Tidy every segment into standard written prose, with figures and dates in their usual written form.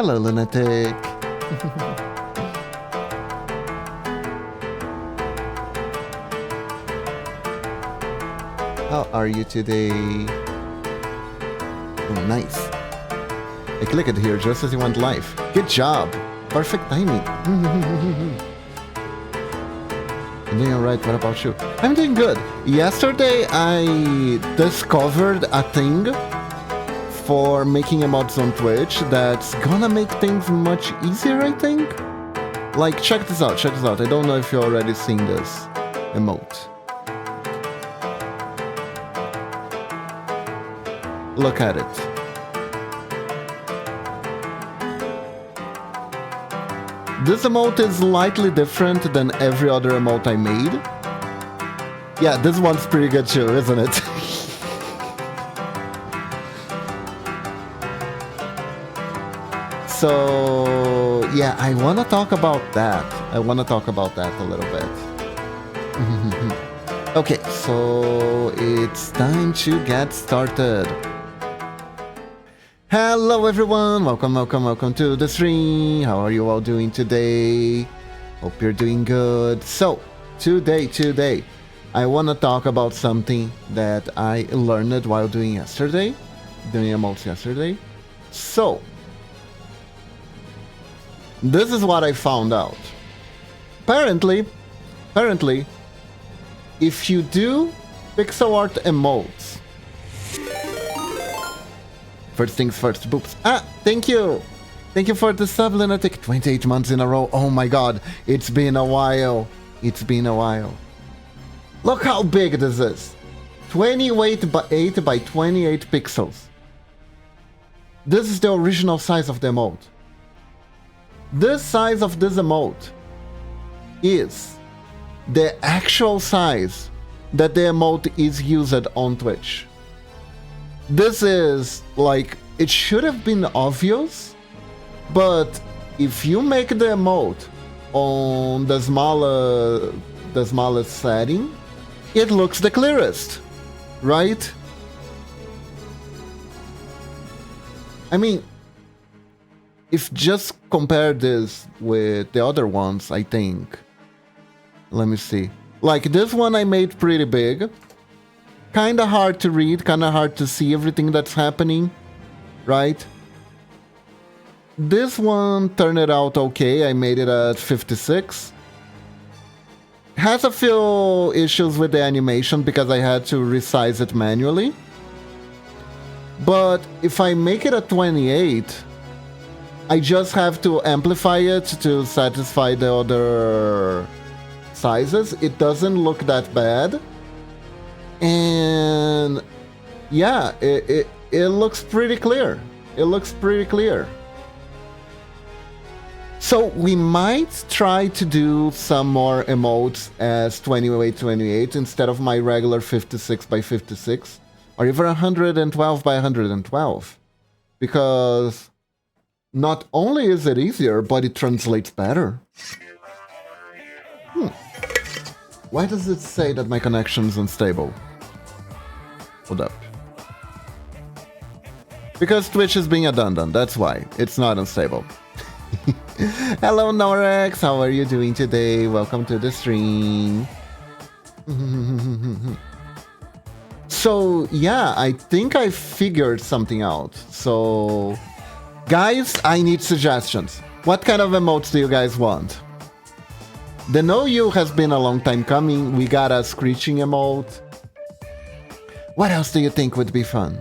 Hello, lunatic. How are you today? Oh, nice. I clicked here just as you went live. Good job. Perfect timing. I'm doing alright, what about you? I'm doing good. Yesterday I discovered a thing for making emotes on Twitch that's gonna make things much easier, I think. Like, check this out. I don't know if you're already seeing this emote. Look at it. This emote is slightly different than every other emote I made. Yeah, this one's pretty good too, isn't it? So, yeah, I want to talk about that. I want to talk about that a little bit. Okay, so it's time to get started. Hello everyone, welcome to the stream. How are you all doing today? Hope you're doing good. So, today, I want to talk about something that I learned while doing emotes yesterday. So, this is what I found out. Apparently, if you do Pixelart emotes, first things first, boops. Thank you for the sub, lunatic. 28 months in a row. Oh my god, it's been a while. Look how big this is. 28 by 8 by 28 pixels. This is the original size of the emote. This size of this emote is the actual size that the emote is used on Twitch. This is like, it should have been obvious, but if you make the emote on the smallest setting, it looks the clearest, right? I mean, if just compare this with the other ones, I think. Let me see. Like this one I made pretty big. Kinda hard to read, kinda hard to see everything that's happening, right? This one turned out okay. I made it at 56. Has a few issues with the animation because I had to resize it manually. But if I make it at 28, I just have to amplify it to satisfy the other sizes. It doesn't look that bad. And yeah, it looks pretty clear. So we might try to do some more emotes as 28 instead of my regular 56 by 56 or even 112 by 112, because not only is it easier, but it translates better. Why does it say that my connection is unstable? Hold up. Because Twitch is being a dun-dun, that's why. It's not unstable. Hello Norex, how are you doing today? Welcome to the stream. So yeah, I think I figured something out. So guys, I need suggestions. What kind of emotes do you guys want? The Know You has been a long time coming. We got a screeching emote. What else do you think would be fun?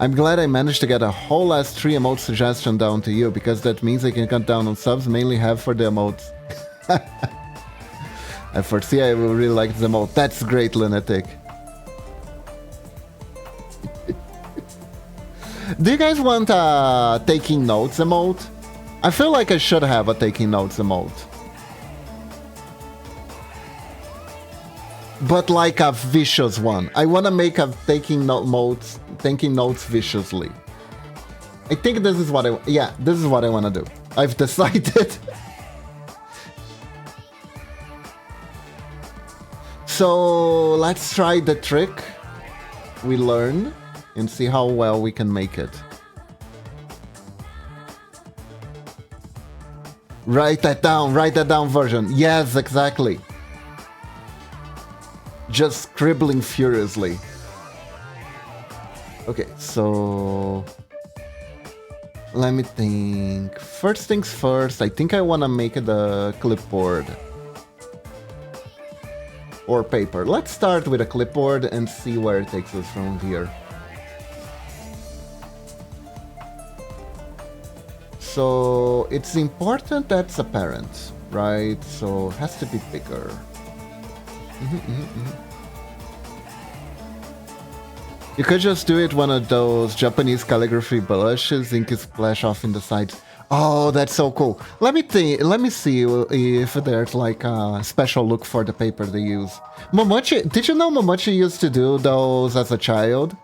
I'm glad I managed to get a whole last 3 emote suggestion down to you, because that means I can cut down on subs, mainly have for the emotes. I foresee I will really like the emote. That's great, lunatic. Do you guys want a taking notes emote? I feel like I should have a taking notes emote. But like a vicious one. I want to make a taking notes viciously. I think this is what this is what I want to do. I've decided. So let's try the trick we learned and see how well we can make it. Write that down version. Yes, exactly. Just scribbling furiously. Okay, so let me think. First things first, I think I want to make the clipboard or paper. Let's start with a clipboard and see where it takes us from here. So it's important that's apparent, right? So it has to be bigger. You could just do it one of those Japanese calligraphy brushes, ink is splash off in the sides. Oh, that's so cool. Let me see if there's like a special look for the paper they use. Momochi, did you know Momochi used to do those as a child?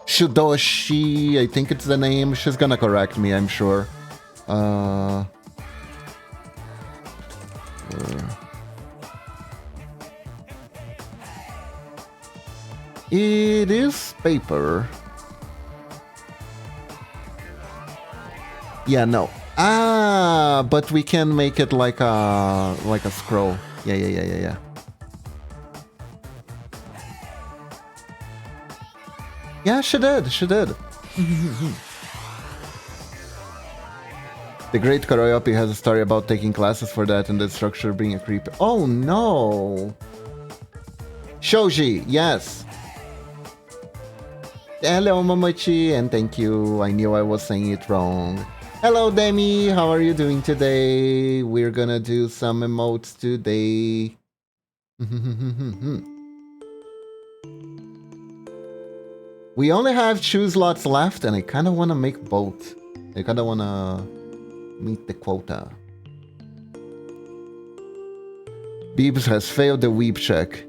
Shudoshi, I think it's the name. She's gonna correct me, I'm sure. It is paper. Yeah, no. But we can make it like a scroll. Yeah. Yeah, she did. The Great Koroyopi has a story about taking classes for that and the structure being a creep. Oh no! Shoji, yes. Hello, Momochi, and thank you. I knew I was saying it wrong. Hello, Demi. How are you doing today? We're gonna do some emotes today. We only have 2 slots left, and I kind of want to make both. I kind of want to meet the quota. Beebs has failed the weeb check.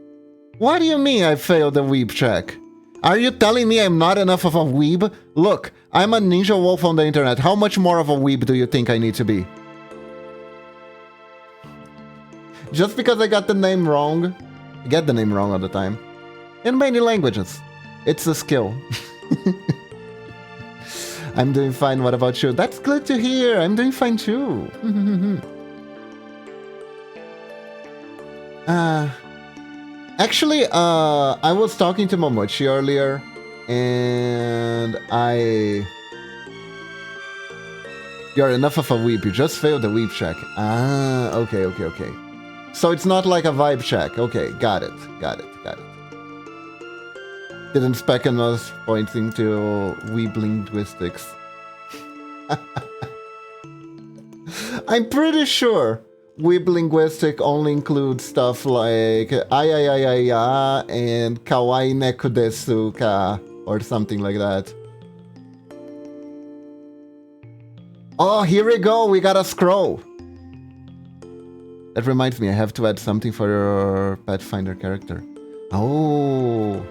What do you mean I failed the weeb check? Are you telling me I'm not enough of a weeb? Look, I'm a ninja wolf on the internet. How much more of a weeb do you think I need to be? Just because I got the name wrong. I get the name wrong all the time. In many languages. It's a skill. I'm doing fine. What about you? That's good to hear. I'm doing fine too. Actually, I was talking to Momochi earlier, and You're enough of a weep. You just failed the weep check. Okay. So it's not like a vibe check. Okay, got it. Didn't spec us pointing to weeb linguistics. I'm pretty sure weeb linguistic only includes stuff like ay and kawaii neku desu ka or something like that. Oh, here we go. We got a scroll. That reminds me, I have to add something for your Pathfinder character. Oh.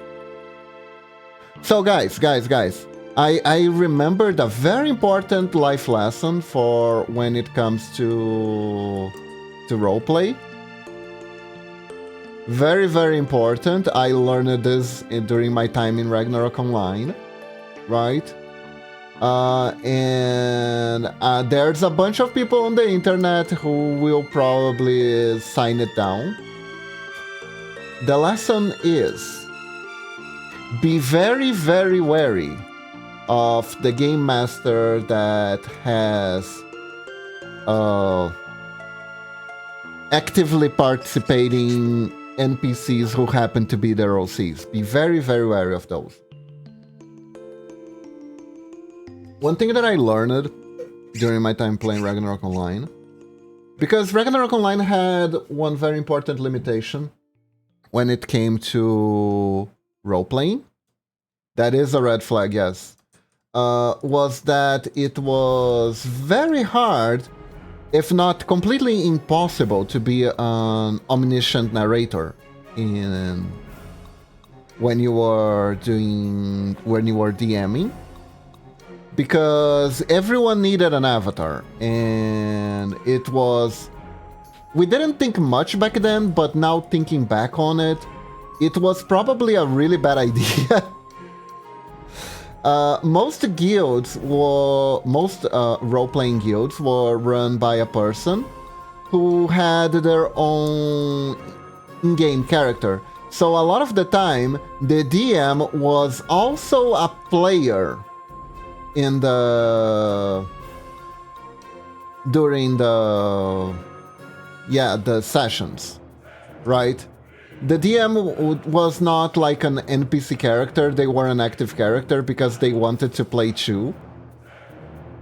So guys, I remembered a very important life lesson for when it comes to roleplay. Very, very important. I learned this during my time in Ragnarok Online, right? And there's a bunch of people on the internet who will probably sign it down. The lesson is: be very, very wary of the game master that has actively participating NPCs who happen to be their OCs. Be very, very wary of those. One thing that I learned during my time playing Ragnarok Online, because Ragnarok Online had one very important limitation when it came to role-playing, that is a red flag, yes, was that it was very hard, if not completely impossible, to be an omniscient narrator when you were DMing, because everyone needed an avatar, and we didn't think much back then, but now thinking back on it, it was probably a really bad idea. Most guilds were most role-playing guilds were run by a person who had their own in-game character. So a lot of the time, the DM was also a player in during the sessions, right? The DM was not like an NPC character, they were an active character because they wanted to play too,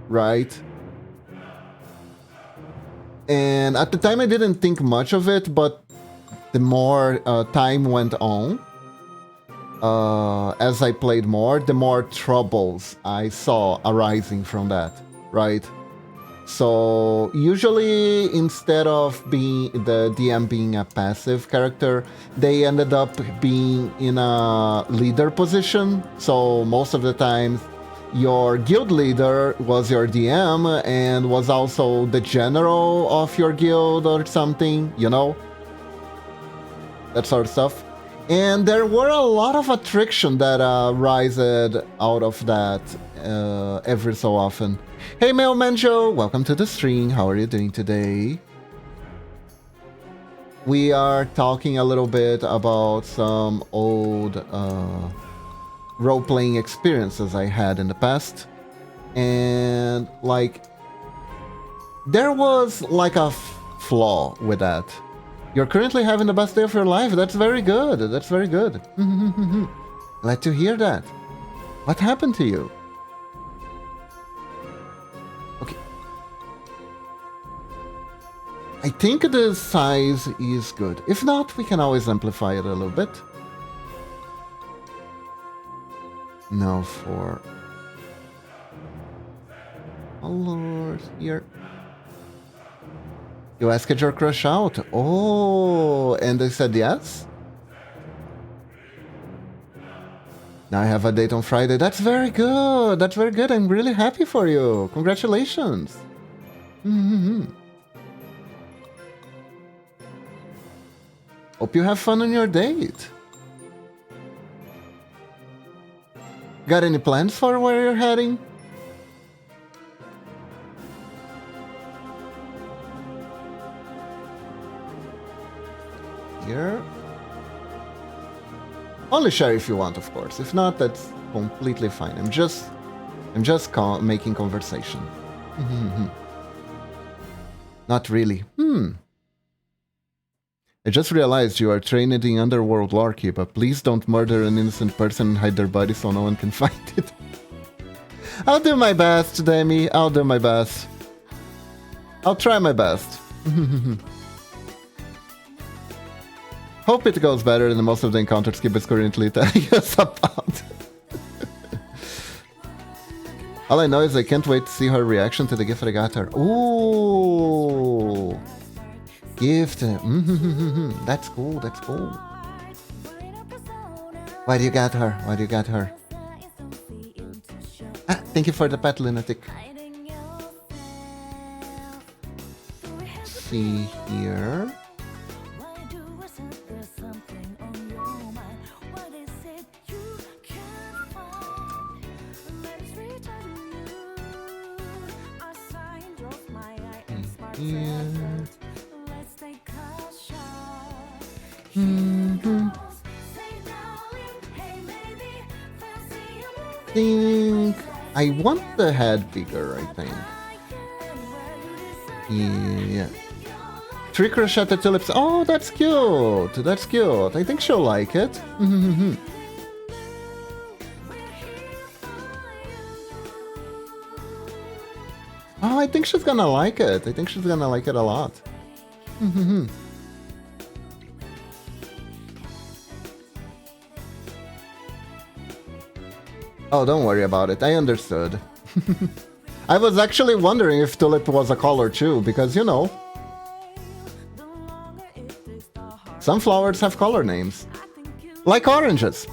right? And at the time I didn't think much of it, but the more time went on, as I played more, the more troubles I saw arising from that, right? So usually instead of being the DM being a passive character, they ended up being in a leader position. So most of the times your guild leader was your DM and was also the general of your guild or something, you know? That sort of stuff. And there were a lot of attrition that arises out of that every so often. Hey Mailman Joe, welcome to the stream. How are you doing today? We are talking a little bit about some old role-playing experiences I had in the past. And like, there was like a flaw with that. You're currently having the best day of your life. That's very good. That's very good. Glad to hear that. What happened to you? Okay. I think the size is good. If not, we can always amplify it a little bit. No, for... Oh Lord, here. You asked your crush out. Oh, and they said yes? Now I have a date on Friday. That's very good. That's very good. I'm really happy for you. Congratulations. Hope you have fun on your date. Got any plans for where you're heading? Here. Only share if you want, of course. If not, that's completely fine. I'm just making conversation. Not really. I just realized you are trained in underworld lore, but please don't murder an innocent person and hide their body so no one can find it. I'll do my best, Demi. I'll do my best. I'll try my best. Hope it goes better than most of the encounters Skip is currently telling us about. All I know is I can't wait to see her reaction to the gift I got her. Ooh! Gift. That's cool, that's cool. Why do you got her? Why do you got her? Ah, thank you for the pet, Lunatic. Let's see here. Think I want the head bigger, I think. Yeah. 3 crocheted tulips. Oh, that's cute. That's cute. I think she'll like it. Oh, I think she's gonna like it. I think she's gonna like it a lot. Oh, don't worry about it. I understood. I was actually wondering if tulip was a color too, because, you know, some flowers have color names. Like oranges.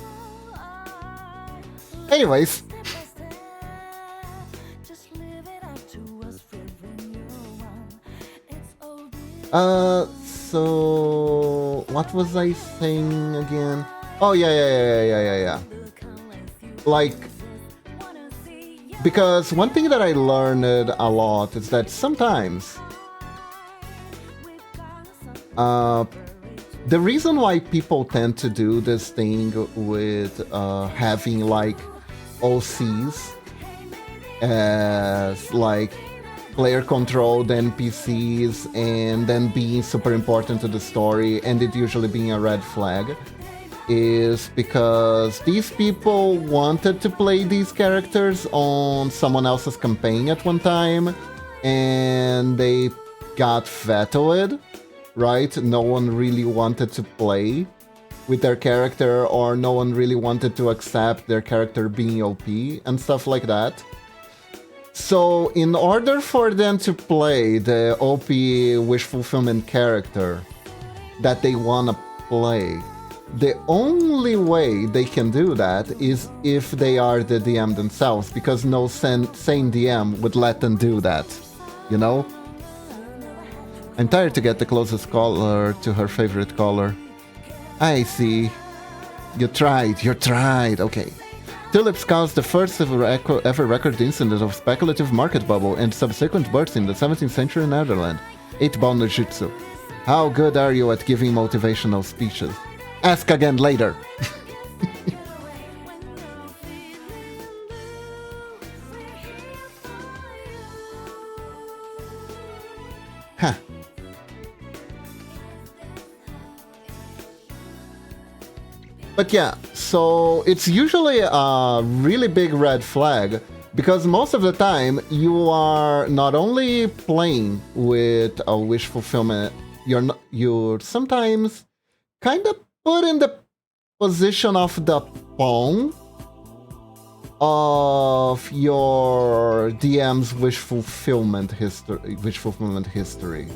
Anyways. So... what was I saying again? Oh, yeah. Like, Because one thing that I learned a lot is that sometimes the reason why people tend to do this thing with having like OCs as like player controlled NPCs and then being super important to the story and it usually being a red flag is because these people wanted to play these characters on someone else's campaign at one time and they got vetoed, right? No one really wanted to play with their character or no one really wanted to accept their character being OP and stuff like that. So in order for them to play the OP wish fulfillment character that they want to play, the only way they can do that is if they are the DM themselves, because no sane DM would let them do that, you know? I'm tired to get the closest caller to her favorite caller. I see. You tried, okay. Tulips caused the first ever record incident of speculative market bubble and subsequent burst in the 17th century Netherlands. 8-ball no jutsu. How good are you at giving motivational speeches? Ask again later. Huh. But yeah, so it's usually a really big red flag because most of the time you are not only playing with a wish fulfillment, you're sometimes kind of put in the position of the pawn of your DM's wish fulfillment history.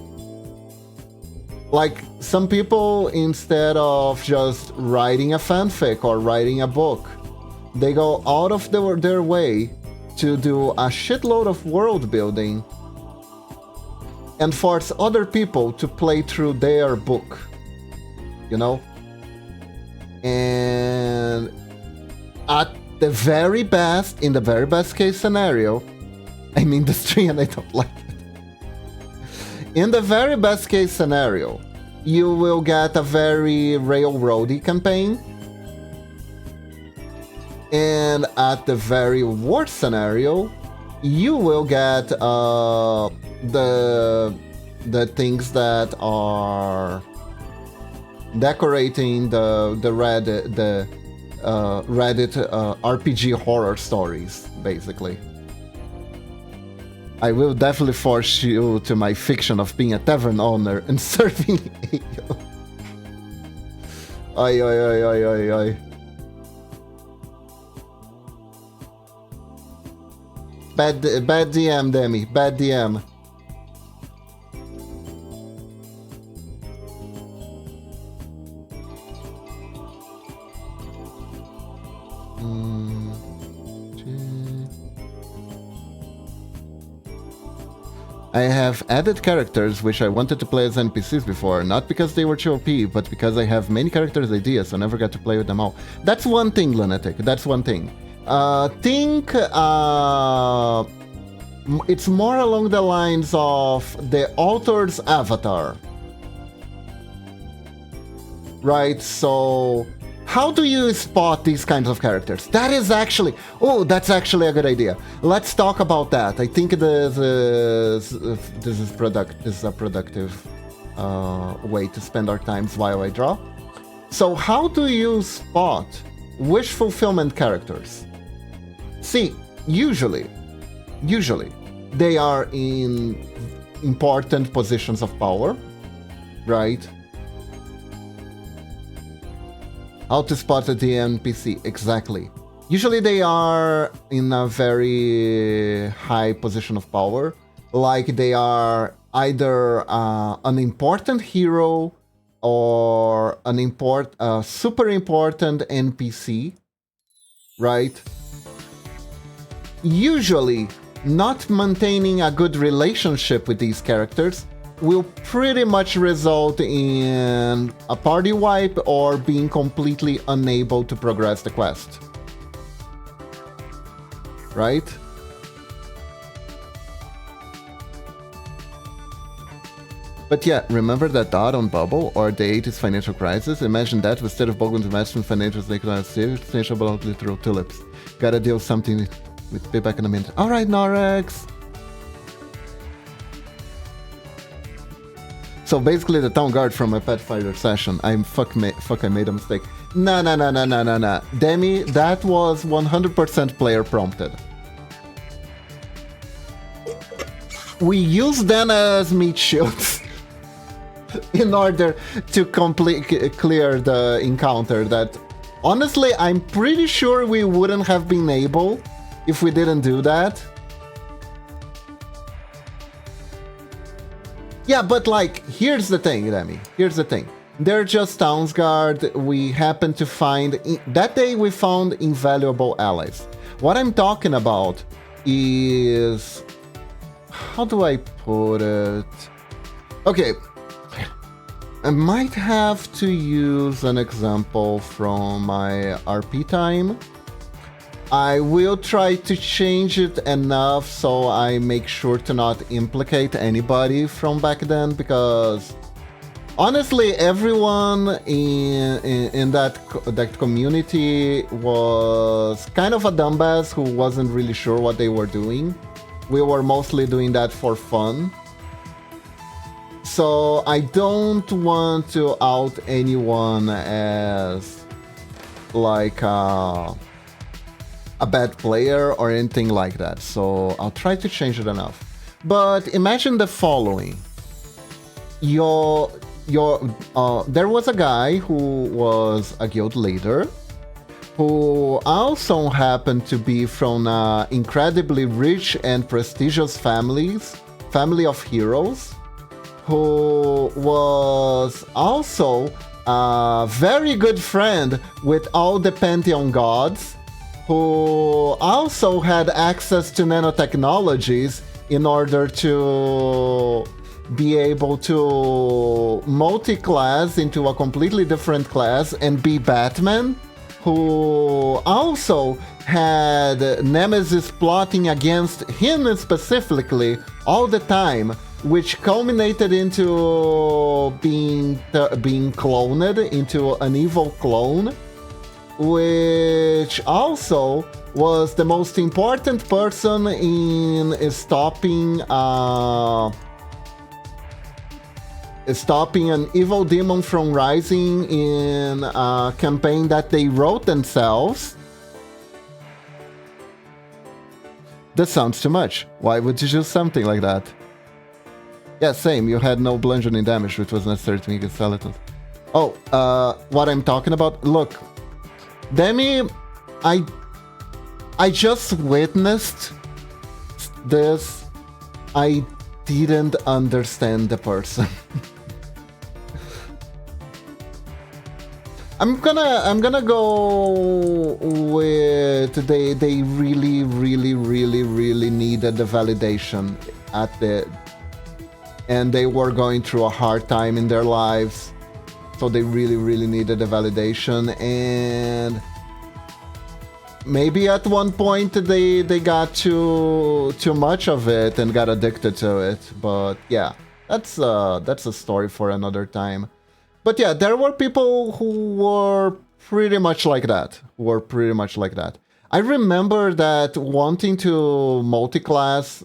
Like, some people, instead of just writing a fanfic or writing a book, they go out of their way to do a shitload of world building and force other people to play through their book, you know? And at the very best, in the very best case scenario, I'm industry and I don't like it. In the very best case scenario, you will get a very railroady campaign. And at the very worst scenario, you will get the things that are decorating the Reddit RPG horror stories, basically. I will definitely force you to my fiction of being a tavern owner and serving ale. Ay, ay, ay, ay, ay, ay. Bad DM, Demi. Bad DM. I have added characters which I wanted to play as NPCs before, not because they were too OP, but because I have many characters ideas, so I never got to play with them all. That's one thing, Lunatic. That's one thing. It's more along the lines of the author's avatar. Right, so how do you spot these kinds of characters? That is actually... Oh, that's actually a good idea. Let's talk about that. I think this is a productive way to spend our times while I draw. So how do you spot wish fulfillment characters? See, usually, they are in important positions of power, right? How to spot a NPC, exactly. Usually they are in a very high position of power, like they are either an important hero or an super important NPC, right? Usually, not maintaining a good relationship with these characters will pretty much result in a party wipe or being completely unable to progress the quest. Right? But yeah, remember that dot on bubble or the 80s financial crisis? Imagine that instead of Bogle investment financials like financial about literal tulips. Gotta deal something with payback in a minute. Alright, Norex! So basically the town guard from my Pathfinder session. I made a mistake. Nah. Demi, that was 100% player prompted. We used them as meat shields in order to clear the encounter that honestly I'm pretty sure we wouldn't have been able if we didn't do that. Yeah, but like, here's the thing, Demi. Here's the thing. They're just Townsguard. We happened to find... that day we found invaluable allies. What I'm talking about is... how do I put it? Okay. I might have to use an example from my RP time. I will try to change it enough so I make sure to not implicate anybody from back then, because honestly everyone in that community was kind of a dumbass who wasn't really sure what they were doing. We were mostly doing that for fun. So I don't want to out anyone as like a bad player or anything like that, so I'll try to change it enough. But imagine the following. There was a guy who was a guild leader who also happened to be from an incredibly rich and prestigious family of heroes, who was also a very good friend with all the Pantheon gods, who also had access to nanotechnologies in order to be able to multi-class into a completely different class and be Batman, who also had Nemesis plotting against him specifically all the time, which culminated into being cloned into an evil clone, which also was the most important person in stopping an evil demon from rising in a campaign that they wrote themselves. That sounds too much. Why would you do something like that? Yeah, same. You had no bludgeoning damage, which was necessary to make it skeletons. Oh, what I'm talking about? Look, Demi, I just witnessed this. I didn't understand the person. I'm gonna go with they really needed the validation and they were going through a hard time in their lives, so they really needed the validation, and maybe at one point they got too much of it and got addicted to it. But yeah, that's a story for another time. But yeah, there were people who were pretty much like that. I remember that wanting to multi-class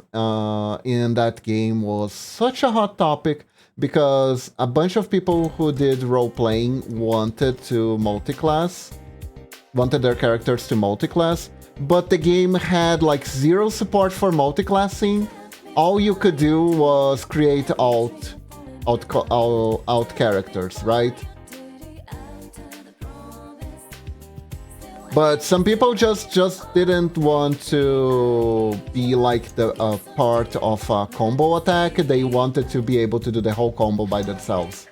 in that game was such a hot topic, because a bunch of people who did role-playing wanted their characters to multi-class, but the game had like zero support for multi-classing. All you could do was create alt characters, right? But some people just didn't want to be like the part of a combo attack. They wanted to be able to do the whole combo by themselves.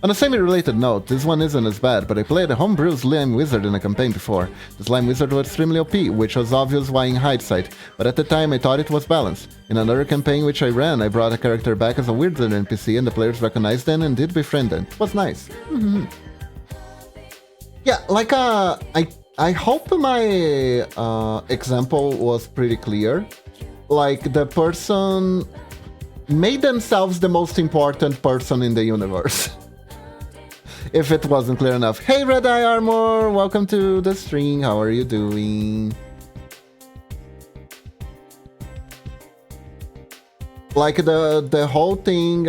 On a semi-related note, this one isn't as bad, but I played a homebrew Slime Wizard in a campaign before. The Slime Wizard was extremely OP, which was obvious why in hindsight, but at the time I thought it was balanced. In another campaign which I ran, I brought a character back as a wizard NPC and the players recognized them and did befriend them. It was nice. Yeah, like I hope my example was pretty clear. Like the person made themselves the most important person in the universe. If it wasn't clear enough. Hey, Red Eye Armor, welcome to the stream. How are you doing? Like the whole thing,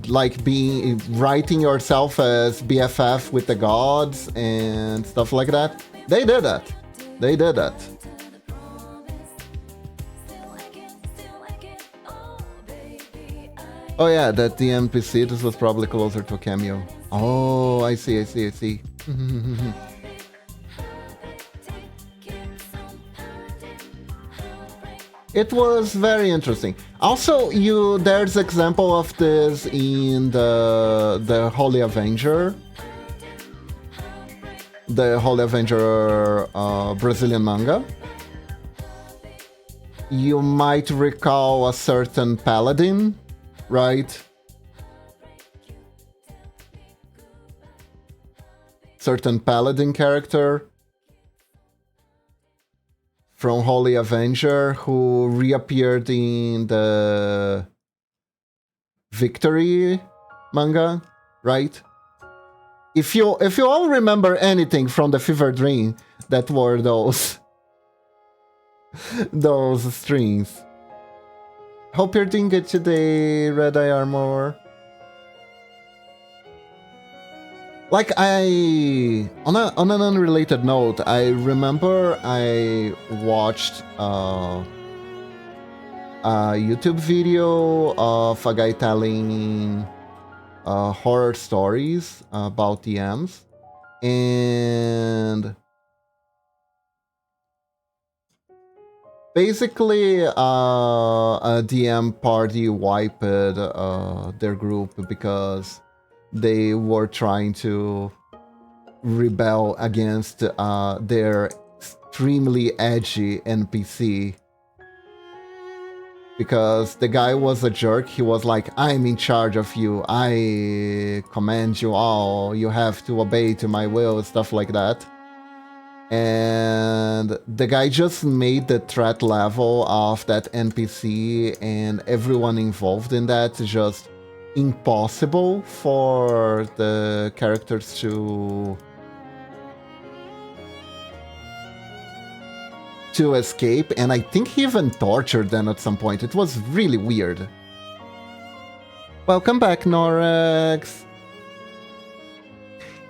like being writing yourself as BFF with the gods and stuff like that. They did that. They did that. Oh yeah, that the NPC, this was probably closer to a cameo. Oh, I see. It was very interesting. Also, there's example of this in the Holy Avenger. The Holy Avenger Brazilian manga. You might recall a certain paladin, right? Certain paladin character from Holy Avenger who reappeared in the Victory manga, right? If you all remember anything from the Fever Dream, that were those those strings. Hope you're doing good today, Red Eye Armor. Like on an unrelated note, I remember I watched a YouTube video of a guy telling horror stories about DMs, and basically a DM party wiped their group because they were trying to rebel against their extremely edgy NPC. Because the guy was a jerk. He was like, I'm in charge of you. I command you all. You have to obey to my will, stuff like that. And the guy just made the threat level of that NPC and everyone involved in that just impossible for the characters to escape, and I think he even tortured them at some point. It was really weird. Welcome back, Norex.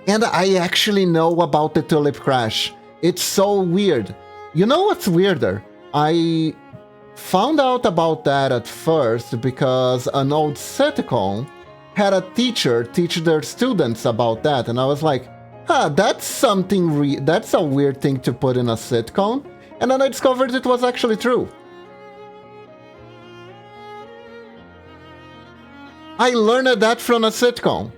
And I actually know about the Tulip Crash. It's so weird. You know what's weirder? I found out about that at first because an old sitcom had a teacher teach their students about that, and I was like, huh, that's something that's a weird thing to put in a sitcom. And then I discovered it was actually true. I learned that from a sitcom.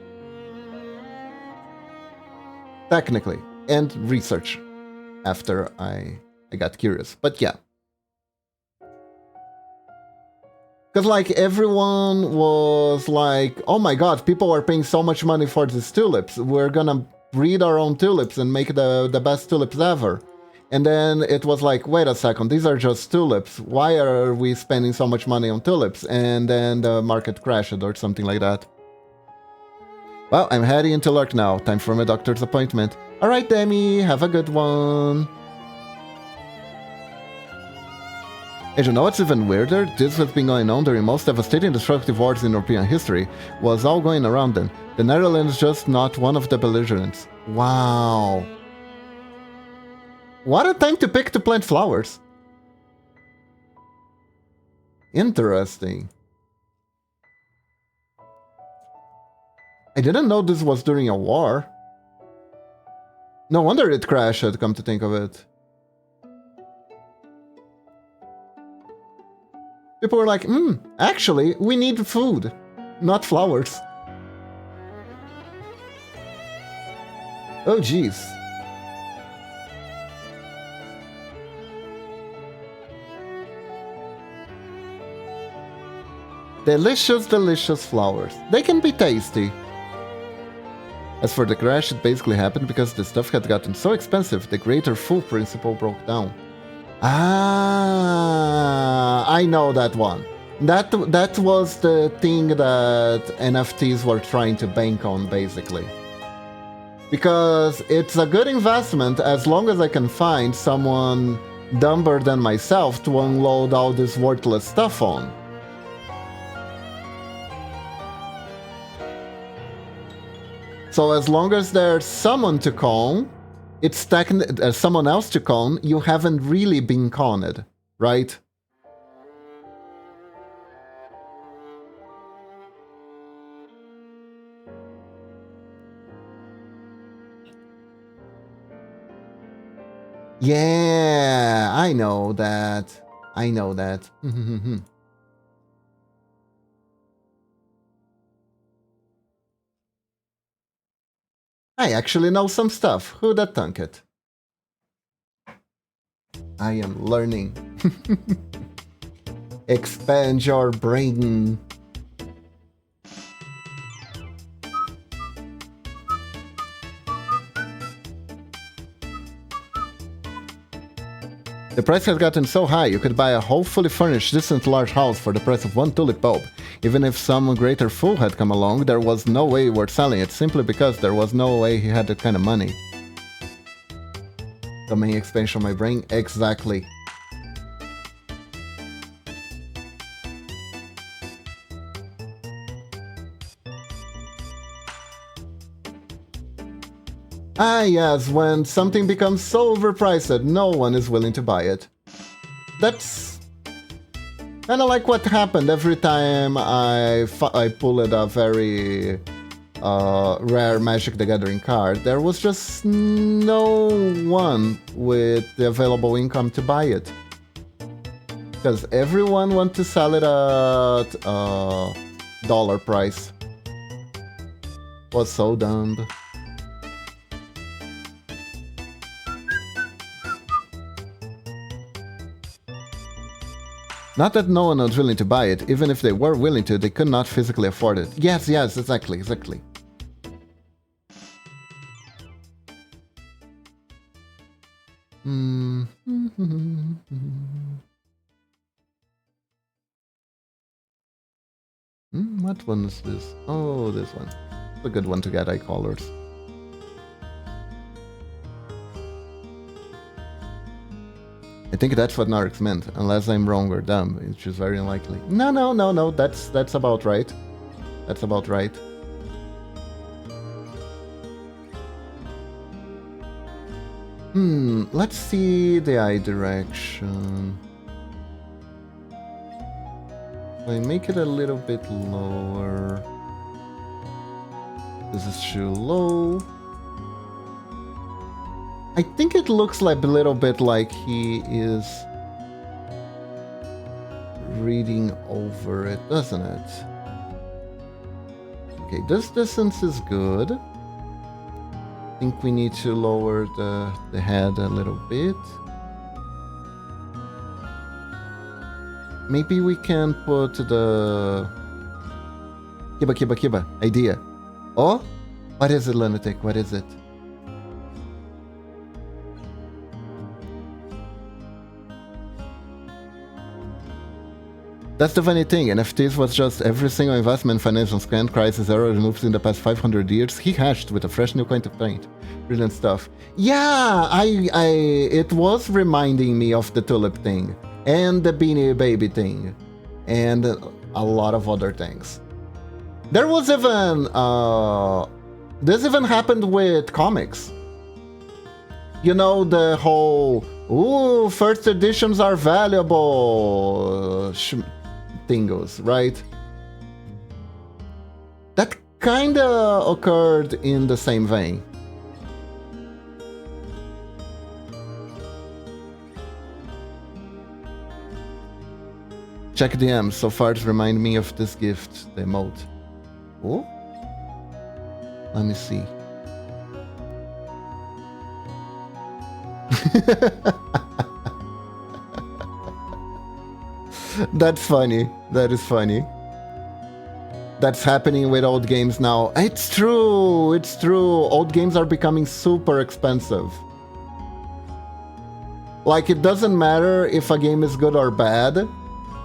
Technically. And research. After I got curious. But yeah. Because like everyone was like, oh my god, people are paying so much money for these tulips. We're gonna breed our own tulips and make the best tulips ever. And then it was like, wait a second, these are just tulips. Why are we spending so much money on tulips? And then the market crashed or something like that. Well, I'm heading into work now. Time for my doctor's appointment. Alright, Demi, have a good one. And you know what's even weirder? This has been going on during most devastating destructive wars in European history. Was all going around then. The Netherlands just not one of the belligerents. Wow. What a time to pick to plant flowers. Interesting. I didn't know this was during a war. No wonder it crashed, come to think of it. People were like, actually, we need food, not flowers. Oh, jeez. Delicious, delicious flowers. They can be tasty. As for the crash, it basically happened because the stuff had gotten so expensive, the greater fool principle broke down. Ah, I know that one. That was the thing that NFTs were trying to bank on, basically. Because it's a good investment as long as I can find someone dumber than myself to unload all this worthless stuff on. So as long as there's someone to con, it's someone else to con, you haven't really been conned, right? Yeah, I know that. I know that. I actually know some stuff. Who'd have thunk it? I am learning. Expand your brain. The price has gotten so high you could buy a whole fully furnished, decent large house for the price of one tulip bulb. Even if some greater fool had come along, there was no way worth selling it, simply because there was no way he had that kind of money. The main expansion of my brain? Exactly. Ah yes, when something becomes so overpriced that no one is willing to buy it. That's kind of like what happened every time I pulled a very rare Magic the Gathering card. There was just no one with the available income to buy it. Because everyone wants to sell it at dollar price. Was so dumb. Not that no one was willing to buy it, even if they were willing to, they could not physically afford it. Yes, exactly. What one is this? Oh, this one. It's a good one to get eye colors. I think that's what Narix meant, unless I'm wrong or dumb, which is very unlikely. No, that's about right. That's about right. Let's see the eye direction. I make it a little bit lower. This is too low. I think it looks like a little bit like he is reading over it, doesn't it? Okay, this distance is good. I think we need to lower the head a little bit. Maybe we can put the Kiba idea. Oh, what is it, Lunatic? What is it? That's the funny thing, NFTs was just every single investment financial scam crisis error removed in the past 500 years, he hashed with a fresh new kind of paint. Brilliant stuff. Yeah, it was reminding me of the tulip thing, and the Beanie Baby thing, and a lot of other things. There was even, this even happened with comics. You know, the whole, ooh, first editions are valuable, thingos, right? That kinda occurred in the same vein. Check DMs, so far it's remind me of this gift, the emote. Oh? Let me see. That's funny. That is funny. That's happening with old games now. It's true. It's true. Old games are becoming super expensive. Like, it doesn't matter if a game is good or bad.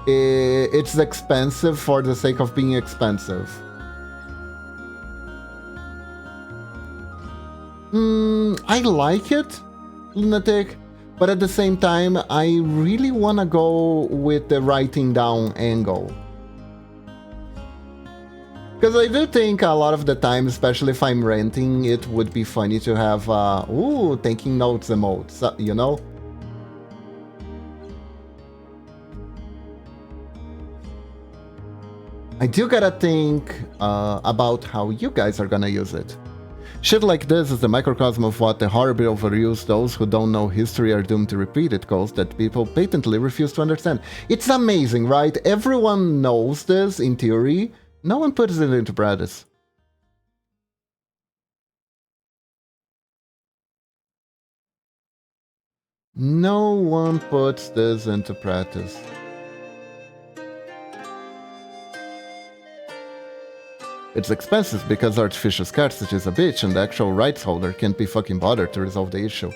It's expensive for the sake of being expensive. I like it, Lunatic, but at the same time, I really want to go with the writing down angle. Because I do think a lot of the time, especially if I'm renting, it would be funny to have, ooh, taking notes emotes, you know? I do gotta think about how you guys are gonna use it. Shit like this is the microcosm of what the horribly overused those who don't know history are doomed to repeat it goes that people patently refuse to understand. It's amazing, right? Everyone knows this in theory. No one puts it into practice. No one puts this into practice. It's expensive because artificial scarcity is a bitch and the actual rights holder can't be fucking bothered to resolve the issue.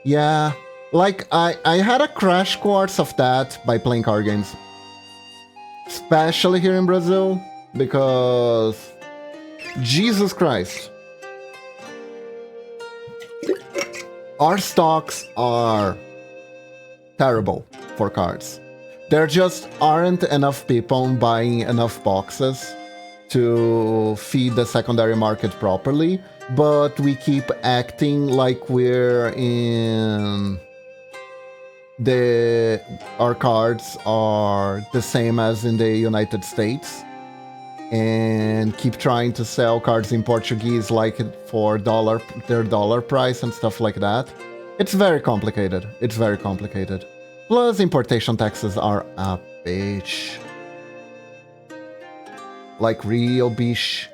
Yeah, like I had a crash course of that by playing card games. Especially here in Brazil, because Jesus Christ. Our stocks are terrible for cards. There just aren't enough people buying enough boxes to feed the secondary market properly, but we keep acting like we're in our cards are the same as in the United States and keep trying to sell cards in Portuguese like for their dollar price and stuff like that. It's very complicated. It's very complicated. Plus importation taxes are a bitch. Like real bish.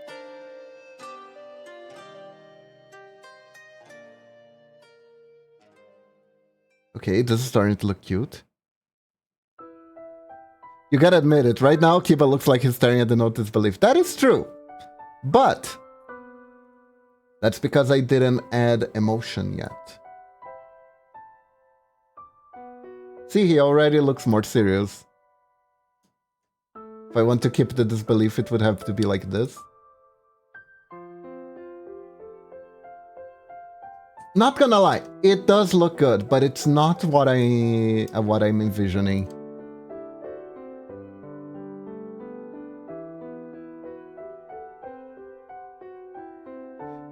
Okay, this is starting to look cute. You gotta admit it, right now Kiba looks like he's staring at the note disbelief. That is true. But that's because I didn't add emotion yet. See, he already looks more serious. If I want to keep the disbelief, it would have to be like this. Not gonna lie, it does look good, but it's not what I'm envisioning.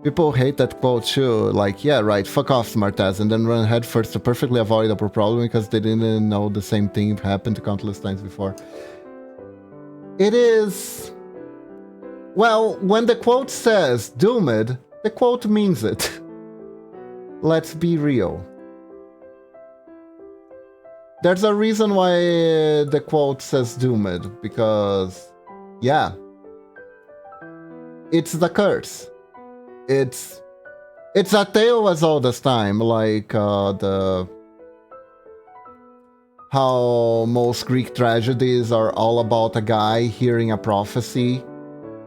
People hate that quote too, like, yeah, right, fuck off, smartass, and then run headfirst to perfectly avoidable problem because they didn't know the same thing happened countless times before. It is... Well, when the quote says doomed, the quote means it. Let's be real. There's a reason why the quote says doomed, because, yeah, it's the curse. It's a tale as old as time, like how most Greek tragedies are all about a guy hearing a prophecy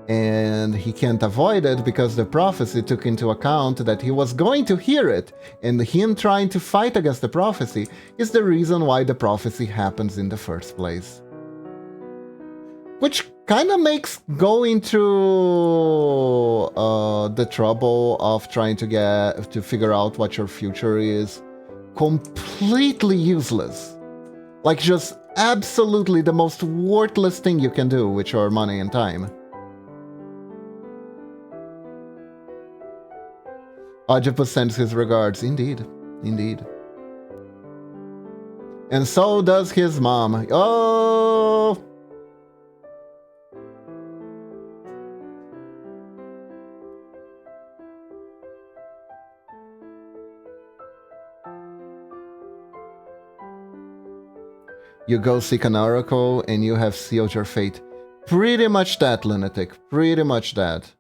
and he can't avoid it because the prophecy took into account that he was going to hear it, and him trying to fight against the prophecy is the reason why the prophecy happens in the first place. Which kind of makes going through the trouble of trying to figure out what your future is completely useless. Like, just absolutely the most worthless thing you can do with your money and time. Oedipus sends his regards. Indeed. Indeed. And so does his mom. Oh! You go seek an oracle and you have sealed your fate. Pretty much that, lunatic. Pretty much that.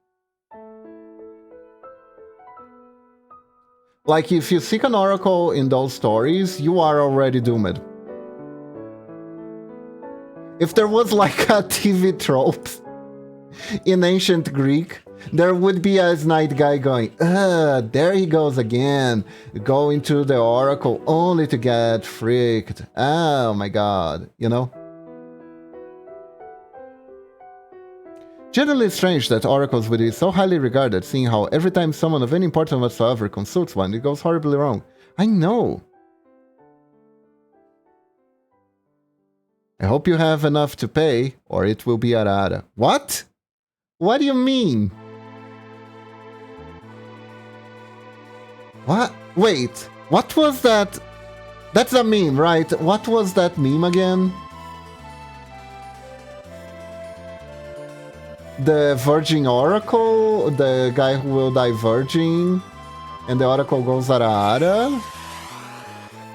Like, if you seek an oracle in those stories, you are already doomed. If there was like a TV trope in ancient Greek, there would be a night guy going, there he goes again, going to the oracle only to get freaked. Oh my god, you know? Generally strange that oracles would be so highly regarded, seeing how every time someone of any importance whatsoever consults one, it goes horribly wrong. I know. I hope you have enough to pay, or it will be arara. What? What do you mean? What? Wait, what was that? That's a meme, right? What was that meme again? The Virgin Oracle? The guy who will die virgin? And the Oracle goes arara?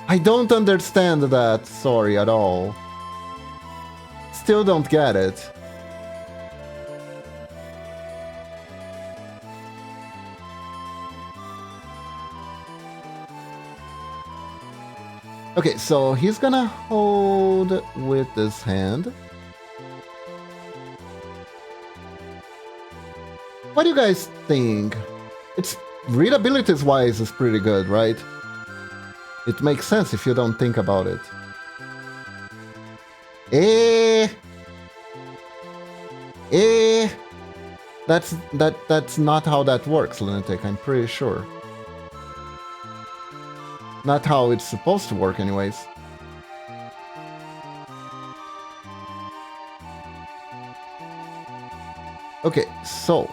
I don't understand that story at all. Still don't get it. Okay, so he's gonna hold with this hand. What do you guys think? It's readability-wise is pretty good, right? It makes sense if you don't think about it. That's not how that works, Lunatic, I'm pretty sure. Not how it's supposed to work anyways. Okay, so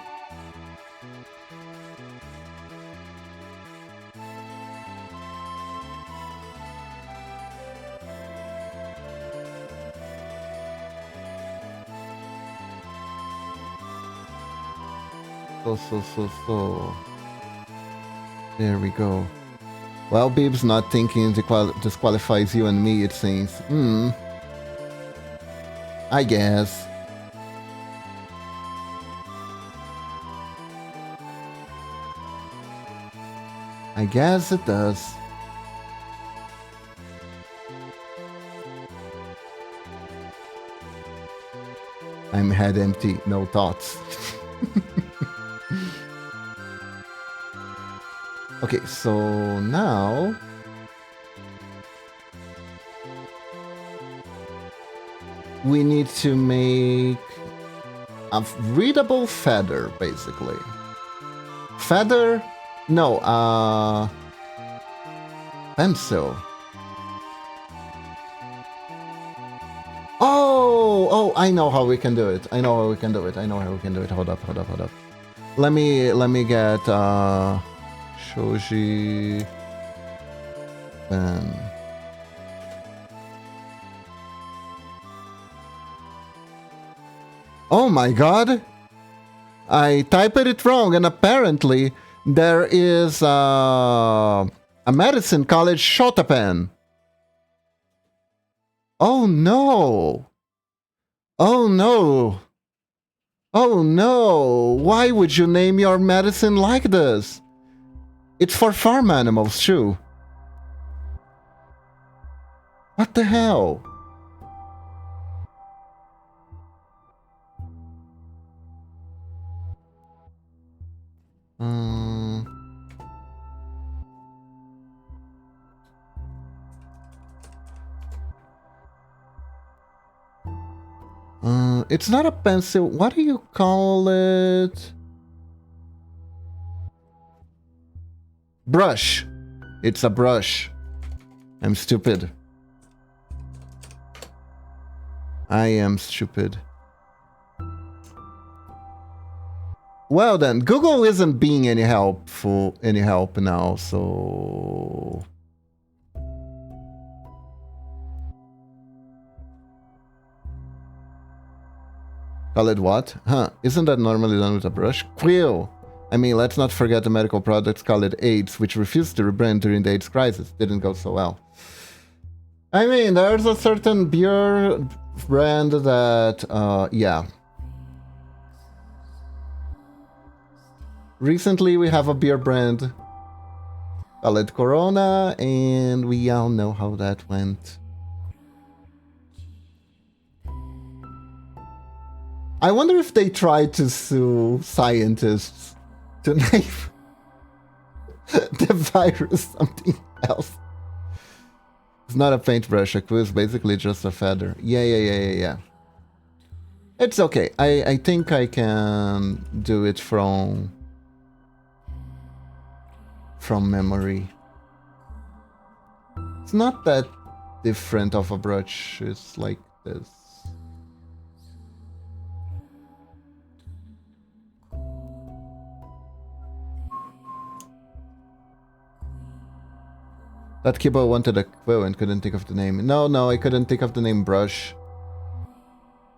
there we go. Well, Bib's not thinking disqualifies you and me, it seems. I guess. I guess it does. I'm head empty, no thoughts. Okay, so now we need to make a readable feather, basically. Feather? No, pencil. Oh, I know how we can do it. I know how we can do it. Hold up. Let me get Shoji pen. Oh my god! I typed it wrong, and apparently there is a medicine college Shota pen. Oh no! Oh no! Oh no! Why would you name your medicine like this? It's for farm animals too. What the hell? It's not a pencil. What do you call it? Brush. It's a brush. I'm stupid. I am stupid. Well then, Google isn't being any help now, so call it what? Huh, isn't that normally done with a brush? Quill! I mean, let's not forget the medical products called it AIDS, which refused to rebrand during the AIDS crisis. Didn't go so well. I mean, there's a certain beer brand that, yeah. Recently, we have a beer brand called Corona, and we all know how that went. I wonder if they tried to sue scientists to name the virus something else. It's not a paintbrush, a quill is basically just a feather. Yeah. It's okay. I think I can do it from memory. It's not that different of a brush. It's like this. That keyboard wanted a quill and couldn't think of the name. No, I couldn't think of the name brush.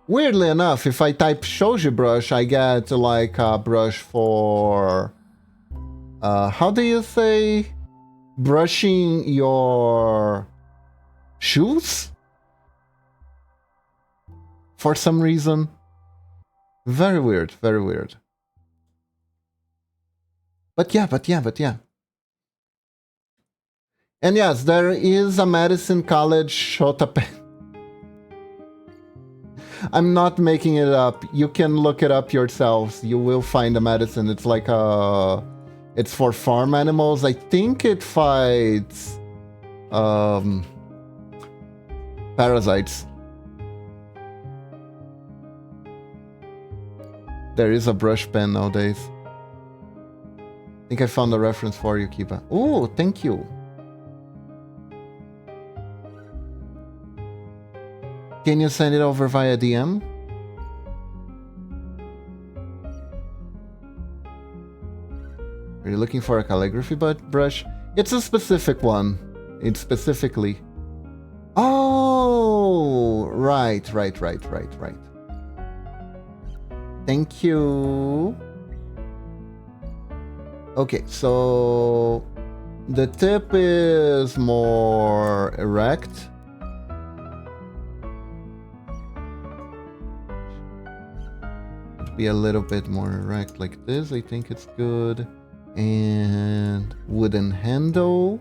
Weirdly enough, if I type Shoji brush, I get like a brush for... how do you say? Brushing your shoes? For some reason. Very weird, very weird. But yeah. And yes, there is a medicine college Shotapen. I'm not making it up. You can look it up yourselves. You will find a medicine. It's like a... It's for farm animals. I think it fights... parasites. There is a brush pen nowadays. I think I found a reference for you, Kiba. Oh, thank you. Can you send it over via DM? Are you looking for a calligraphy brush? It's a specific one. It's specifically... Oh, right. Thank you. Okay, so the tip is more erect. It'd be a little bit more erect like this. I think it's good. And wooden handle.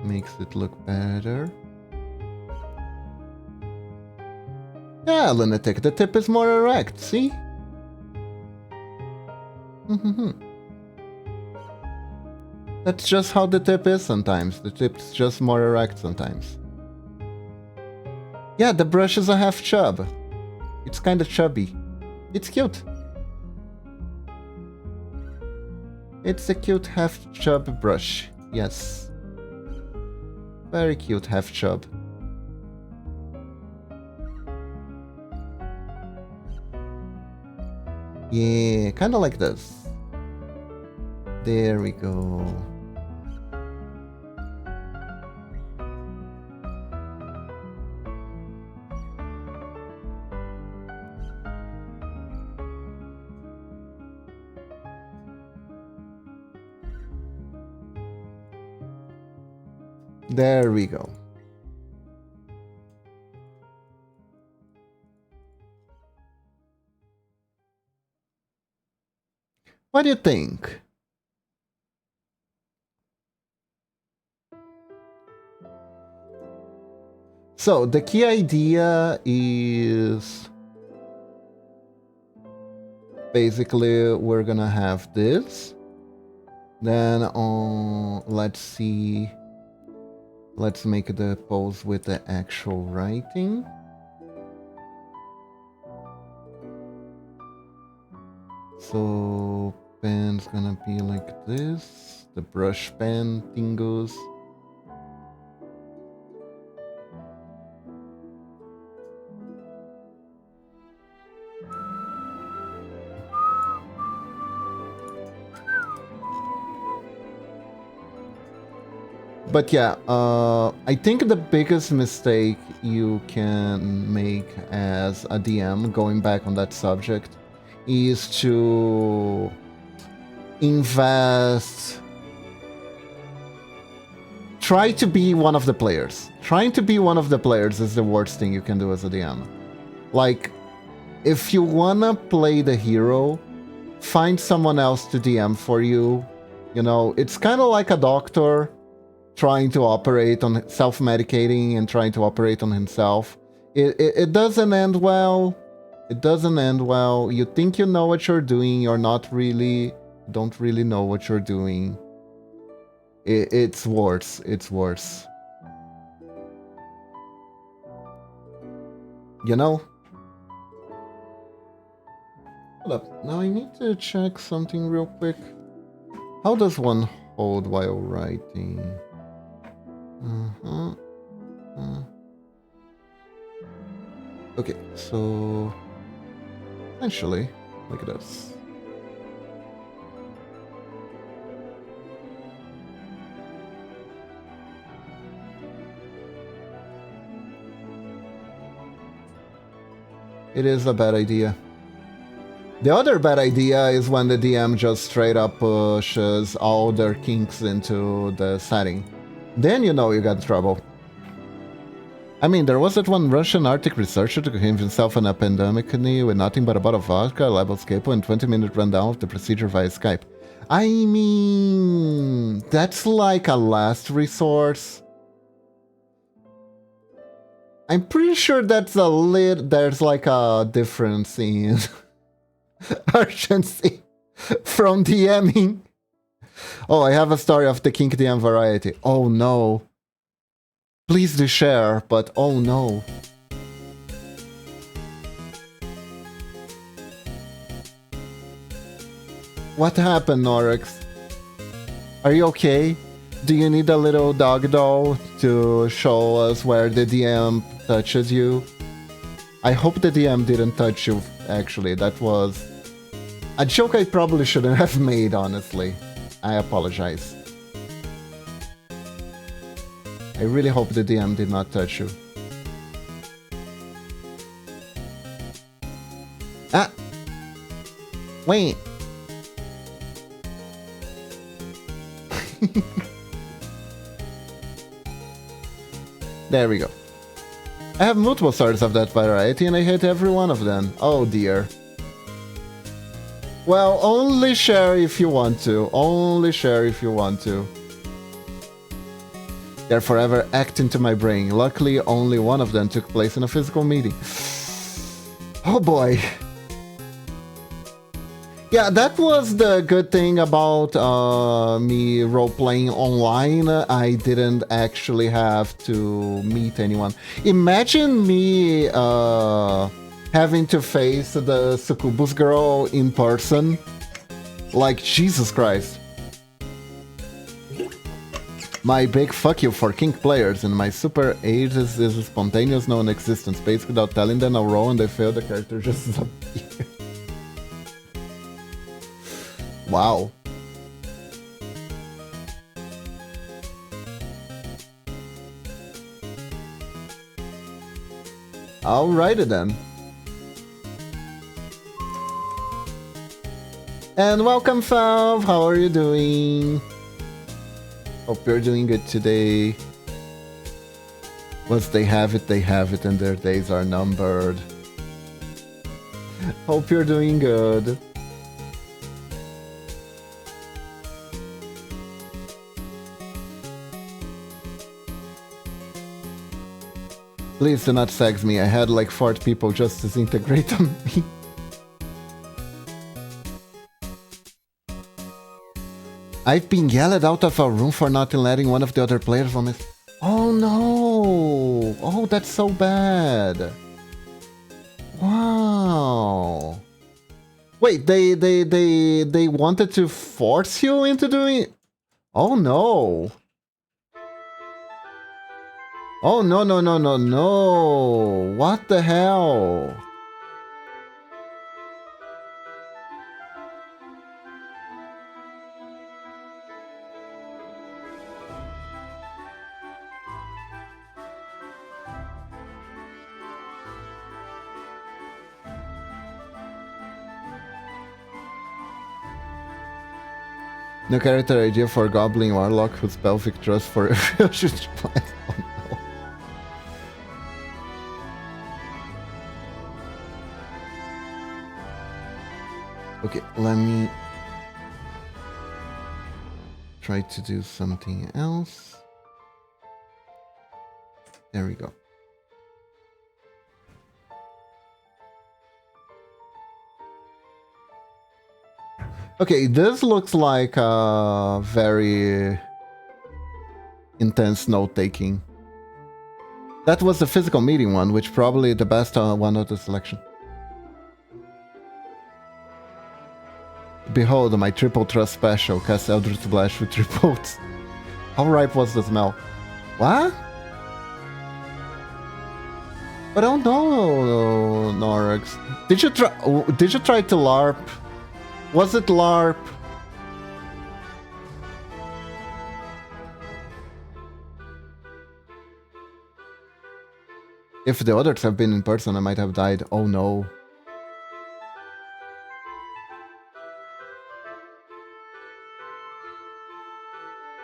Makes it look better. Yeah, Lunatic, the tip is more erect, see? That's just how the tip is sometimes. The tip's just more erect sometimes. Yeah, the brush is a half chub. It's kind of chubby. It's cute. It's a cute half chub brush. Yes. Very cute half chub. Yeah, kind of like this. There we go. There we go. What do you think? So the key idea is basically we're gonna have this. Then let's see. Let's make the pose with the actual writing. So pen's gonna be like this. The brush pen tingles. But yeah, I think the biggest mistake you can make as a DM, going back on that subject, is to invest... Try to be one of the players. Trying to be one of the players is the worst thing you can do as a DM. Like, if you wanna play the hero, find someone else to DM for you. You know, it's kind of like a doctor trying to operate on self-medicating and trying to operate on himself. It doesn't end well. It doesn't end well. You think you know what you're doing, you're not really, don't really know what you're doing. It's worse. It's worse. You know? Hold up. Now I need to check something real quick. How does one hold while writing? Okay, so essentially, look at this. It is a bad idea. The other bad idea is when the DM just straight up pushes all their kinks into the setting. Then you know you got trouble. I mean, there was that one Russian Arctic researcher to give himself an pandemic with nothing but a bottle of vodka, a level scapo, and 20-minute rundown of the procedure via Skype. I mean, that's like a last resource. I'm pretty sure that's there's like a difference in urgency from DMing. Oh, I have a story of the kink DM variety. Oh no. Please do share, but oh no. What happened, Norix? Are you okay? Do you need a little dog doll to show us where the DM touches you? I hope the DM didn't touch you, actually. That was a joke I probably shouldn't have made, honestly. I apologize. I really hope the DM did not touch you. Ah! Wait! There we go. I have multiple stories of that variety and I hate every one of them. Oh dear. Well, only share if you want to. Only share if you want to. They're forever act into my brain. Luckily, only one of them took place in a physical meeting. Oh boy. Yeah, that was the good thing about me role-playing online. I didn't actually have to meet anyone. Imagine me having to face the Succubus girl in person. Like, Jesus Christ. My big fuck you for kink players and my super age is a spontaneous non-existence. Basically, without telling them a roll and they fail, the character just disappears. Wow. Alrighty then. And welcome, Falv. How are you doing? Hope you're doing good today. Once they have it, and their days are numbered. Hope you're doing good. Please do not sex me. I had like 4 people just disintegrate on me. I've been yelled out of a room for not letting one of the other players vomit. Oh no! Oh, that's so bad. Wow. Wait, they wanted to force you into doing it? Oh no. Oh, no, no, no, no, no. What the hell? New character idea for Goblin Warlock whose pelvic thrust for a fusion plan. Oh no. Okay, let me try to do something else. There we go. Okay, this looks like a very intense note-taking. That was the physical meeting one, which probably the best one of the selection. Behold, my triple trust special. Cast Eldritch Blast with triples. How ripe was the smell? What? But oh no, Norax. Did you try to LARP? Was it LARP? If the others have been in person, I might have died. Oh no.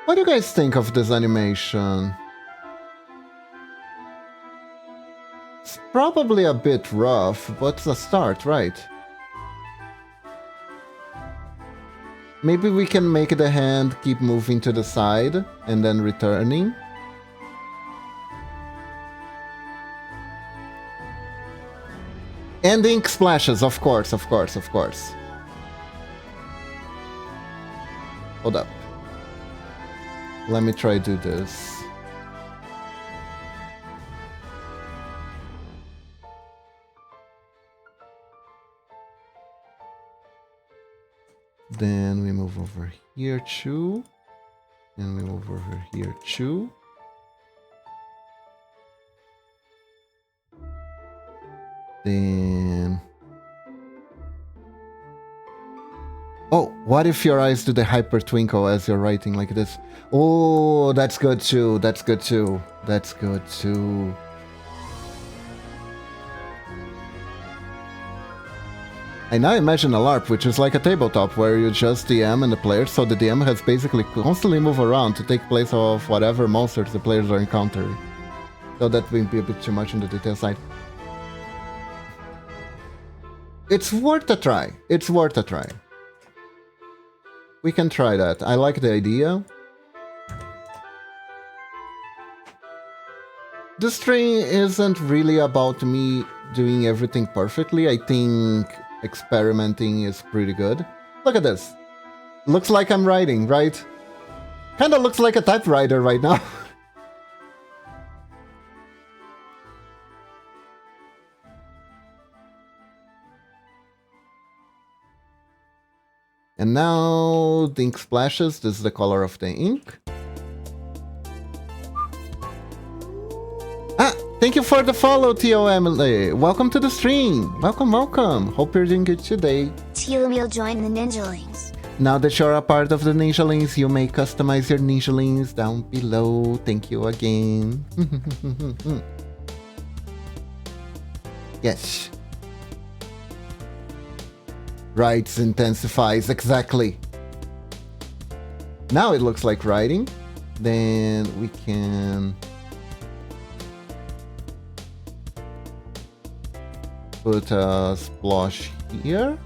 What do you guys think of this animation? It's probably a bit rough, but it's a start, right? Maybe we can make the hand keep moving to the side and then returning. And ink splashes, of course, of course, of course. Hold up. Let me try to do this. Then we move over here too. And we move over here too. Then... Oh, what if your eyes do the hyper twinkle as you're writing like this? Oh, that's good too. That's good too. That's good too. I now imagine a LARP, which is like a tabletop, where you just DM and the players, so the DM has basically constantly move around to take place of whatever monsters the players are encountering. So that would be a bit too much on the detail side. It's worth a try. It's worth a try. We can try that. I like the idea. This string isn't really about me doing everything perfectly. I think experimenting is pretty good. Look at this. Looks like I'm writing, right? Kinda looks like a typewriter right now. And now the ink splashes. This is the color of the ink. Ah, thank you for the follow, Tio Emily. Welcome to the stream. Welcome, welcome. Hope you're doing good today. Tio will join the Ninjalings. Now that you're a part of the Ninjalings, you may customize your Ninjalings down below. Thank you again. Yes. Writes intensifies, exactly. Now it looks like writing. Then we can put a splosh here.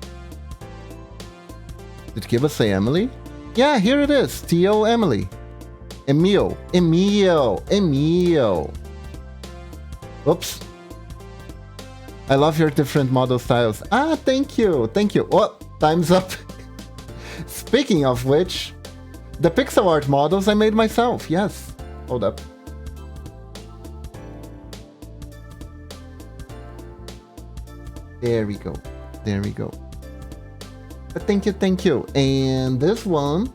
Did Kiba say Emily? Yeah, here it is. T.O. Emily. Emil. Oops. I love your different model styles. Ah, thank you. Thank you. Oh, time's up. Speaking of which, the Pixelart models I made myself. Yes. Hold up. There we go. There we go. But thank you, thank you. And this one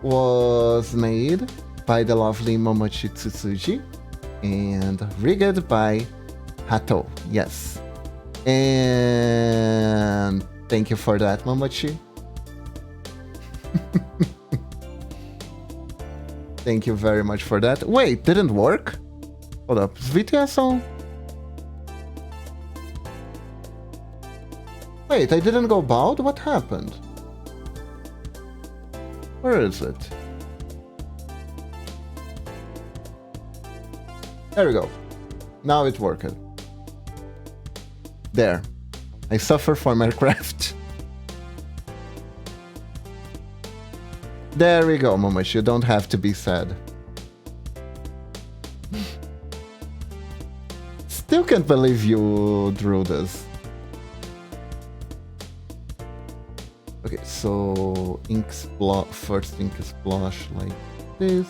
was made by the lovely Momochi Tsutsuji and rigged by Hato. Yes. And thank you for that, Momochi. Thank you very much for that. Wait, didn't work? Hold up. VTS. Wait, I didn't go bald? What happened? Where is it? There we go. Now it worked. There. I suffer for Minecraft. There we go, Momosh. You don't have to be sad. Still can't believe you drew this. Okay, so first ink splosh like this.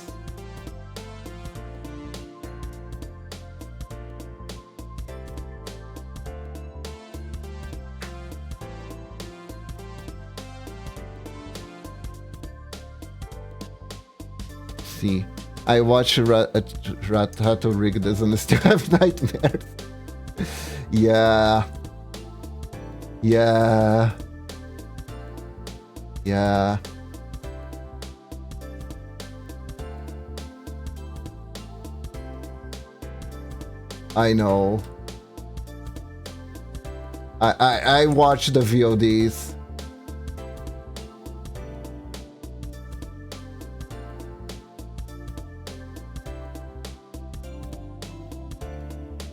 see. I watch Ratato rig this and still have nightmares. Yeah. Yeah. Yeah. I know. I watch the VODs.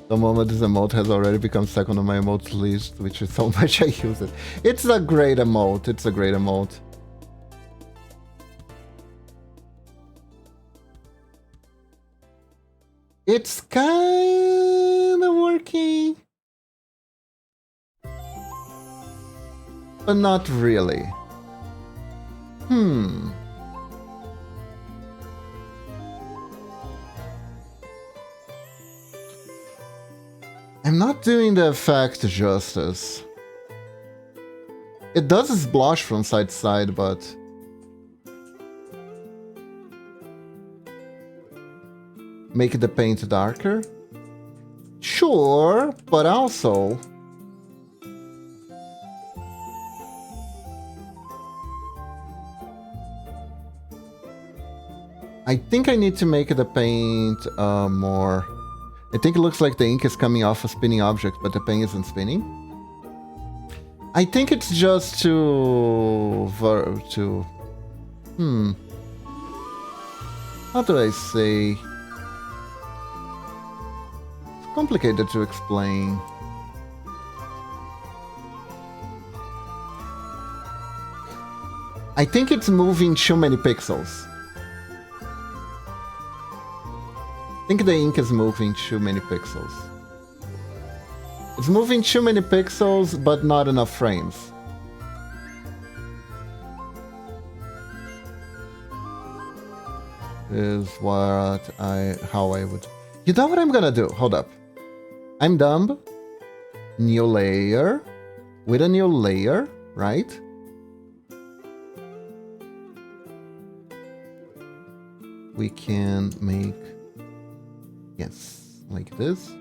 The moment this emote has already become second on my emote list, which is so much I use it. It's a great emote. It's a great emote. It's kind of working. But not really. I'm not doing the effect justice. It does its blush from side to side, but... Make the paint darker? Sure, but also... I think I need to make the paint more... I think it looks like the ink is coming off a spinning object, but the paint isn't spinning. I think it's just to... How do I say? It's complicated to explain. I think it's moving too many pixels. I think the ink is moving too many pixels. It's moving too many pixels, but not enough frames. Is how I would... You know what I'm gonna do? Hold up. I'm dumb. New layer. With a new layer, right? We can make... Yes, like this.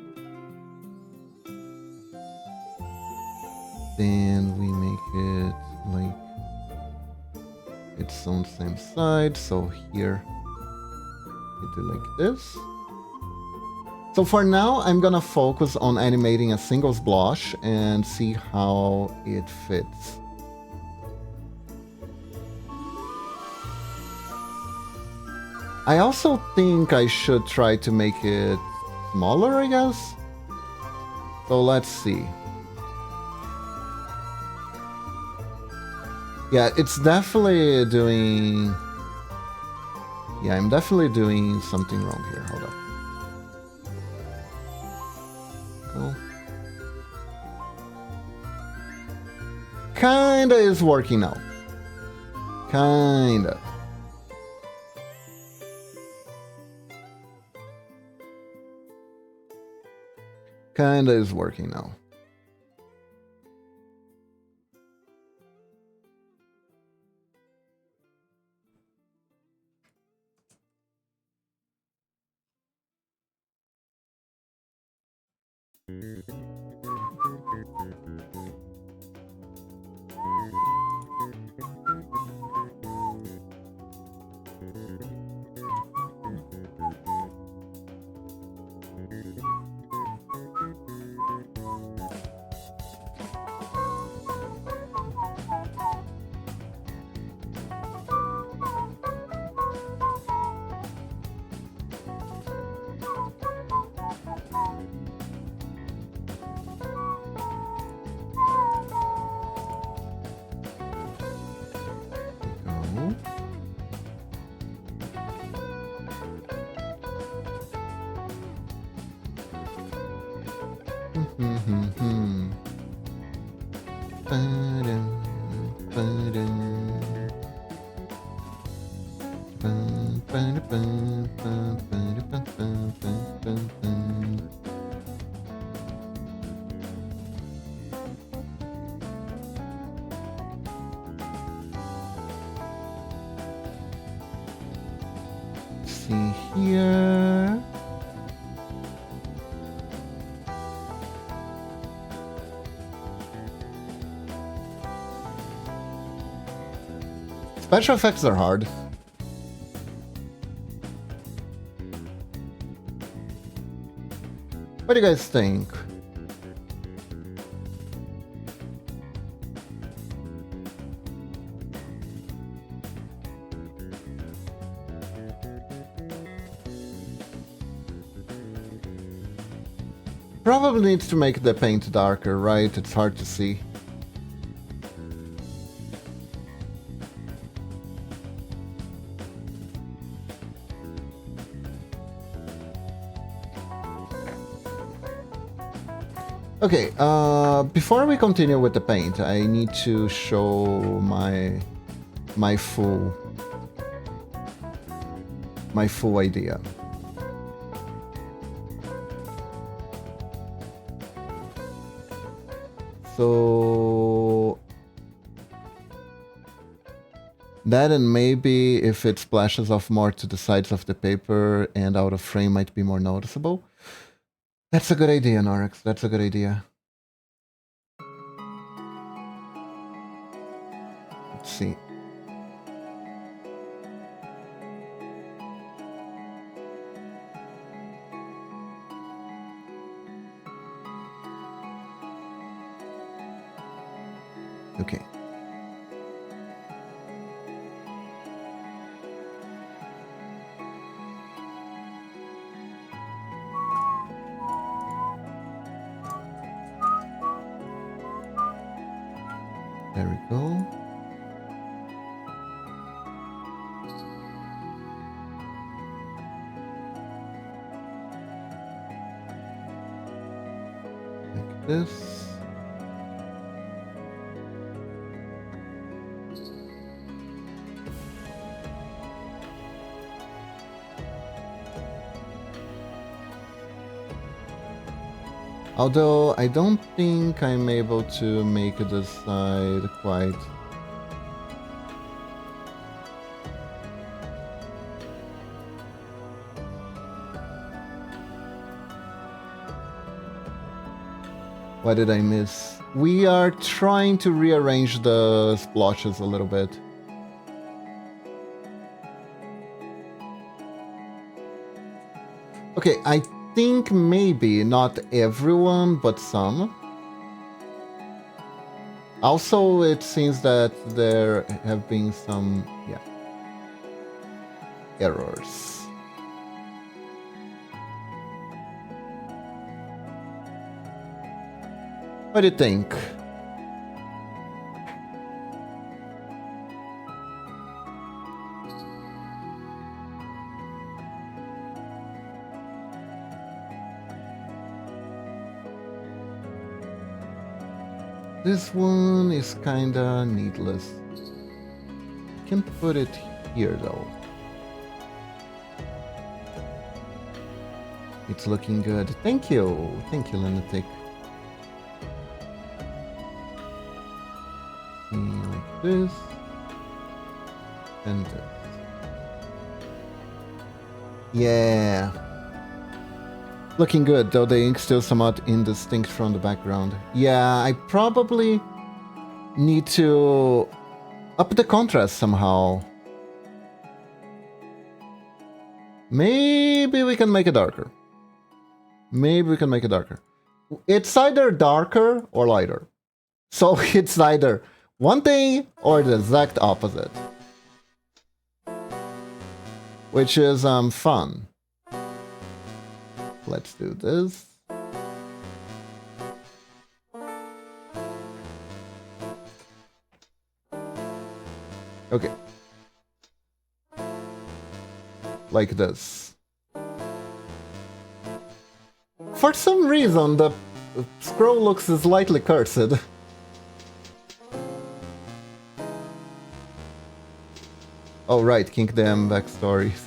Then we make it like it's on the same side. So here we do like this. So for now, I'm gonna focus on animating a singles blush and see how it fits. I also think I should try to make it smaller, I guess. So let's see. Yeah, it's definitely doing... Yeah, I'm definitely doing something wrong here. Hold up. Cool. Kinda is working now. Kinda. Kinda is working now. here. Special effects are hard. What do you guys think? Probably needs to make the paint darker, right? It's hard to see. Okay, before we continue with the paint, I need to show my full idea. So that, and maybe if it splashes off more to the sides of the paper and out of frame, might be more noticeable. That's a good idea, Norix. That's a good idea. Let's see. Okay. There we go. Like this. Although I don't think I'm able to make this side quite. What did I miss? We are trying to rearrange the splotches a little bit. Okay, I think maybe not everyone, but some. Also, it seems that there have been some, errors. What do you think? This one is kinda needless. I can put it here though. It's looking good. Thank you, Lunatic. Like this and this. Yeah. Looking good, though the ink still somewhat indistinct from the background. Yeah, I probably need to up the contrast somehow. Maybe we can make it darker. It's either darker or lighter. So it's either one thing or the exact opposite. Which is fun. Let's do this. Okay. Like this. For some reason, the scroll looks slightly cursed. Oh right, Kingdom backstories.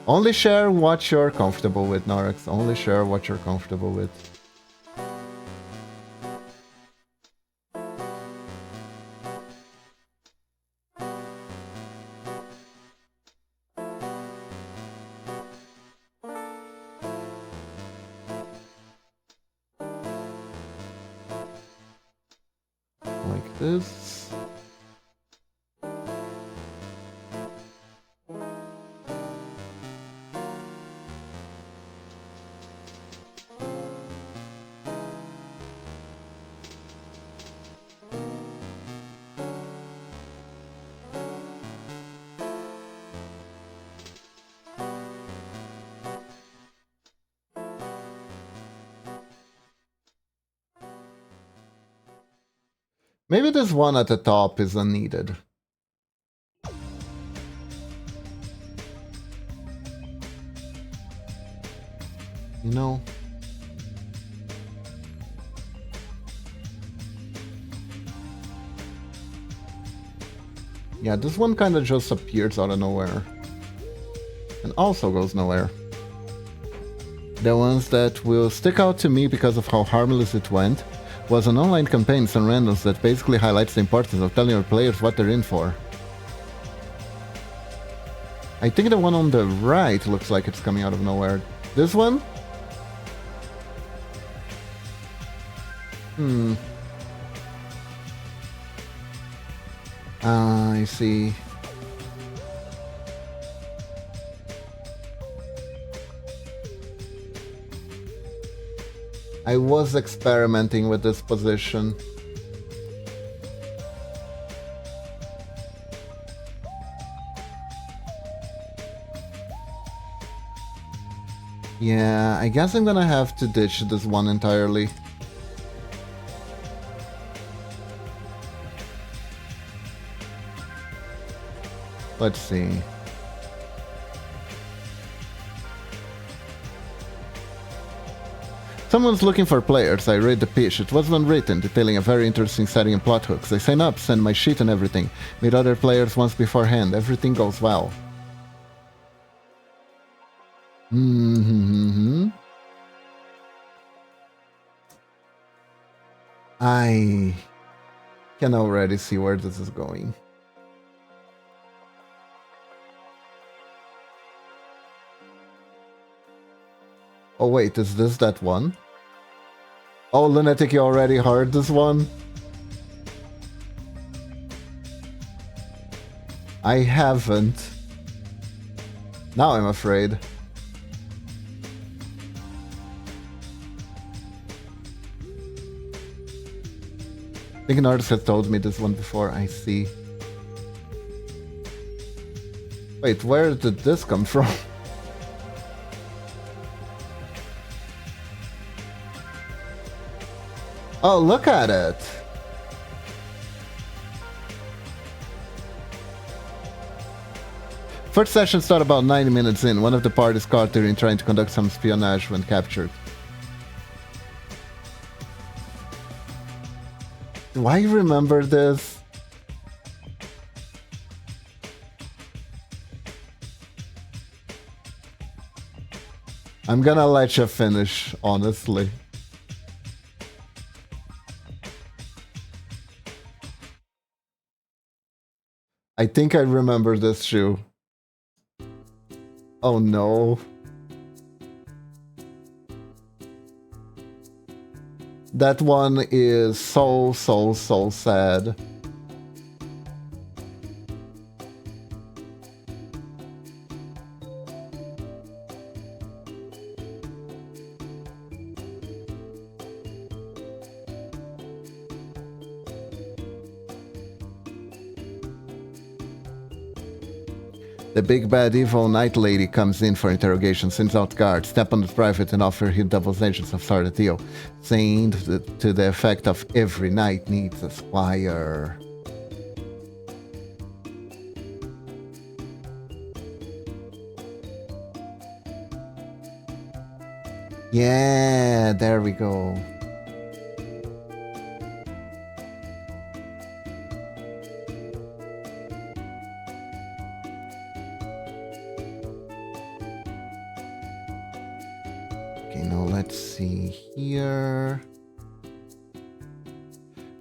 Only share what you're comfortable with, Narix. Only share what you're comfortable with. this. Maybe this one at the top is unneeded. You know? Yeah, this one kind of just appears out of nowhere. And also goes nowhere. The ones that will stick out to me because of how harmless it went was an online campaign on randoms that basically highlights the importance of telling your players what they're in for. I think the one on the right looks like it's coming out of nowhere. This one? I see. I was experimenting with this position. Yeah, I guess I'm gonna have to ditch this one entirely. Let's see. Someone's looking for players. I read the pitch. It was unwritten, detailing a very interesting setting and plot hooks. I sign up, send my sheet and everything. Meet other players once beforehand. Everything goes well. I can already see where this is going. Oh wait, is this that one? Oh, Lunatic, you already heard this one? I haven't. Now I'm afraid. I think an artist has told me this one before. I see. Wait, where did this come from? Oh, look at it! First session started about 90 minutes in. One of the parties caught during trying to conduct some espionage when captured. Do I remember this? I'm gonna let you finish, honestly. I think I remember this shoe. Oh no. That one is so sad. The big bad evil night lady comes in for interrogation, sends out guards, step on the private and offer him devil's agents of Sardatio, saying to the effect of every knight needs a squire. Yeah, there we go.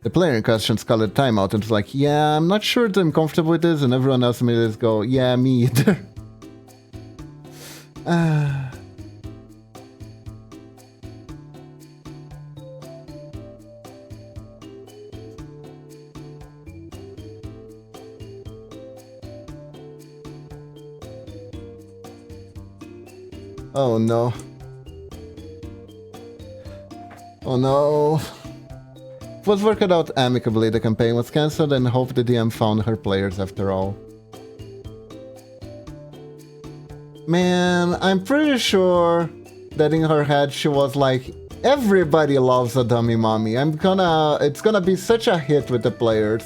The player in question called a timeout and was like, yeah, I'm not sure that I'm comfortable with this, and everyone else immediately go, yeah, me either. Oh no. Oh no. It was worked out amicably. The campaign was cancelled and hope the DM found her players after all. Man, I'm pretty sure that in her head she was like, everybody loves a dummy mommy. It's gonna be such a hit with the players.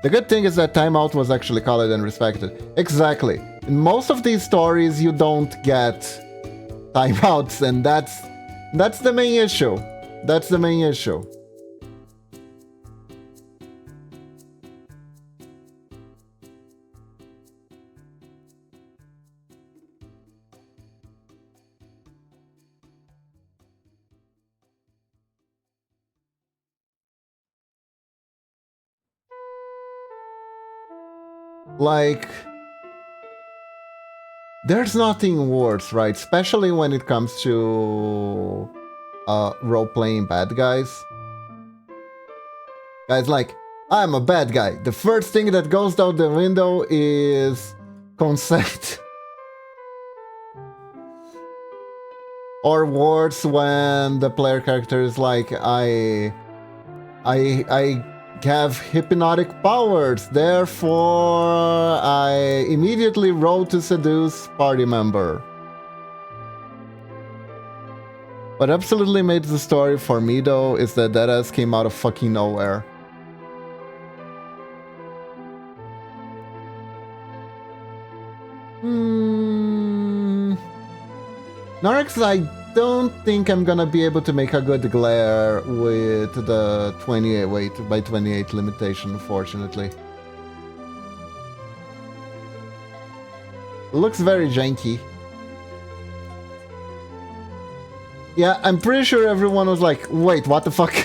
The good thing is that timeout was actually called and respected. Exactly. In most of these stories, you don't get timeouts, and that's the main issue. That's the main issue. Like, there's nothing worse, right? Especially when it comes to role-playing bad guys. Guys like, I'm a bad guy. The first thing that goes out the window is consent. Or worse, when the player character is like, I have hypnotic powers, therefore I immediately roll to seduce party member. What absolutely made the story for me though is that ass came out of fucking nowhere. Narix, I don't think I'm gonna be able to make a good glare with the 28 weight by 28 limitation, unfortunately. Looks very janky. Yeah, I'm pretty sure everyone was like, wait, what the fuck?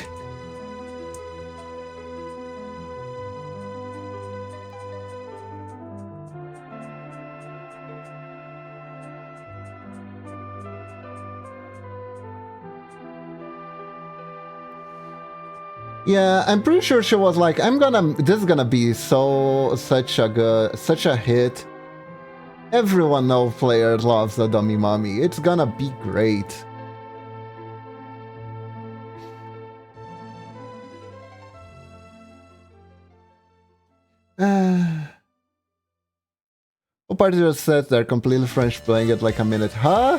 Yeah, I'm pretty sure she was like, this is gonna be such a hit. Everyone knows players loves the dummy mommy. It's gonna be great. What party just said they're completely French playing it like a minute, huh?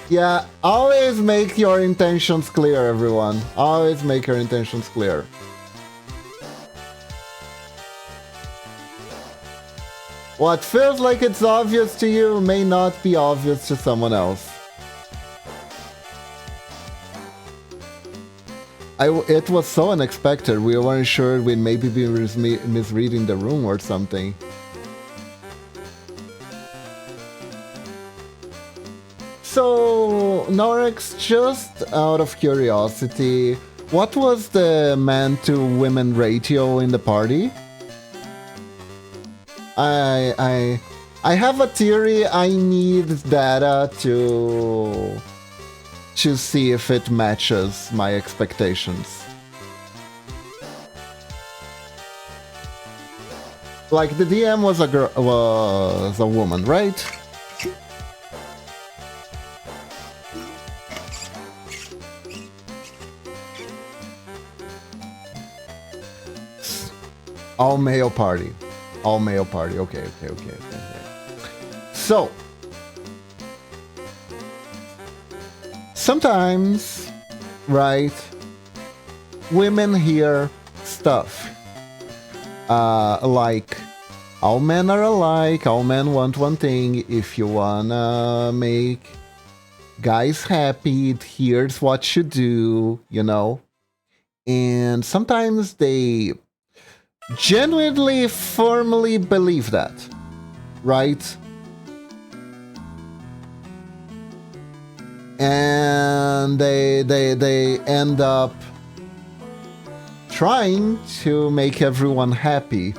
Yeah, always make your intentions clear, everyone. Always make your intentions clear. What feels like it's obvious to you may not be obvious to someone else. It was so unexpected, we weren't sure we'd maybe be misreading the room or something. So, Norix, just out of curiosity, what was the man-to-women ratio in the party? I have a theory. I need data to see if it matches my expectations. Like, the DM was a woman, right? All male party. All male party. Okay. So, sometimes, right, women hear stuff like, all men are alike, all men want one thing. If you wanna make guys happy, here's what you do, you know? And sometimes they genuinely, firmly believe that, right? And they end up trying to make everyone happy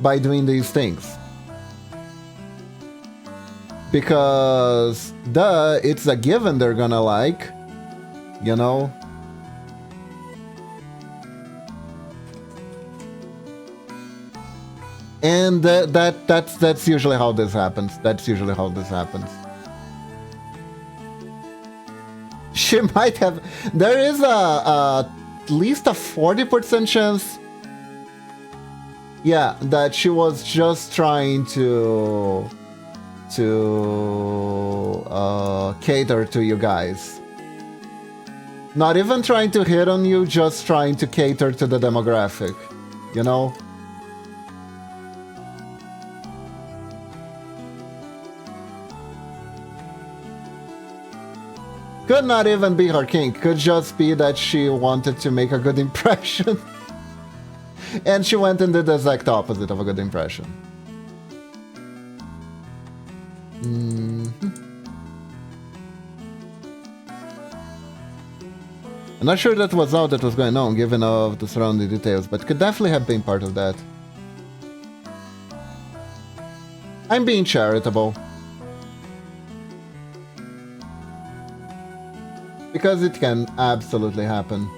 by doing these things. Because, duh, it's a given they're gonna like. you know? And that's usually how this happens. That's usually how this happens. She might have. There is at least a 40% chance. Yeah, that she was just trying to cater to you guys. Not even trying to hit on you, just trying to cater to the demographic, you know? Could not even be her kink, could just be that she wanted to make a good impression. And she went and did the exact opposite of a good impression. I'm not sure that was all that was going on, given all of the surrounding details, but could definitely have been part of that. I'm being charitable. Because it can absolutely happen.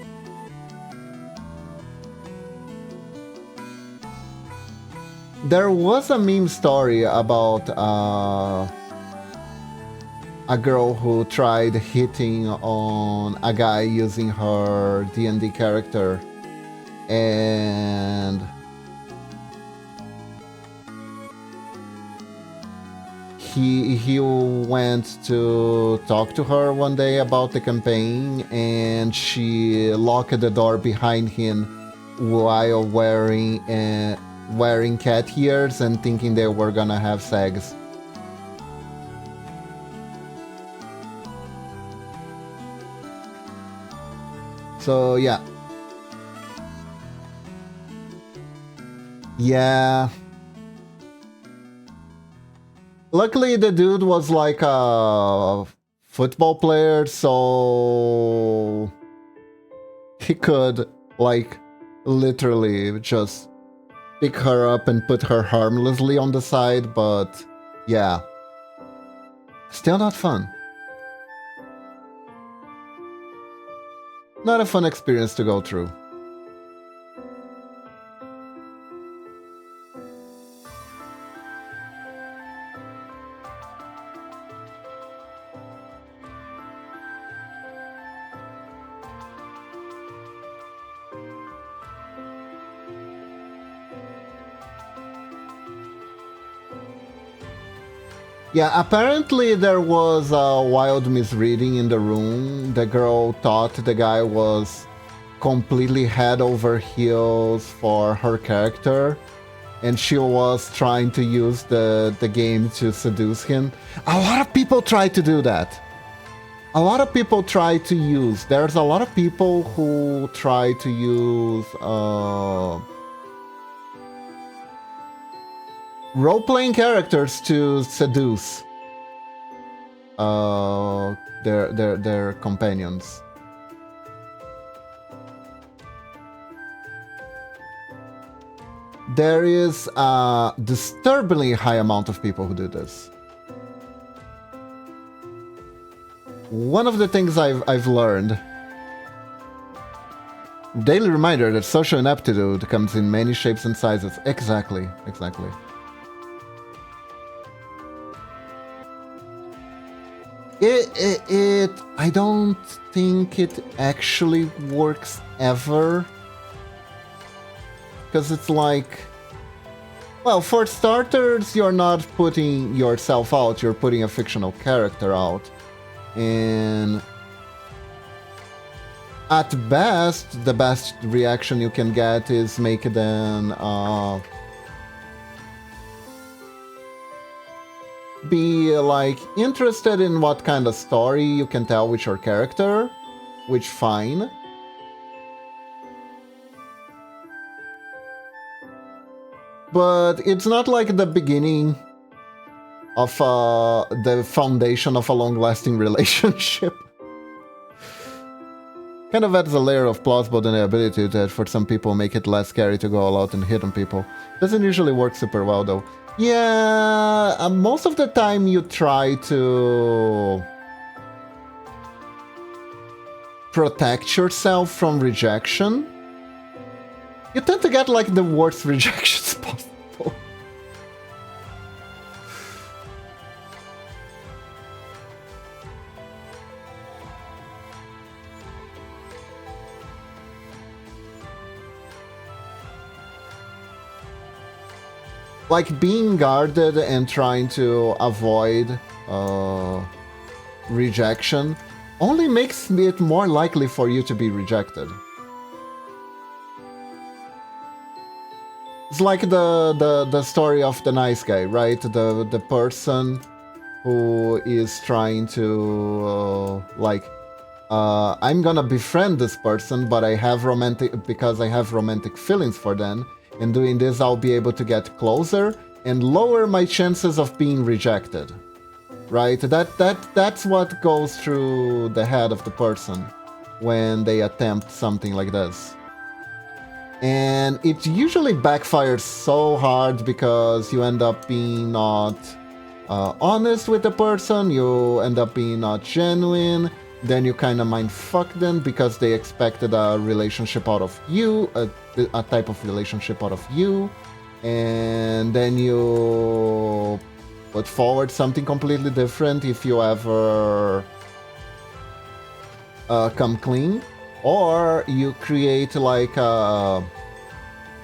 There was a meme story about a girl who tried hitting on a guy using her D&D character, and he went to talk to her one day about the campaign, and she locked the door behind him while wearing cat ears and thinking they were gonna have sex. So yeah. Yeah. Luckily the dude was like a football player, so he could like literally just pick her up and put her harmlessly on the side, but yeah. Still not fun. Not a fun experience to go through. Yeah, apparently there was a wild misreading in the room. The girl thought the guy was completely head over heels for her character, and she was trying to use the game to seduce him. A lot of people try to do that. A lot of people try to use. There's a lot of people who try to use role-playing characters to seduce their companions. There is a disturbingly high amount of people who do this. One of the things I've learned, daily reminder that social ineptitude comes in many shapes and sizes. Exactly. I don't think it actually works ever. Because it's like, well, for starters, you're not putting yourself out, you're putting a fictional character out. And at best, the best reaction you can get is make them be like interested in what kind of story you can tell with your character, which fine. But it's not like the beginning of the foundation of a long-lasting relationship. Kind of adds a layer of plausible deniability that for some people make it less scary to go all out and hit on people. Doesn't usually work super well though. Yeah, most of the time you try to protect yourself from rejection, you tend to get like the worst rejections possible. Like being guarded and trying to avoid rejection only makes it more likely for you to be rejected. It's like the story of the nice guy, right? The person who is trying to I'm gonna befriend this person, but I have romantic feelings for them, and doing this I'll be able to get closer and lower my chances of being rejected. Right? That's what goes through the head of the person when they attempt something like this. And it usually backfires so hard because you end up being not honest with the person, you end up being not genuine, then you kind of mind fuck them because they expected a relationship out of you, a type of relationship out of you, and then you put forward something completely different if you ever come clean, or you create like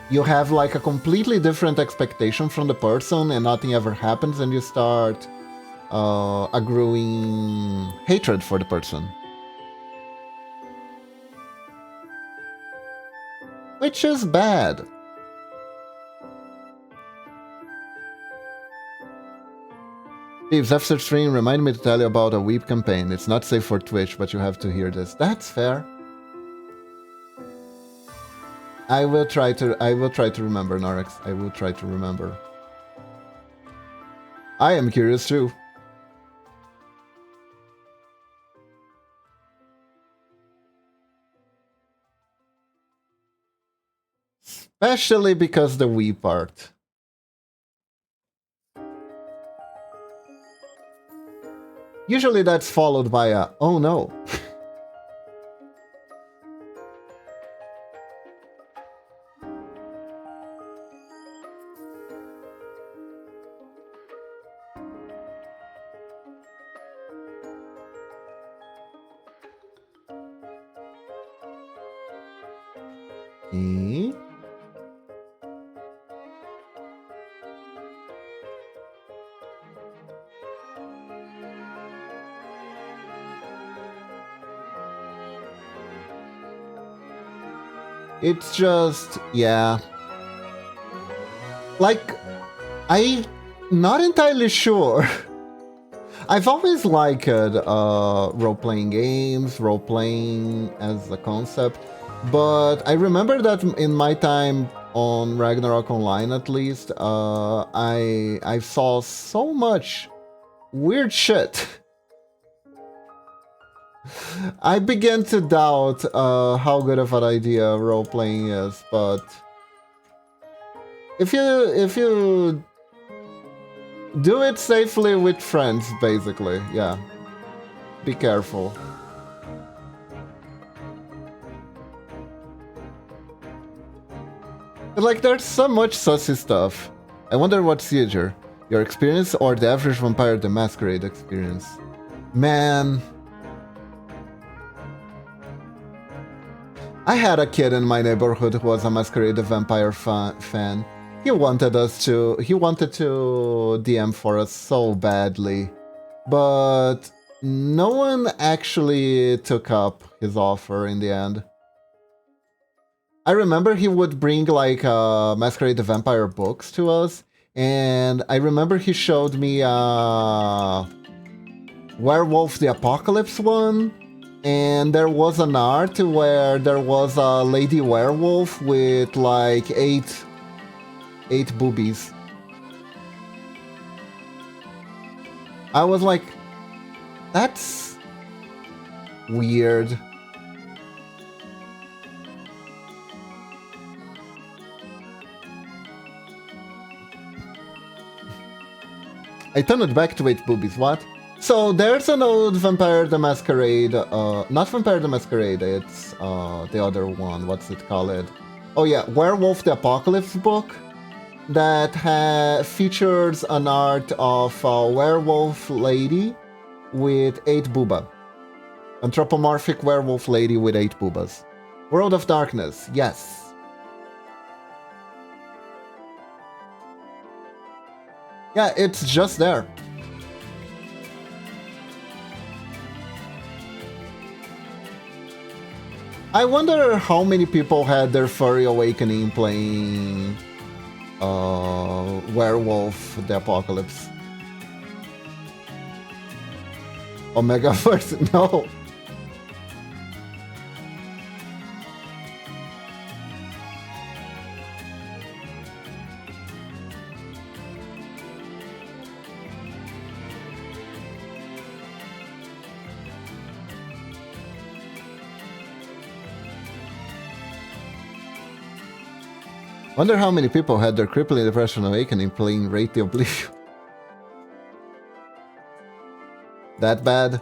you have like a completely different expectation from the person and nothing ever happens, and you start a growing hatred for the person. Which is bad. Thieves, after stream, remind me to tell you about a Weep campaign. It's not safe for Twitch, but you have to hear this. That's fair. I will try to remember, Norex. I will try to remember. I am curious too. Especially because the we part. Usually that's followed by a, oh no. It's just, yeah. Like, I'm not entirely sure. I've always liked role-playing games, role-playing as a concept, but I remember that in my time on Ragnarok Online, at least, I saw so much weird shit. I began to doubt how good of an idea role-playing is, but if you do it safely with friends, basically, yeah. Be careful. But like, there's so much sussy stuff. I wonder what's easier, your experience or the average Vampire the Masquerade experience? Man. I had a kid in my neighborhood who was a Masquerade the Vampire fan. He wanted to DM for us so badly, but no one actually took up his offer in the end. I remember he would bring like Masquerade the Vampire books to us, and I remember he showed me Werewolf the Apocalypse one, and there was an art where there was a lady werewolf with like eight boobies. I was like, that's weird. I turned it back to 8 boobies, what? So there's an old Vampire the Masquerade, not Vampire the Masquerade, it's the other one, what's it called? Oh yeah, Werewolf the Apocalypse book that features an art of a werewolf lady with 8 booba. Anthropomorphic werewolf lady with 8 boobas. World of Darkness, yes. Yeah, it's just there. I wonder how many people had their furry awakening playing Werewolf the Apocalypse. Omegaverse? No. Wonder how many people had their crippling depression awakening playing Rate the Oblivion. That bad?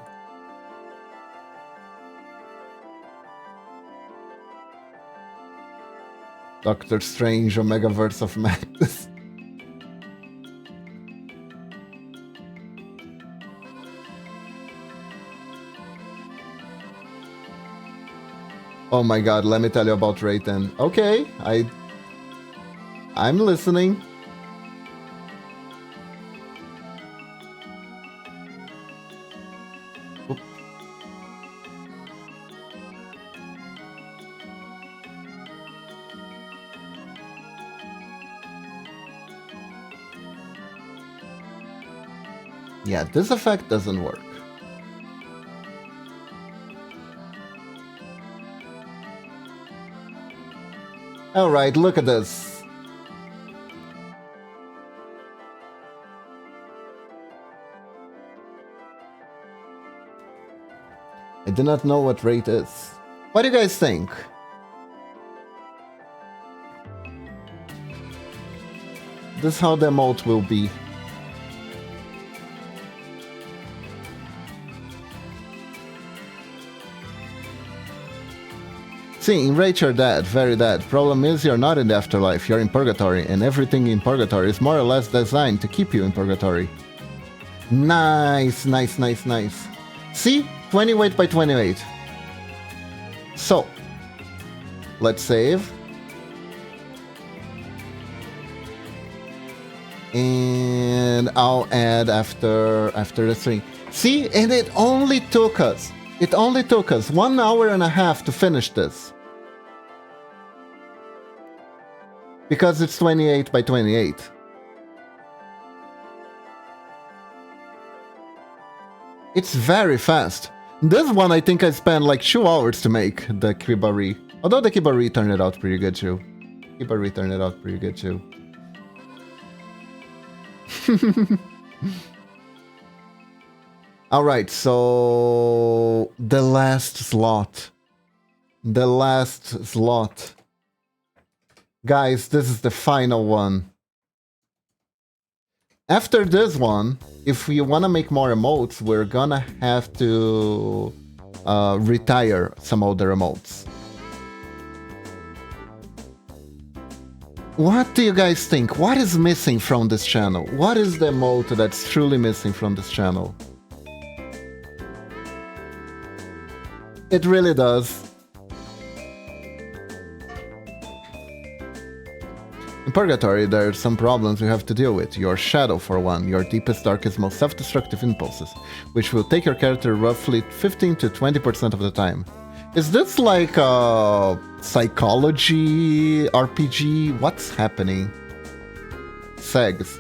Doctor Strange Omegaverse of Madness. Oh my god, let me tell you about Rate then. Okay, I'm listening. Oop. Yeah, this effect doesn't work. Alright, look at this. I do not know what Rate is. What do you guys think? This is how the emote will be. See, in Rate you're dead, very dead. Problem is you're not in the afterlife, you're in purgatory, and everything in purgatory is more or less designed to keep you in purgatory. Nice, nice, nice, nice. See? 20 weight by 28. So, let's save. And I'll add after the stream. See? And it only took us 1 hour and a half to finish this. Because it's 28 by 28. It's very fast. This one I think I spent like 2 hours to make, the Kibari. Although the Kibari turned it out pretty good too. Alright, so the last slot. Guys, this is the final one. After this one, if we want to make more emotes, we're gonna have to retire some older emotes. What do you guys think? What is missing from this channel? What is the emote that's truly missing from this channel? It really does. In Purgatory, there are some problems you have to deal with. Your shadow, for one, your deepest, darkest, most self-destructive impulses, which will take your character roughly 15 to 20% of the time. Is this like a psychology RPG? What's happening? Segs.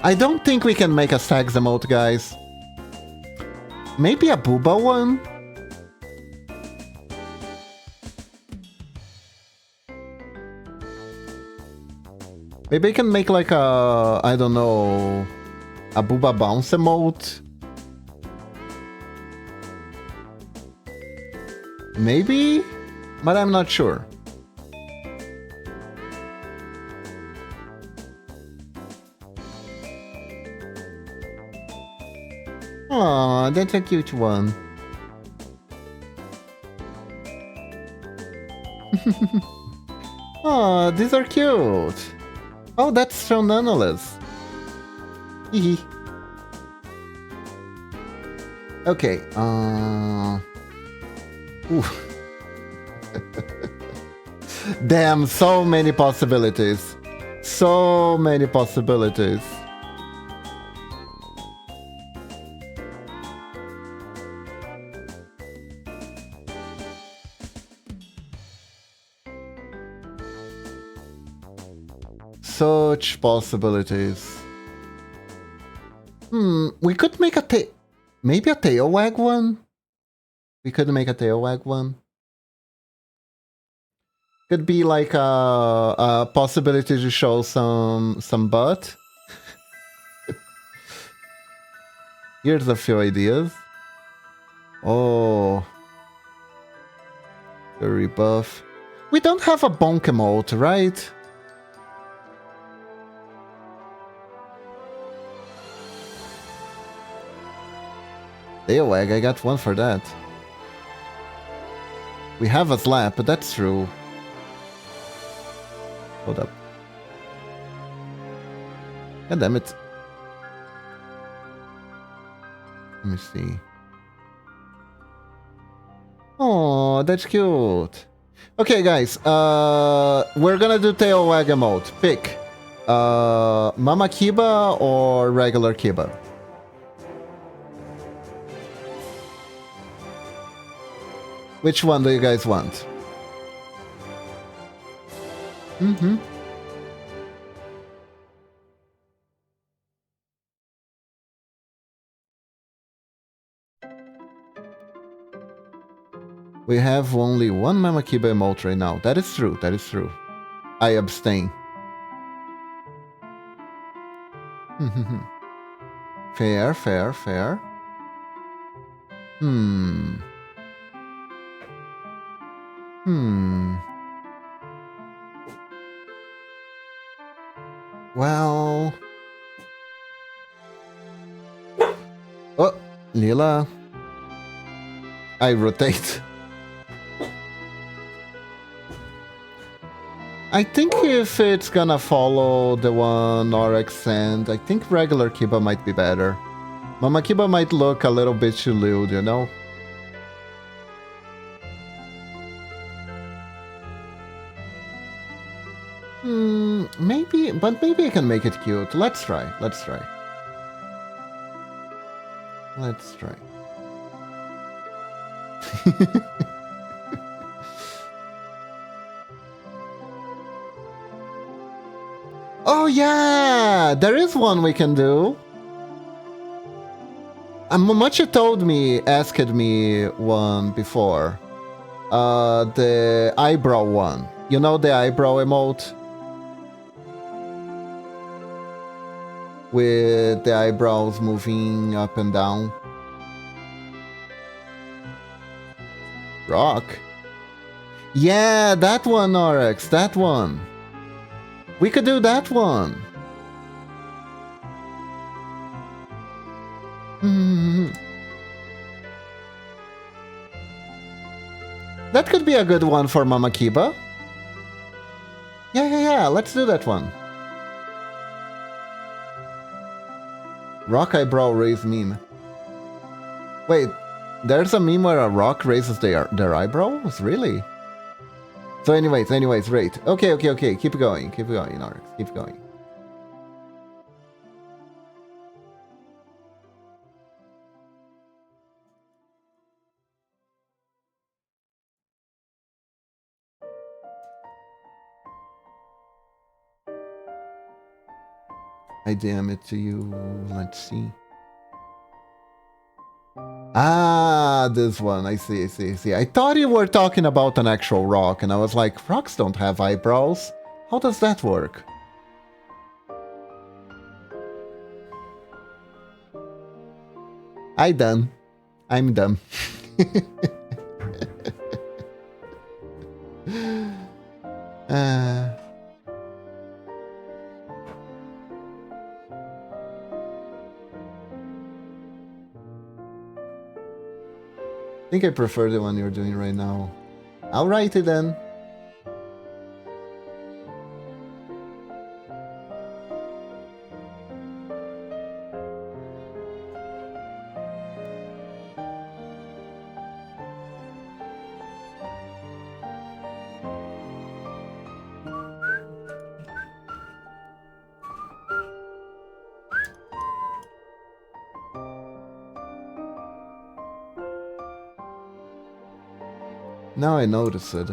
I don't think we can make a Segs emote, guys. Maybe a booba one? Maybe I can make like a, I don't know, a booba bounce emote? Maybe? But I'm not sure. Aw, that's a cute one. Aw, these are cute. Oh, that's so nonetheless. Hehe. Okay, ooh. Damn, so many possibilities. So many possibilities. Such possibilities. We could make maybe a tail wag one? We could make a tail wag one. Could be like a possibility to show some butt. Here's a few ideas. Oh. The rebuff. We don't have a bonk emote, right? Tail wag, I got one for that. We have a slap, but that's true. Hold up. God damn it. Let me see. Oh, that's cute. Okay, guys. We're gonna do tail wag emote. Pick. Mama Kiba or regular Kiba? Which one do you guys want? Mm-hmm. We have only one Mama Kiba emote right now. That is true. That is true. I abstain. Fair, fair, fair. Well... Oh, Lila. I rotate. I think if it's gonna follow the one Oryx sent, I think regular Kiba might be better. Mama Kiba might look a little bit too lewd, you know? Maybe, but maybe I can make it cute. Let's try, let's try. Let's try. Oh yeah, there is one we can do. Momochi told me, asked me one before. The eyebrow one. You know the eyebrow emote? With the eyebrows moving up and down. Rock? Yeah, that one, Oryx, that one. We could do that one. That could be a good one for Mama Kiba. Yeah, let's do that one. Rock eyebrow raise meme. Wait, there's a meme where a rock raises their eyebrows? Really? So anyways, right. Okay. Keep going, Oryx. Keep going. I DM it to you. Let's see. Ah, this one. I see. I thought you were talking about an actual rock, and I was like, rocks don't have eyebrows. How does that work? I'm done. I think I prefer the one you're doing right now. Alrighty then. Now I notice it.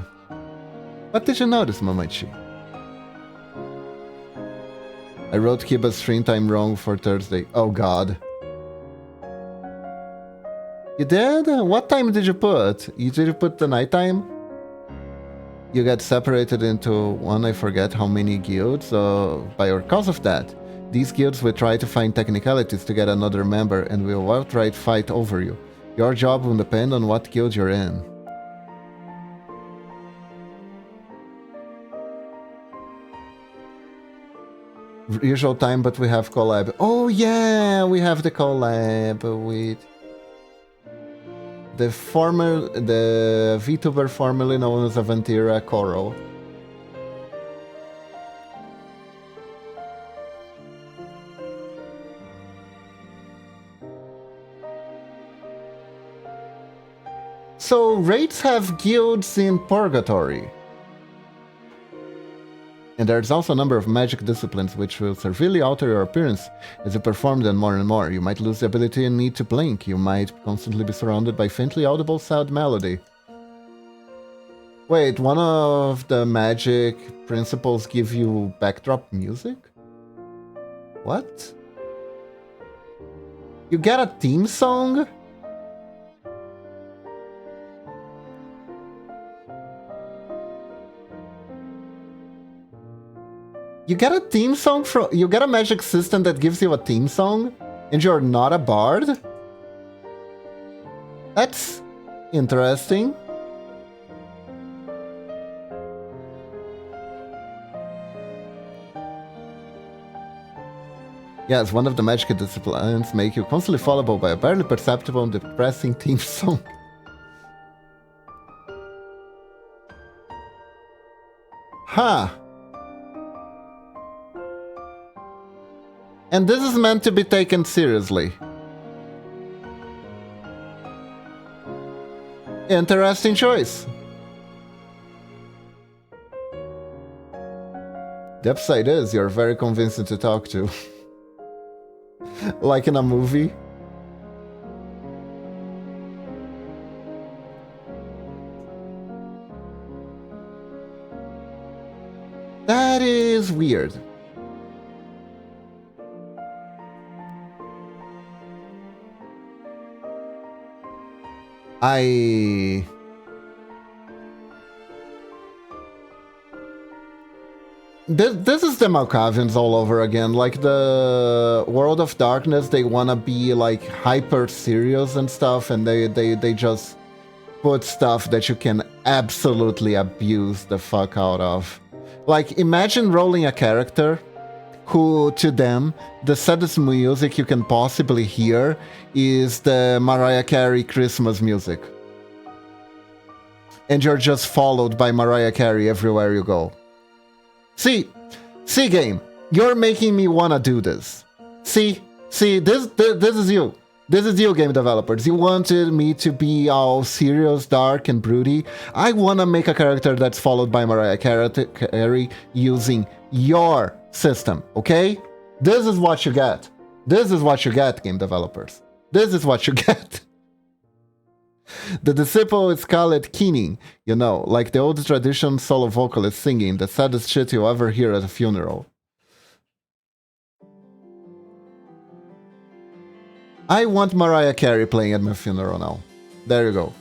What did you notice, Mamachi? I wrote Kiba's stream time wrong for Thursday. Oh god. You did? What time did you put? Did you put the night time? You got separated into one, I forget how many guilds, because of that. These guilds will try to find technicalities to get another member and will outright fight over you. Your job will depend on what guild you're in. Usual time, but we have collab. Oh yeah, we have the collab with the VTuber formerly known as Avantira Coral. So raids have guilds in Purgatory. And there's also a number of magic disciplines which will severely alter your appearance as you perform them more and more. You might lose the ability and need to blink. You might constantly be surrounded by faintly audible sad melody. Wait, one of the magic principles give you backdrop music? What? You get a theme song? You get a theme song from... You get a magic system that gives you a theme song? And you're not a bard? That's interesting. Yes, one of the magic disciplines make you constantly followable by a barely perceptible and depressing theme song. Huh. And this is meant to be taken seriously. Interesting choice. The upside is you're very convincing to talk to. Like in a movie. That is weird. This is the Malkavians all over again. Like the World of Darkness, they wanna be like hyper serious and stuff, and they just put stuff that you can absolutely abuse the fuck out of. Like imagine rolling a character who, to them, the saddest music you can possibly hear is the Mariah Carey Christmas music. And you're just followed by Mariah Carey everywhere you go. See game, you're making me wanna do this. See, this is you. This is you, game developers. You wanted me to be all serious, dark, and broody. I wanna make a character that's followed by Mariah Carey using your system, okay? This is what you get. This is what you get, game developers. This is what you get. The disciple is called keening, you know, like the old tradition solo vocalist singing the saddest shit you'll ever hear at a funeral. I want Mariah Carey playing at my funeral now. There you go.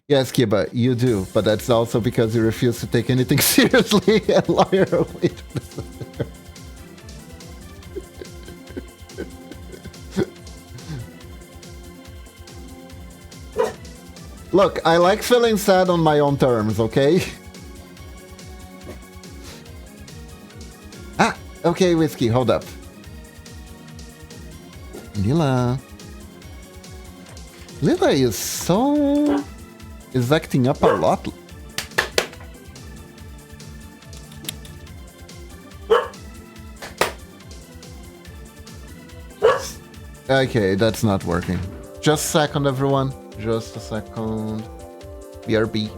Yes, Kiba, you do, but that's also because you refuse to take anything seriously and lawyer away. Look, I like feeling sad on my own terms, okay? Ah, okay, Whiskey, hold up. Lila. Lila is acting up a lot. Okay, that's not working. Just a second, everyone. Just a second. BRB.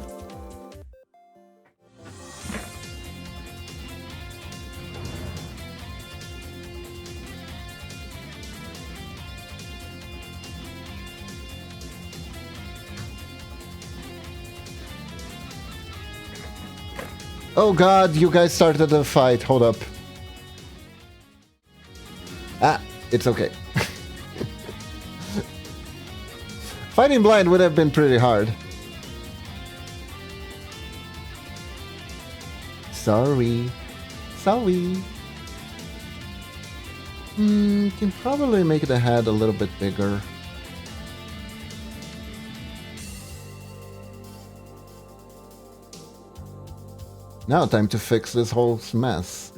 Oh god, you guys started a fight. Hold up. Ah, it's okay. Fighting blind would have been pretty hard. Sorry. Sorry. Can probably make the head a little bit bigger. Now time to fix this whole mess.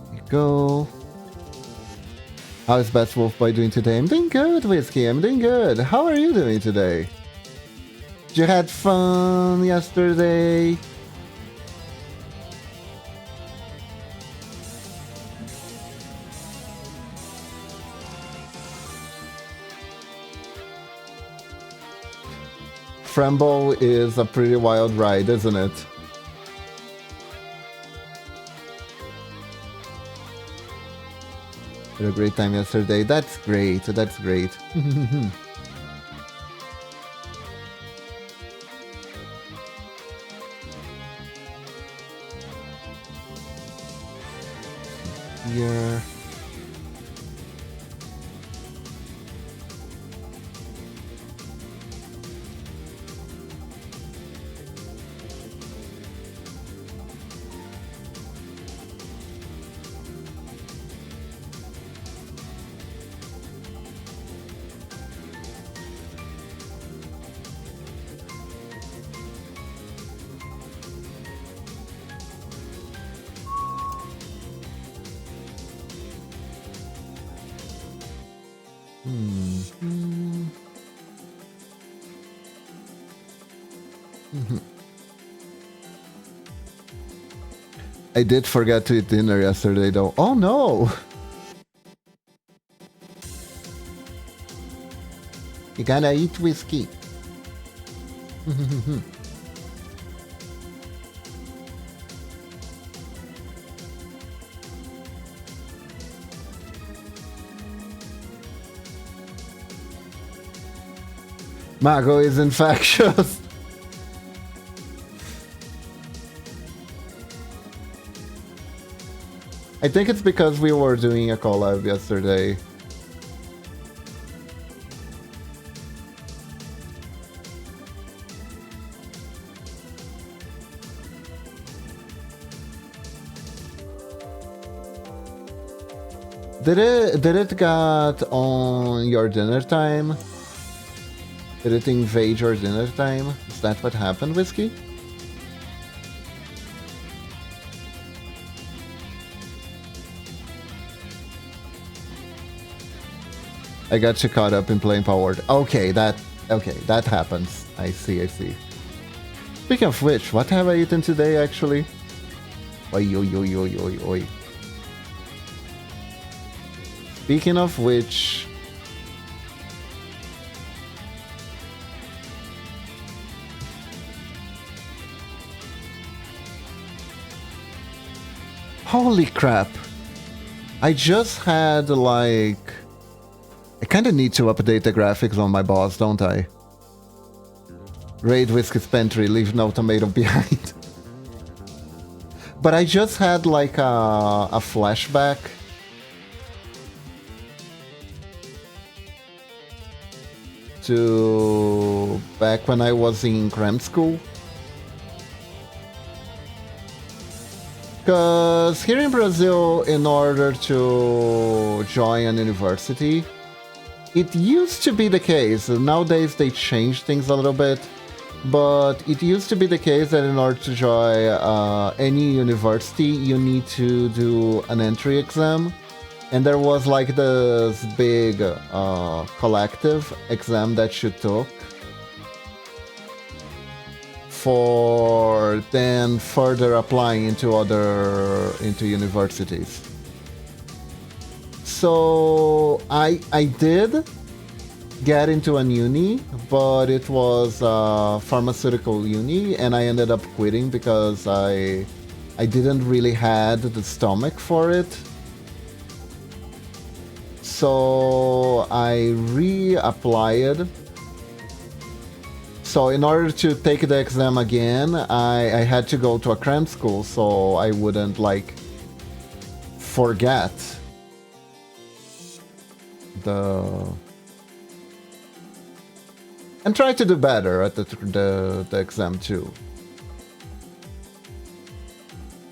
There you go. How is Bats Wolf Boy doing today? I'm doing good, Whiskey. I'm doing good. How are you doing today? Did you had fun yesterday? Frambo is a pretty wild ride, isn't it? Had a great time yesterday. That's great. That's great. Here. I did forget to eat dinner yesterday though. Oh no! You gotta eat whiskey. Mago is infectious. I think it's because we were doing a collab yesterday. Did it got on your dinner time? Did it invade your dinner time? Is that what happened, Whiskey? I got you caught up in playing Powered. Okay, that happens. I see. Speaking of which, what have I eaten today actually? Oi, oi, oi, oi, oi, oi. Speaking of which, holy crap! I just had like, I kind of need to update the graphics on my boss, don't I? Raid Whiskey's Pantry, leave no tomato behind. But I just had like a flashback. To back when I was in cram school. Because here in Brazil, in order to join an university, it used to be the case. Nowadays they changed things a little bit. But it used to be the case that in order to join any university, you need to do an entry exam. And there was like this big collective exam that you took for then further applying into universities. So I did get into an uni, but it was a pharmaceutical uni, and I ended up quitting because I didn't really had the stomach for it. So I reapplied. So in order to take the exam again, I had to go to a cram school so I wouldn't like forget and try to do better at the exam too.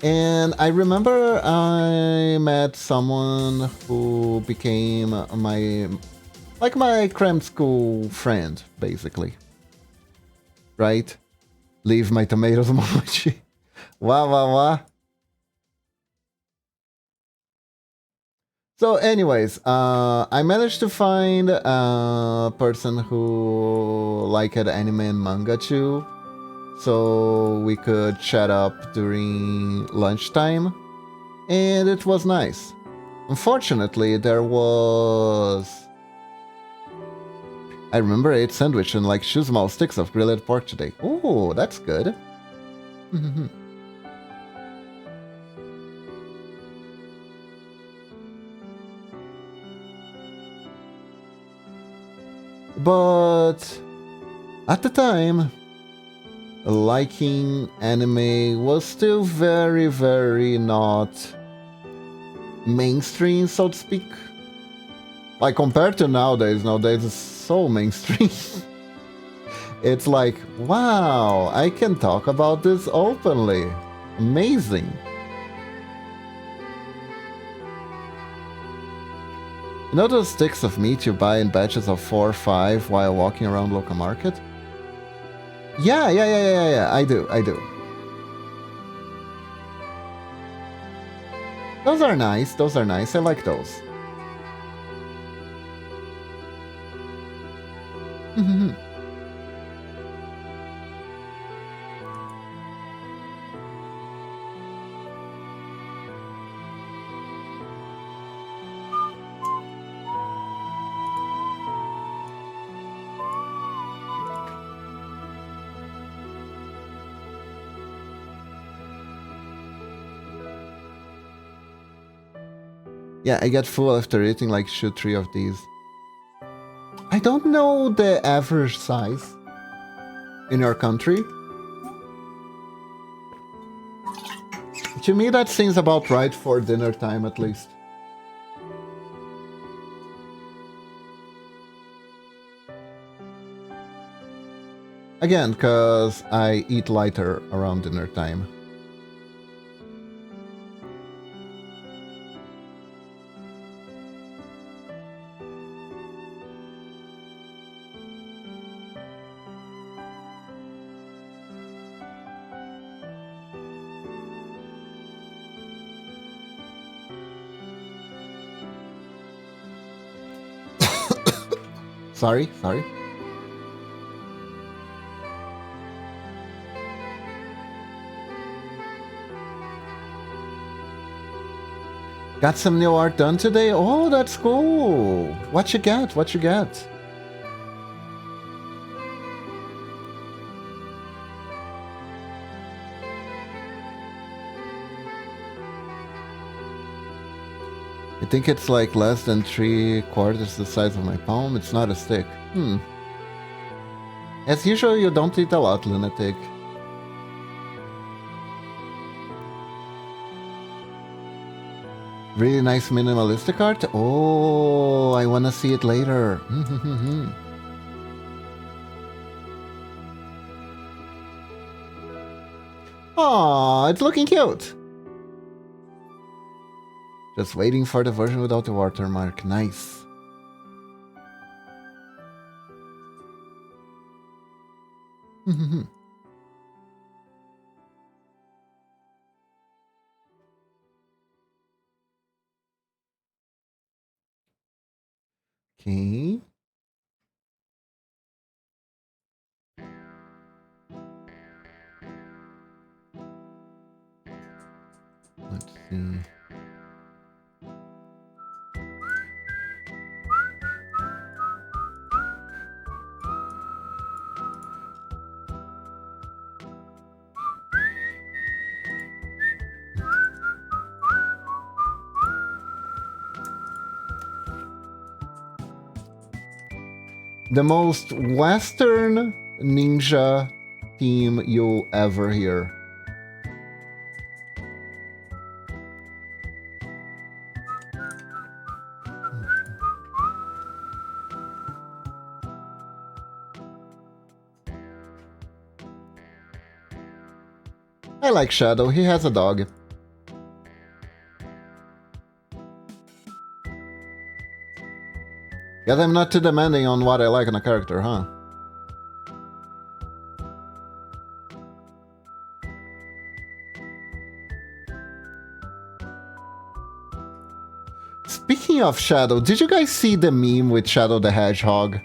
And I remember I met someone who became my cram school friend, basically. Right? Leave my tomatoes emoji. Wah, wah, wah. So anyways, I managed to find a person who liked anime and manga too. So we could chat up during lunchtime. And it was nice. Unfortunately, there was... I remember I ate sandwich and like 2 small sticks of grilled pork today. Oh, that's good. But at the time, liking anime was still very, very not mainstream, so to speak. Like compared to nowadays it's so mainstream. It's like, wow, I can talk about this openly. Amazing. You know those sticks of meat you buy in batches of 4 or 5 while walking around local market? Yeah, I do. Those are nice, I like those. Yeah, I get full after eating like 2-3 of these. I don't know the average size in your country. To me, that seems about right for dinner time at least. Again, because I eat lighter around dinner time. Sorry. Got some new art done today? Oh, that's cool. What you get? I think it's like less than 3/4 the size of my palm. It's not a stick. As usual, you don't eat a lot, lunatic. Really nice minimalistic art? Oh, I wanna see it later. Aw, it's looking cute. Just waiting for the version without the watermark. Nice. Okay. Let's see. The most Western ninja theme you'll ever hear. I like Shadow, he has a dog. Guess I'm not too demanding on what I like in a character, huh? Speaking of Shadow, did you guys see the meme with Shadow the Hedgehog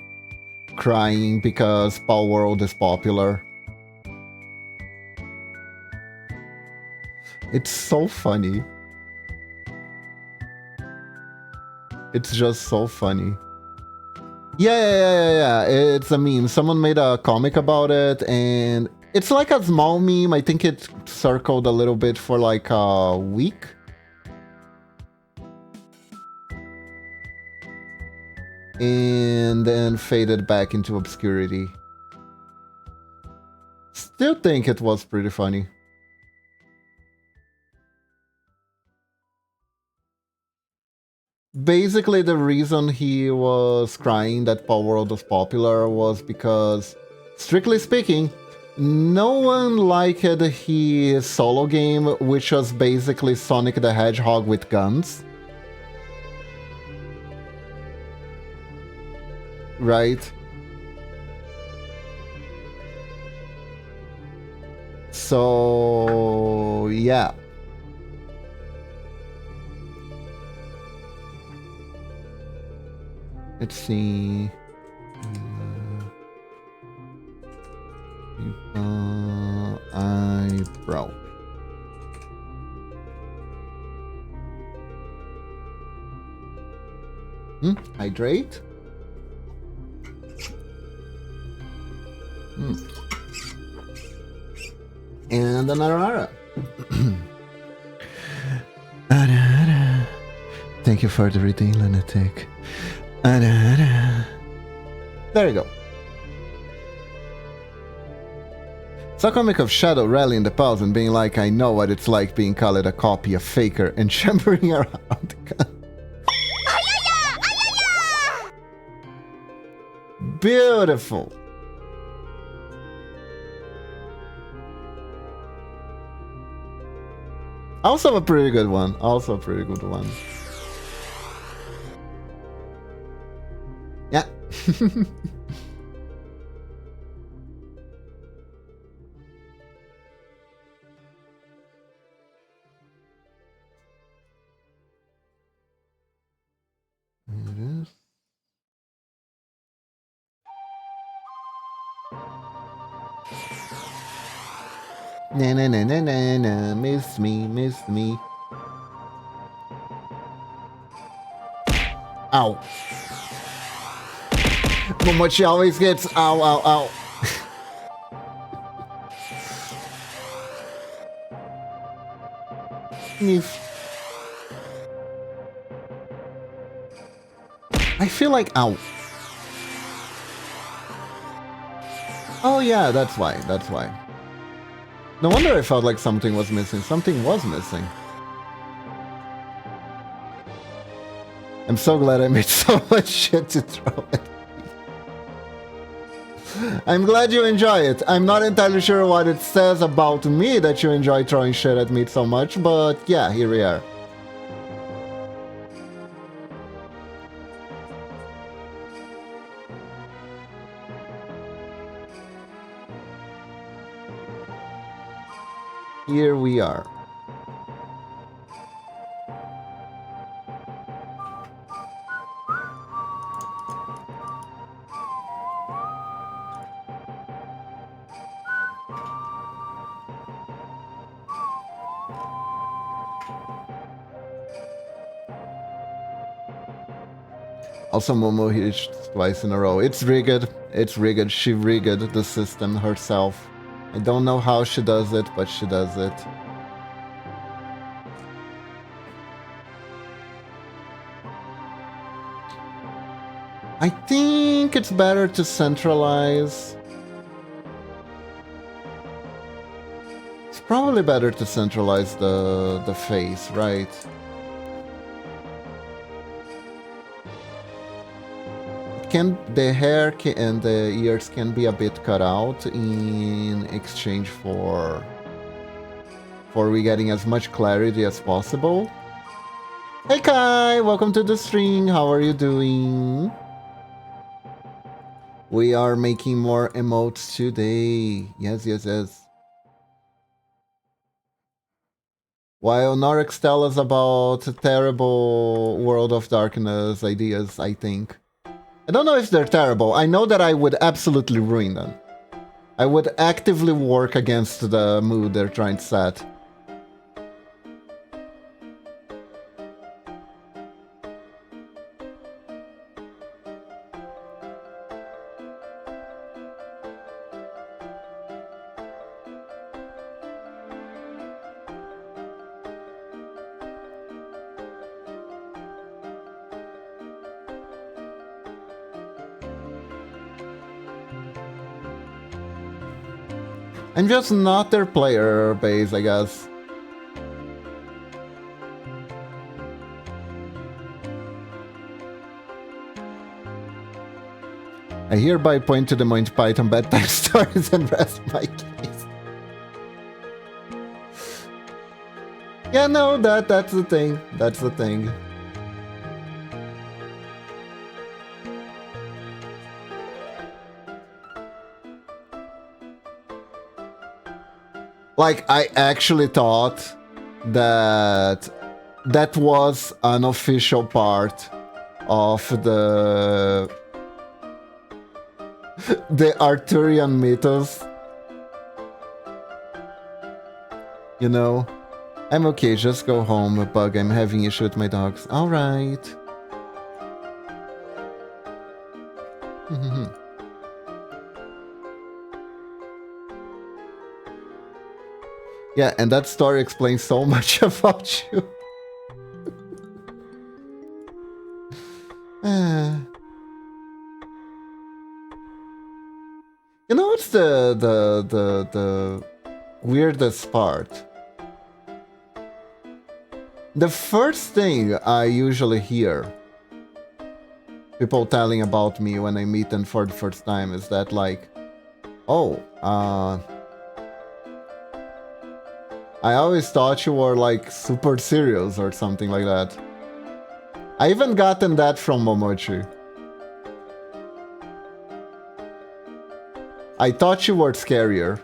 crying because Paul World is popular? It's so funny. It's just so funny. Yeah. It's a meme. Someone made a comic about it, and it's like a small meme. I think it circled a little bit for like a week. And then faded back into obscurity. Still think it was pretty funny. Basically, the reason he was crying that Power World was popular was because, strictly speaking, no one liked his solo game, which was basically Sonic the Hedgehog with guns. Right? So, yeah. Let's see. Eyebrow. Hydrate. And another Ara. Thank you for the reading, Lunatic. There you go. It's a comic of Shadow rallying the pals and being like, I know what it's like being called a copy, a faker, and chambering around. Beautiful. Also a pretty good one. Yeah. It is. Na, miss me. Ow. Momochi always gets ow. I feel like ow. Oh yeah, that's why. No wonder I felt like something was missing. Something was missing. I'm so glad I made so much shit to throw it. I'm glad you enjoy it. I'm not entirely sure what it says about me that you enjoy throwing shit at me so much, but yeah, here we are. Here we are. Also, Momo hit twice in a row. It's rigged. It's rigged. She rigged the system herself. I don't know how she does it, but she does it. I think it's better to centralize. It's probably better to centralize the face, right? The hair and the ears can be a bit cut out in exchange for we getting as much clarity as possible. Hey Kai, welcome to the stream. How are you doing? We are making more emotes today. Yes, yes, yes. While Norex tell us about terrible World of Darkness ideas, I think. I don't know if they're terrible. I know that I would absolutely ruin them. I would actively work against the mood they're trying to set. I'm just not their player base, I guess. I hereby point to the Monty Python bedtime stories and rest my case. Yeah, no, that's the thing. That's the thing. Like, I actually thought that that was an official part of the Arthurian mythos. You know? I'm okay, just go home, Bug. I'm having issue with my dogs. Alright. Yeah, and that story explains so much about you. You know what's the weirdest part? The first thing I usually hear people telling about me when I meet them for the first time is that, like, oh, I always thought you were, like, super serious or something like that. I even gotten that from Momochi. I thought you were scarier.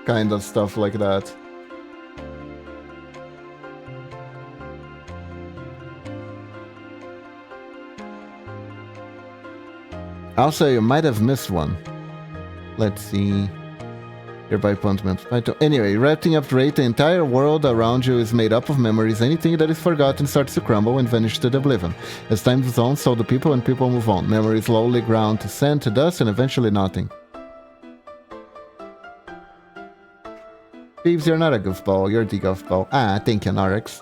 Kind of stuff like that. Also, you might have missed one. Let's see. Hereby appointment. Anyway, wrapping up rate, the entire world around you is made up of memories. Anything that is forgotten starts to crumble and vanish to oblivion. As time moves on, so do people and people move on. Memories slowly ground to sand, to dust, and eventually nothing. Thieves, you're not a goofball, you're the goofball. Ah, thank you, Norex.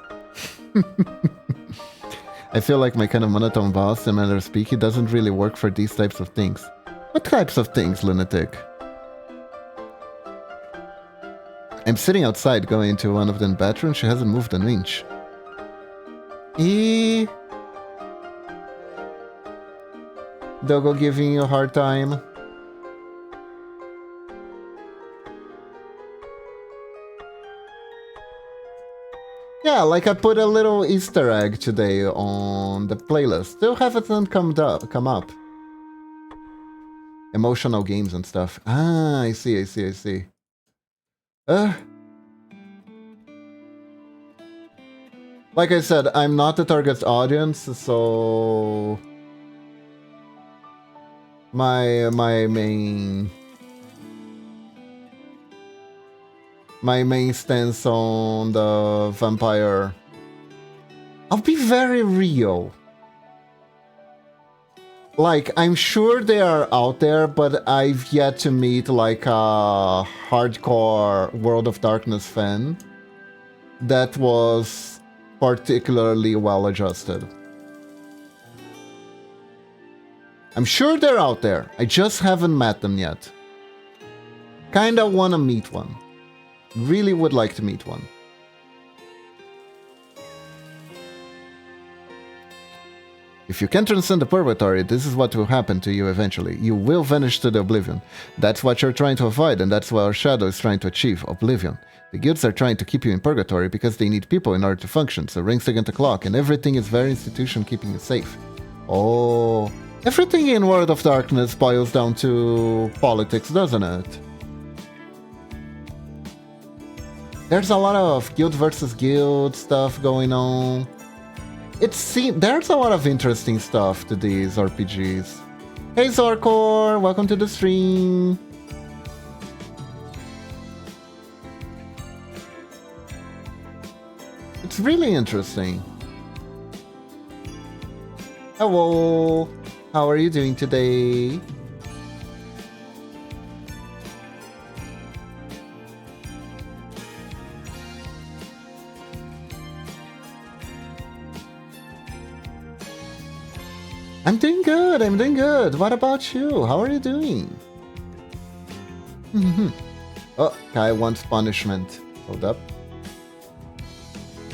I feel like my kind of monotone boss and manner of speaking doesn't really work for these types of things. What types of things, lunatic? I'm sitting outside going into one of the bedrooms. She hasn't moved an inch. Dogo giving you a hard time. Yeah, like I put a little Easter egg today on the playlist. Still haven't come up. Emotional games and stuff. Ah, I see, I see, I see. Like I said, I'm not the target audience, so my main stance on the vampire. I'll be very real. Like, I'm sure they are out there, but I've yet to meet like a hardcore World of Darkness fan that was particularly well adjusted. I'm sure they're out there. I just haven't met them yet. Kinda wanna meet one. Really would like to meet one. If you can transcend the purgatory, this is what will happen to you eventually. You will vanish to the oblivion. That's what you're trying to avoid, and that's what our shadow is trying to achieve, oblivion. The guilds are trying to keep you in purgatory because they need people in order to function, so rings against the clock, and everything is very institution keeping you safe. Oh, everything in World of Darkness boils down to politics, doesn't it? There's a lot of guild versus guild stuff going on. There's a lot of interesting stuff to these RPGs. Hey Zorkor, welcome to the stream. It's really interesting. Hello, how are you doing today? I'm doing good, I'm doing good. What about you? How are you doing? Oh, Kai wants punishment. Hold up.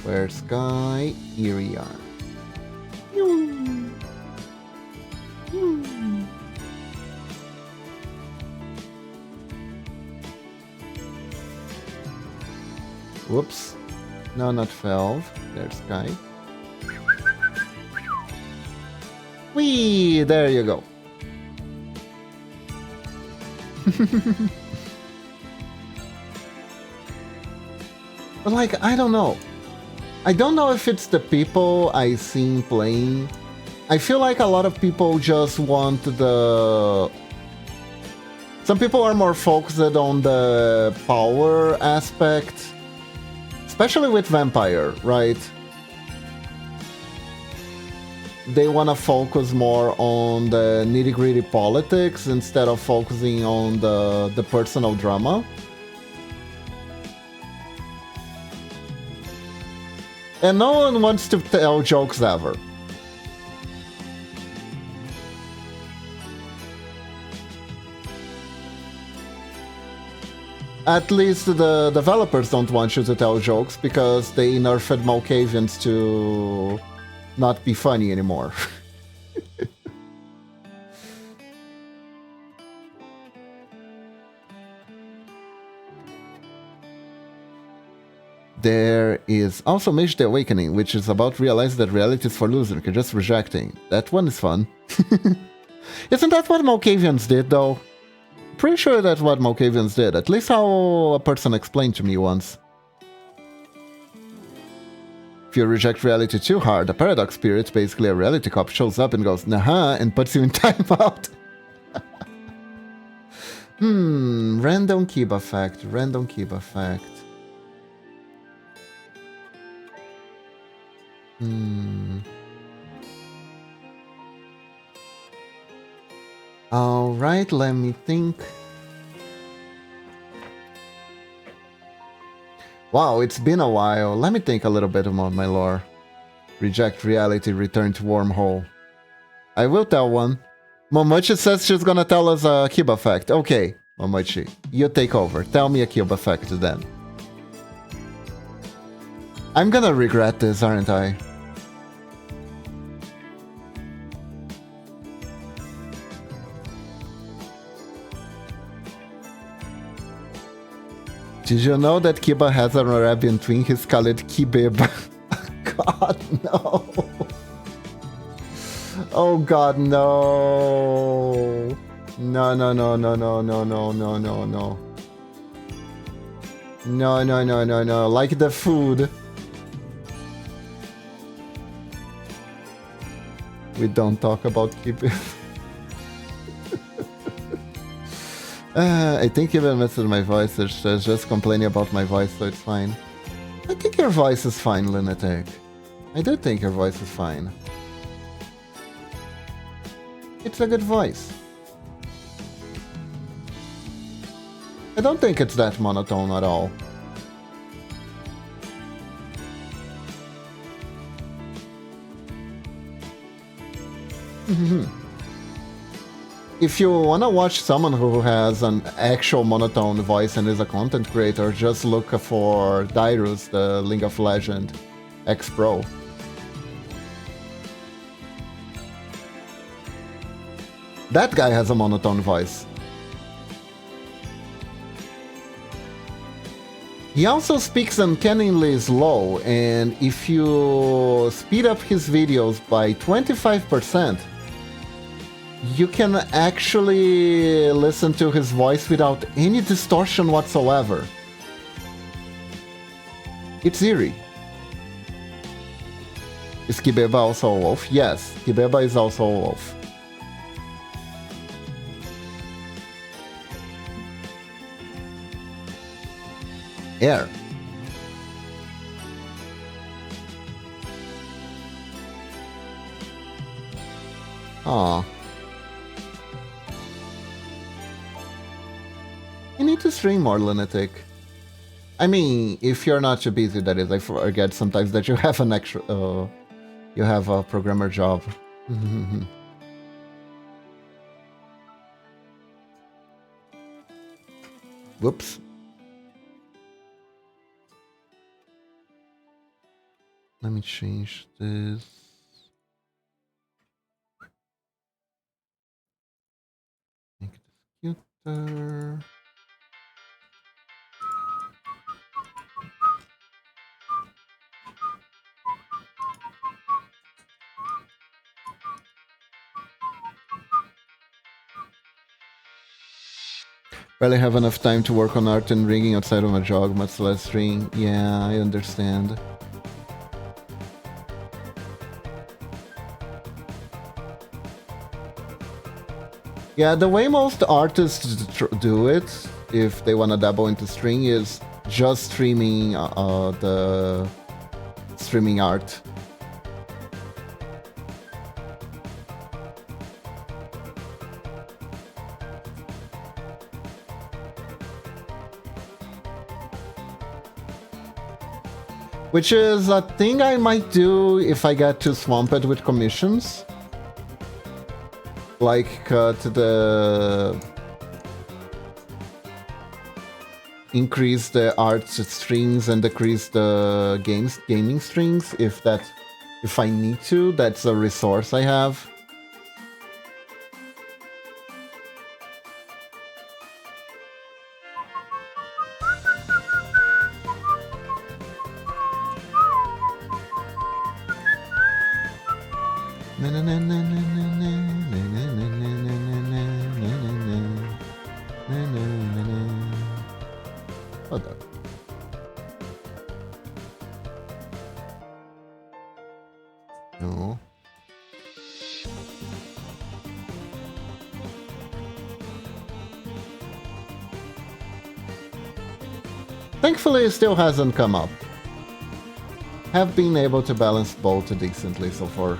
Where's Kai? Here we are. Whoops. No, not Valve. There's Kai. Whee! There you go. But like, I don't know. I don't know if it's the people I seen playing. I feel like a lot of people just want the... Some people are more focused on the power aspect. Especially with Vampire, right? They want to focus more on the nitty-gritty politics instead of focusing on the personal drama. And no one wants to tell jokes ever. At least the developers don't want you to tell jokes because they nerfed Malkavians to not be funny anymore. There is also Mage the Awakening, which is about realizing that reality is for losers, you're just rejecting. That one is fun. Isn't that what Malkavians did, though? Pretty sure that's what Malkavians did, at least how a person explained to me once. If you reject reality too hard, a paradox spirit, basically a reality cop, shows up and goes, nah, and puts you in timeout. Random Kiba fact, random Kiba fact. Alright, let me think. Wow, it's been a while. Let me think a little bit about my lore. Reject reality, return to wormhole. I will tell one. Momochi says she's gonna tell us a Kiba fact. Okay, Momochi, you take over. Tell me a Kiba fact then. I'm gonna regret this, aren't I? Did you know that Kiba has an Arabian twin? He's called Kibib. God, no. Oh God, no. No, no, no, no, no, no, no, no, no, no. No, no, no, no, no. Like the food. We don't talk about keeping. I think you even messed with my voice. It's just complaining about my voice, so it's fine. I think your voice is fine, Lunatic. I do think your voice is fine. It's a good voice. I don't think it's that monotone at all. If you wanna watch someone who has an actual monotone voice and is a content creator, just look for Dyrus, the League of Legends X-Pro. That guy has a monotone voice. He also speaks uncannily slow, and if you speed up his videos by 25%, you can actually listen to his voice without any distortion whatsoever. It's eerie. Is Kibeba also a wolf? Yes, Kibeba is also a wolf. Air. Aw. You need to stream more, Lunatic. I mean, if you're not too busy, that is. I forget sometimes that you have an extra... you have a programmer job. Whoops. Let me change this. Make this cuter. Barely have enough time to work on art and rigging outside of my job, much less stream. Yeah, I understand. Yeah, the way most artists do it, if they want to dabble into string, is just streaming the streaming art. Which is a thing I might do if I get too swamped with commissions. Like cut increase the art strings and decrease the gaming strings if I need to. That's a resource I have. Hold on. No. Thankfully, it still hasn't come up. Have been able to balance both decently so far.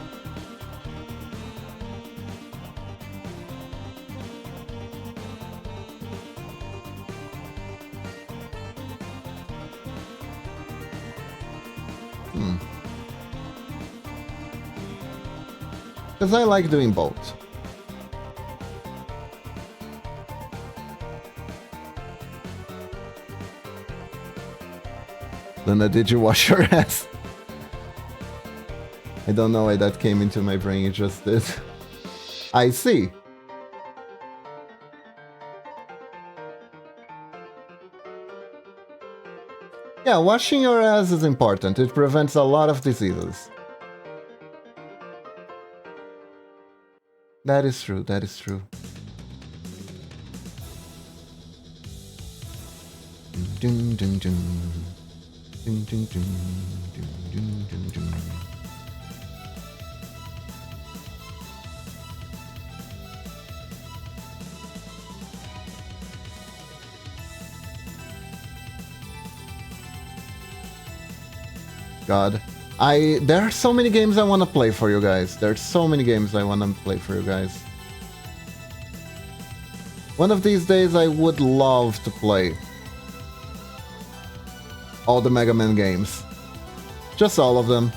Because I like doing both. Luna, did you wash your ass? I don't know why that came into my brain, it just did. I see. Yeah, washing your ass is important. It prevents a lot of diseases. That is true, that is true. Dun, dun, dun. Dun, dun, dun. Dun, dun, dun, dun. God. There are so many games I want to play for you guys. There's so many games I want to play for you guys. One of these days I would love to play all the Mega Man games. Just all of them.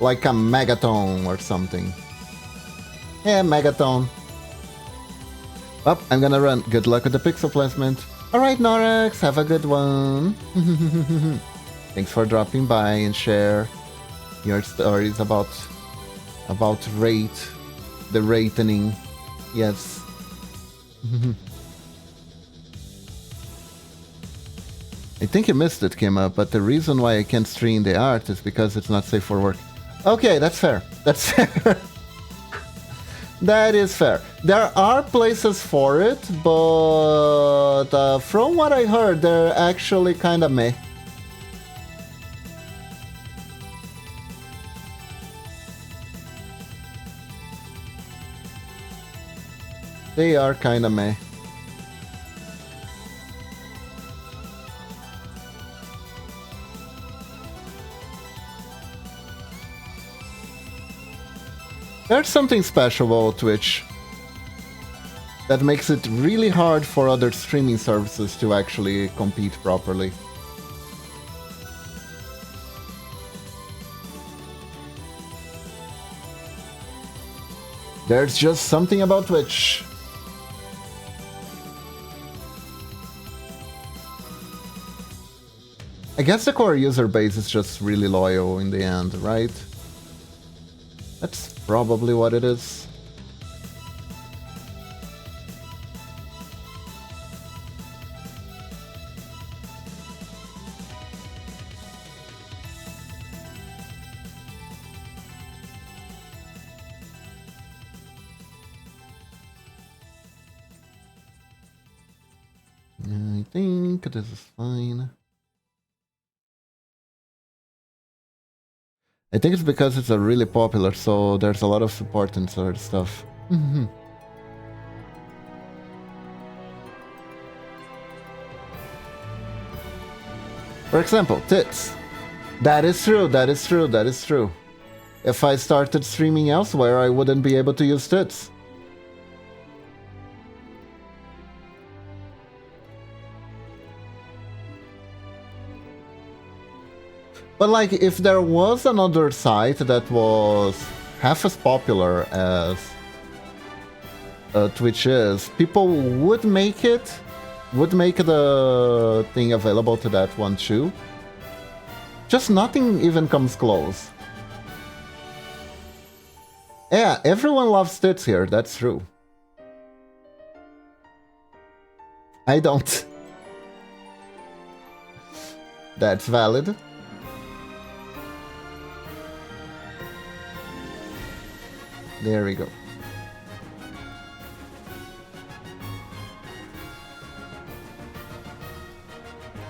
Like a Megaton or something. Yeah, Megaton. Well, I'm gonna run. Good luck with the pixel placement. Alright, Norex, have a good one. Thanks for dropping by and share your stories about the rating. Yes. I think you missed it, Kima, but the reason why I can't stream the art is because it's not safe for work. Okay, that's fair. That's fair. That is fair. There are places for it, but from what I heard, they're actually kind of meh. They are kind of meh. There's something special about Twitch that makes it really hard for other streaming services to actually compete properly. There's just something about Twitch. I guess the core user base is just really loyal in the end, right? That's probably what it is. I think this is fine. I think it's because it's a really popular, so there's a lot of support and sort of stuff. For example, tits. That is true, that is true, that is true. If I started streaming elsewhere, I wouldn't be able to use tits. But like, if there was another site that was half as popular as Twitch is, people would make the thing available to that one too. Just nothing even comes close. Yeah, everyone loves tits here, that's true. I don't. That's valid. There we go.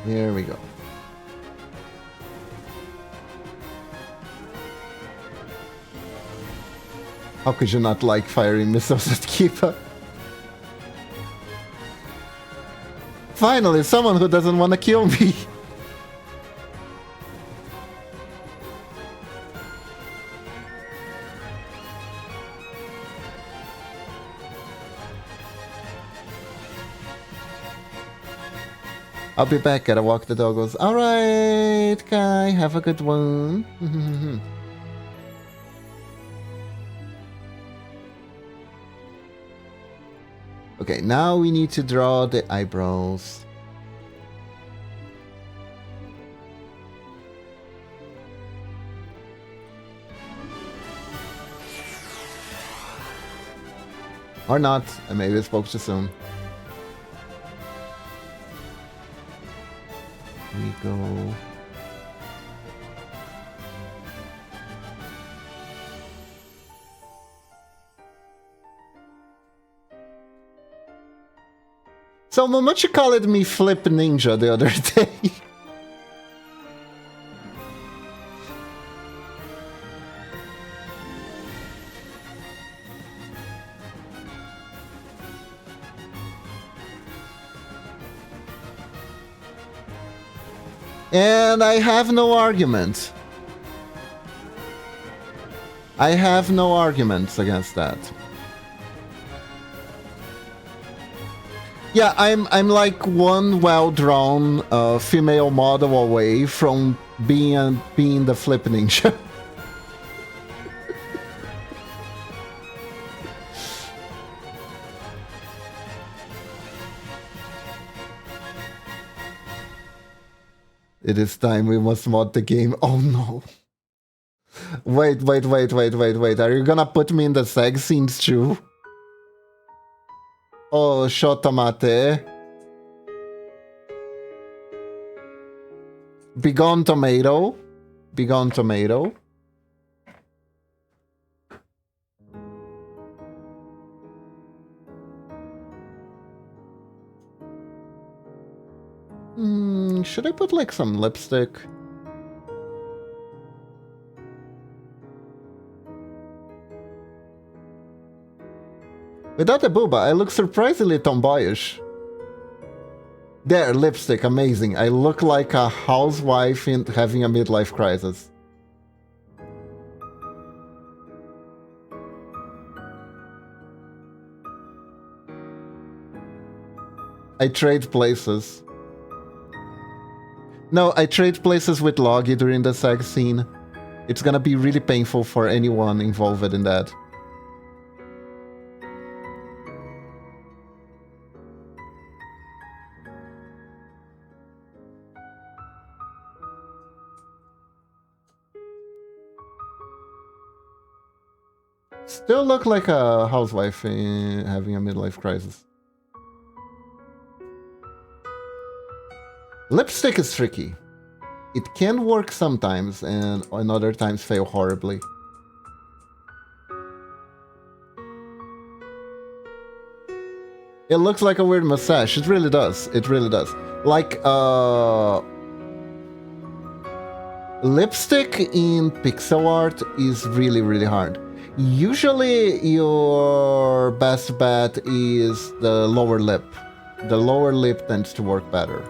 There we go. How could you not like firing missiles at Kipa? Finally, someone who doesn't want to kill me. I'll be back, gotta walk the doggos. Alright, Kai, have a good one. Okay, now we need to draw the eyebrows. Or not, I maybe spoke too soon. Here we go. So Momochi called me Flip Ninja the other day. And I have no argument. I have no arguments against that. Yeah, I'm like one well-drawn female model away from being the Flip Ninja. It is time we must mod the game. Oh no. Wait. Are you gonna put me in the sex scenes too? Oh, shotomate. Begone tomato. Begone tomato. Should I put like some lipstick? Without a booba, I look surprisingly tomboyish. There, lipstick, amazing. I look like a housewife having a midlife crisis. I trade places. No, I trade places with Logi during the sex scene. It's gonna be really painful for anyone involved in that. Still look like a housewife having a midlife crisis. Lipstick is tricky. It can work sometimes, and on other times fail horribly. It looks like a weird mustache. It really does. It really does. Like, lipstick in pixel art is really, really hard. Usually, your best bet is the lower lip. The lower lip tends to work better.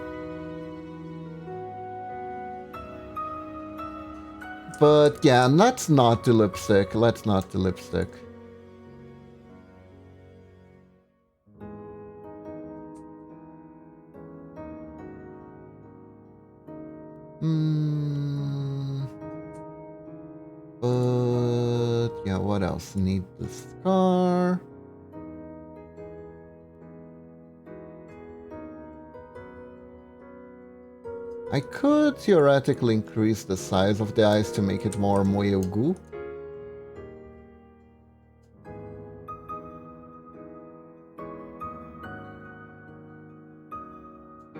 But yeah, let's not do lipstick. Let's not do lipstick. But yeah, what else? Need the scar. I could theoretically increase the size of the eyes to make it more moyogu.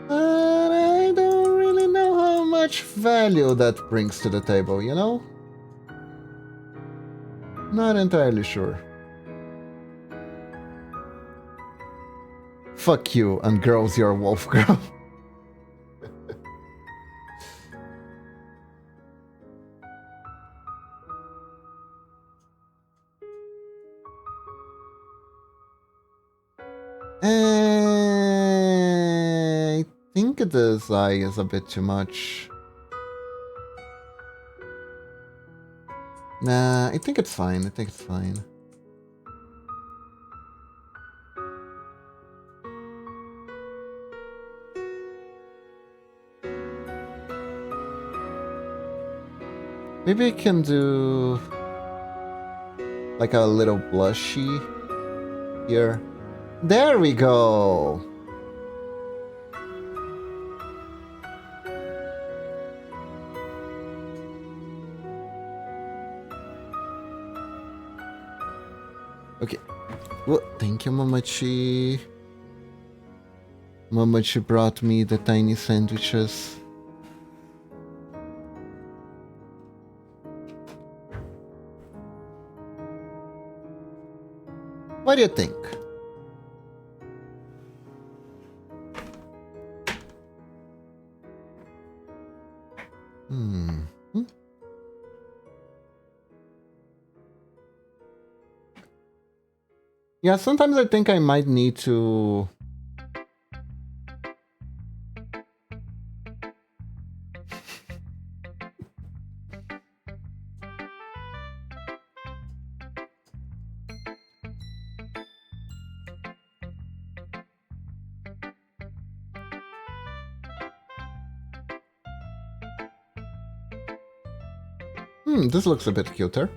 But I don't really know how much value that brings to the table, you know? Not entirely sure. Fuck you, and girls, you're a wolf girl. I think this eye is a bit too much. Nah, I think it's fine. I think it's fine. Maybe I can do like a little blushy here. There we go. Okay. Well, thank you, Momochi. Momochi brought me the tiny sandwiches. What do you think? Yeah, sometimes I think I might need to... This looks a bit cuter.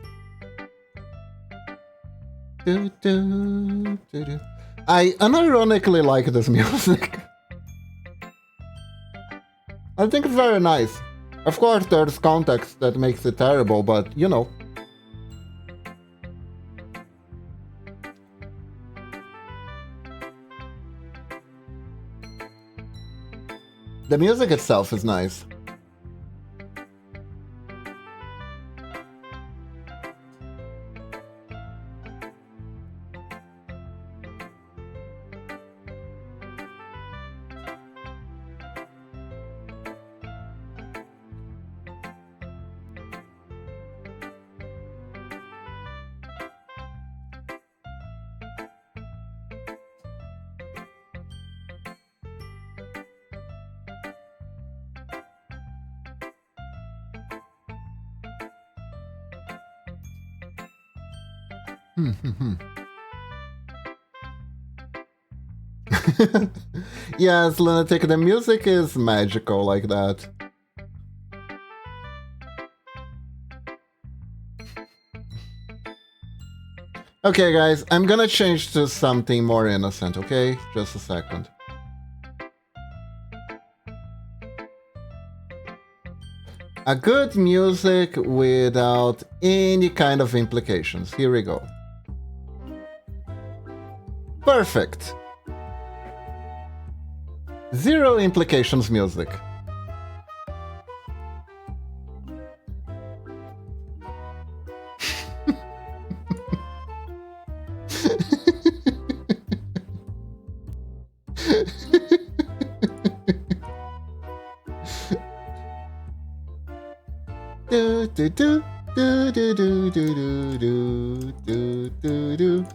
I unironically like this music. I think it's very nice. Of course, there's context that makes it terrible, but you know. The music itself is nice. Yes, Lunatic, the music is magical like that. Okay, guys, I'm gonna change to something more innocent, okay? Just a second. A good music without any kind of implications. Here we go. Perfect. Zero implications music. do do do do do do do do do do do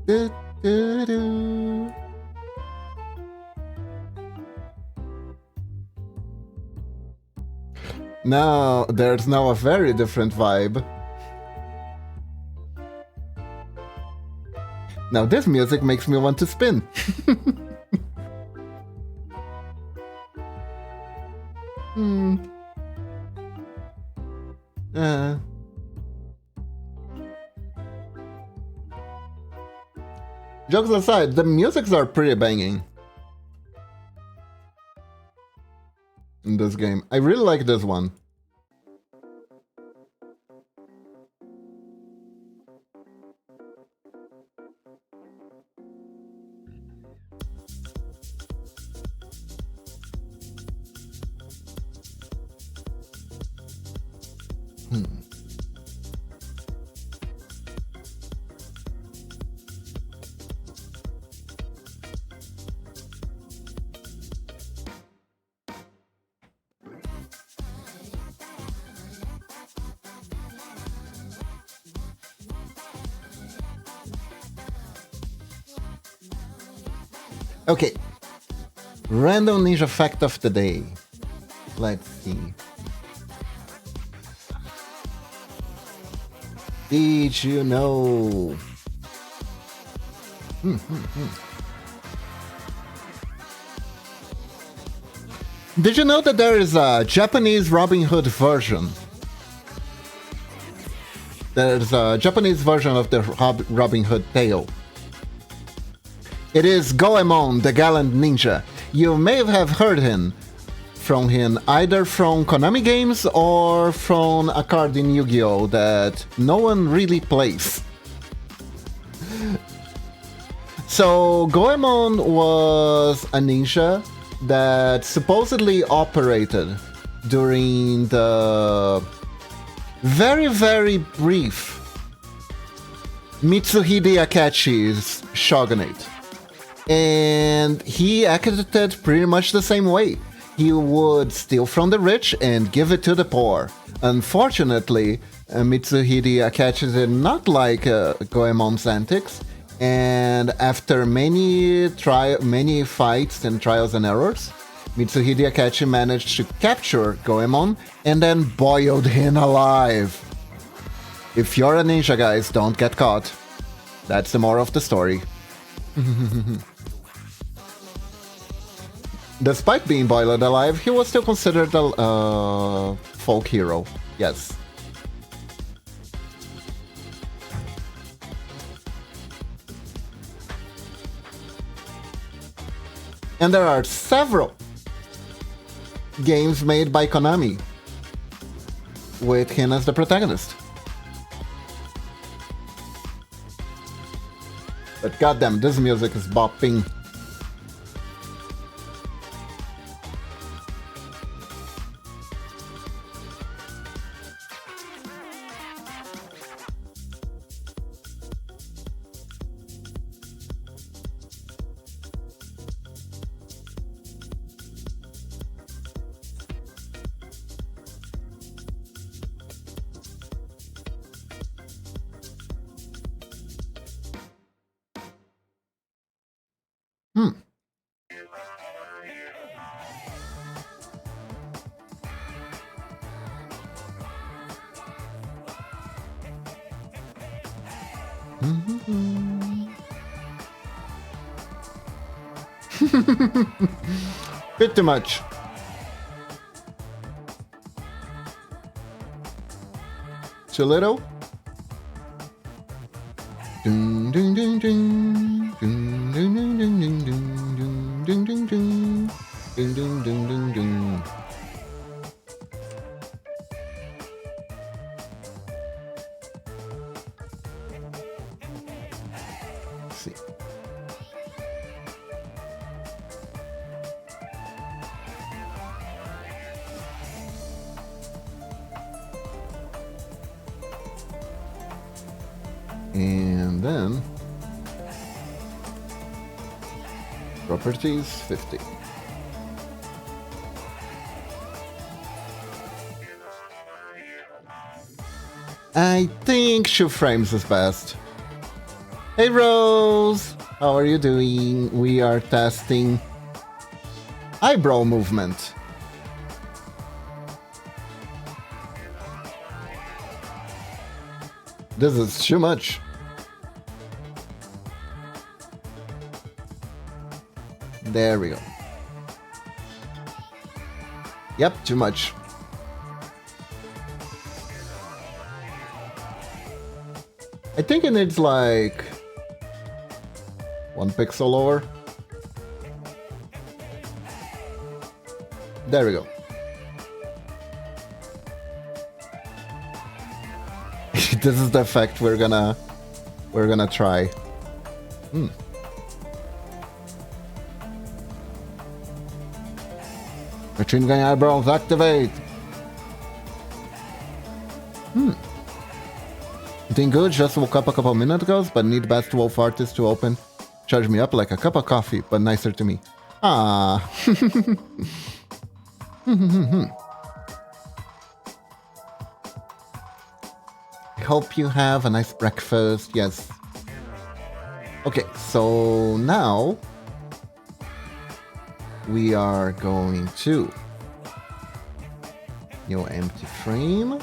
do do do. Now there's now a very different vibe. Now this music makes me want to spin. Jokes aside, the musics are pretty banging in this game. I really like this one. Okay, random ninja fact of the day. Let's see. Did you know? Did you know that there is a Japanese Robin Hood version? There's a Japanese version of the Robin Hood tale. It is Goemon, the gallant ninja. You may have heard from him either from Konami games or from a card in Yu-Gi-Oh! That no one really plays. So Goemon was a ninja that supposedly operated during the very, very brief Mitsuhide Akachi's shogunate. And he acted pretty much the same way. He would steal from the rich and give it to the poor. Unfortunately, Mitsuhide Akachi did not like Goemon's antics, And after many fights and trials and errors, Mitsuhide Akachi managed to capture Goemon and then boiled him alive. If you're a ninja, guys, don't get caught. That's the moral of the story. Despite being boiled alive, he was still considered a folk hero. Yes. And there are several games made by Konami with him as the protagonist. But goddamn, this music is bopping. Bit too much. Too little? Dun, dun, dun, dun. Dun, dun, dun, dun, dun, dun, dun, dun, dun. Dun, dun, dun, dun, dun. Let's see. And then properties 50. I think shoe frames is best. Hey Rose, how are you doing? We are testing eyebrow movement. This is too much. There we go. Yep, too much. I think it needs like 1 pixel lower. There we go. This is the effect we're gonna try. Machine gun eyebrows activate. Doing good, just woke up a couple minutes ago, but need best wolf artist to open. Charge me up like a cup of coffee, but nicer to me. Ah. I hope you have a nice breakfast. Yes. Okay, so now we are going to new empty frame.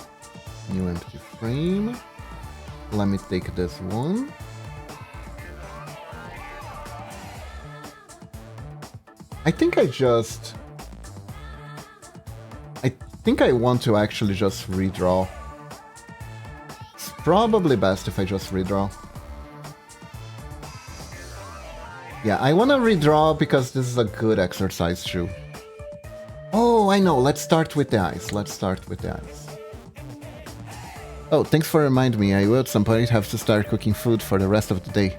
New empty frame. Let me take this one. I think I want to actually just redraw. It's probably best if I just redraw. Yeah, I want to redraw because this is a good exercise too. Oh, I know. Let's start with the eyes. Oh, thanks for reminding me. I will at some point have to start cooking food for the rest of the day.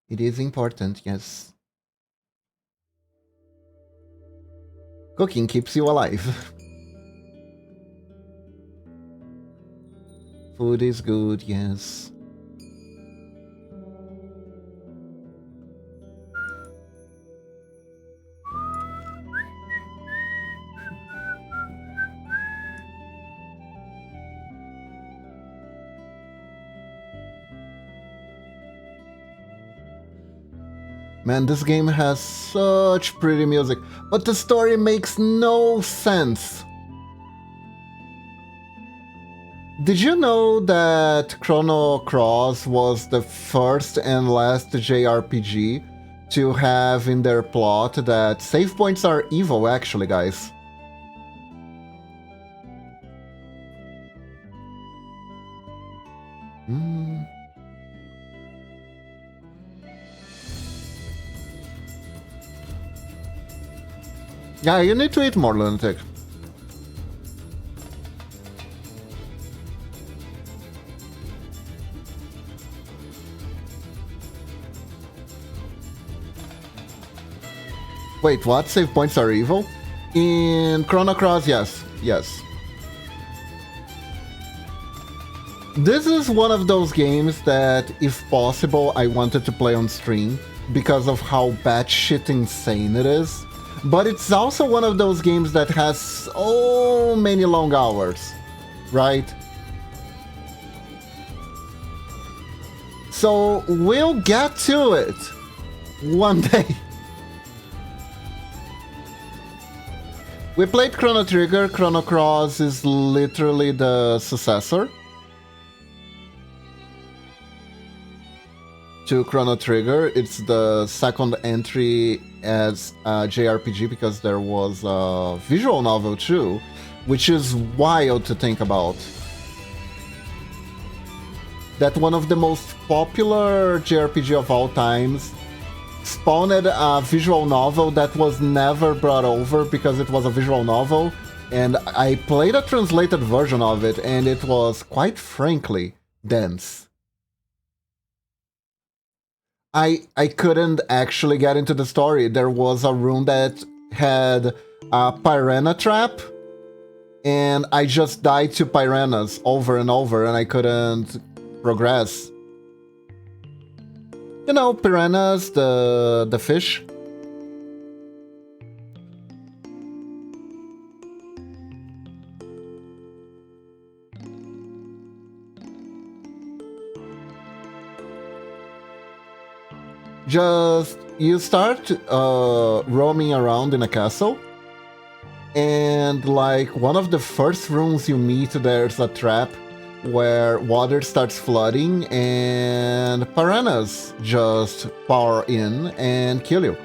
It is important, yes. Cooking keeps you alive. Food is good, yes. Man, this game has such pretty music, but the story makes no sense. Did you know that Chrono Cross was the first and last JRPG to have in their plot that save points are evil, actually, guys? Yeah, you need to eat more, lunatic. Wait, what? Save points are evil? In Chrono Cross, yes. Yes. This is one of those games that, if possible, I wanted to play on stream because of how batshit insane it is. But it's also one of those games that has so many long hours, right? So we'll get to it one day. We played Chrono Trigger. Chrono Cross is literally the successor to Chrono Trigger. It's the second entry as a JRPG because there was a visual novel too, which is wild to think about. That one of the most popular JRPG of all times spawned a visual novel that was never brought over because it was a visual novel, and I played a translated version of it, and it was, quite frankly, dense. I couldn't actually get into the story. There was a room that had a piranha trap, and I just died to piranhas over and over, and I couldn't progress. You know, piranhas, the fish. Just, you start roaming around in a castle, and like one of the first rooms you meet, there's a trap where water starts flooding and piranhas just pour in and kill you.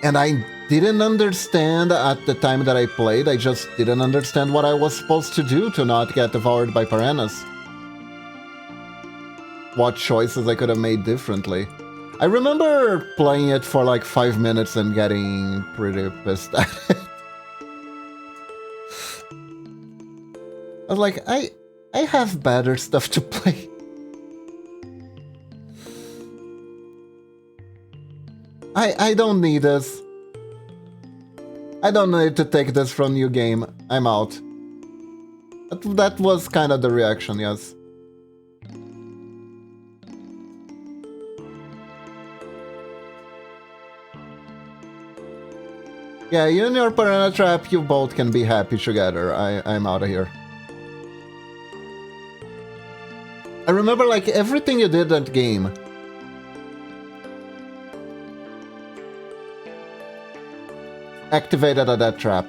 And I didn't understand at the time that I played, I just didn't understand what I was supposed to do to not get devoured by piranhas. What choices I could have made differently. I remember playing it for like 5 minutes and getting pretty pissed at it. I was like, I have better stuff to play. I don't need this. I don't need to take this from new game. I'm out. That was kind of the reaction, yes. Yeah, you and your piranha trap, you both can be happy together. I'm out of here. I remember like everything you did that game. Activated at that trap.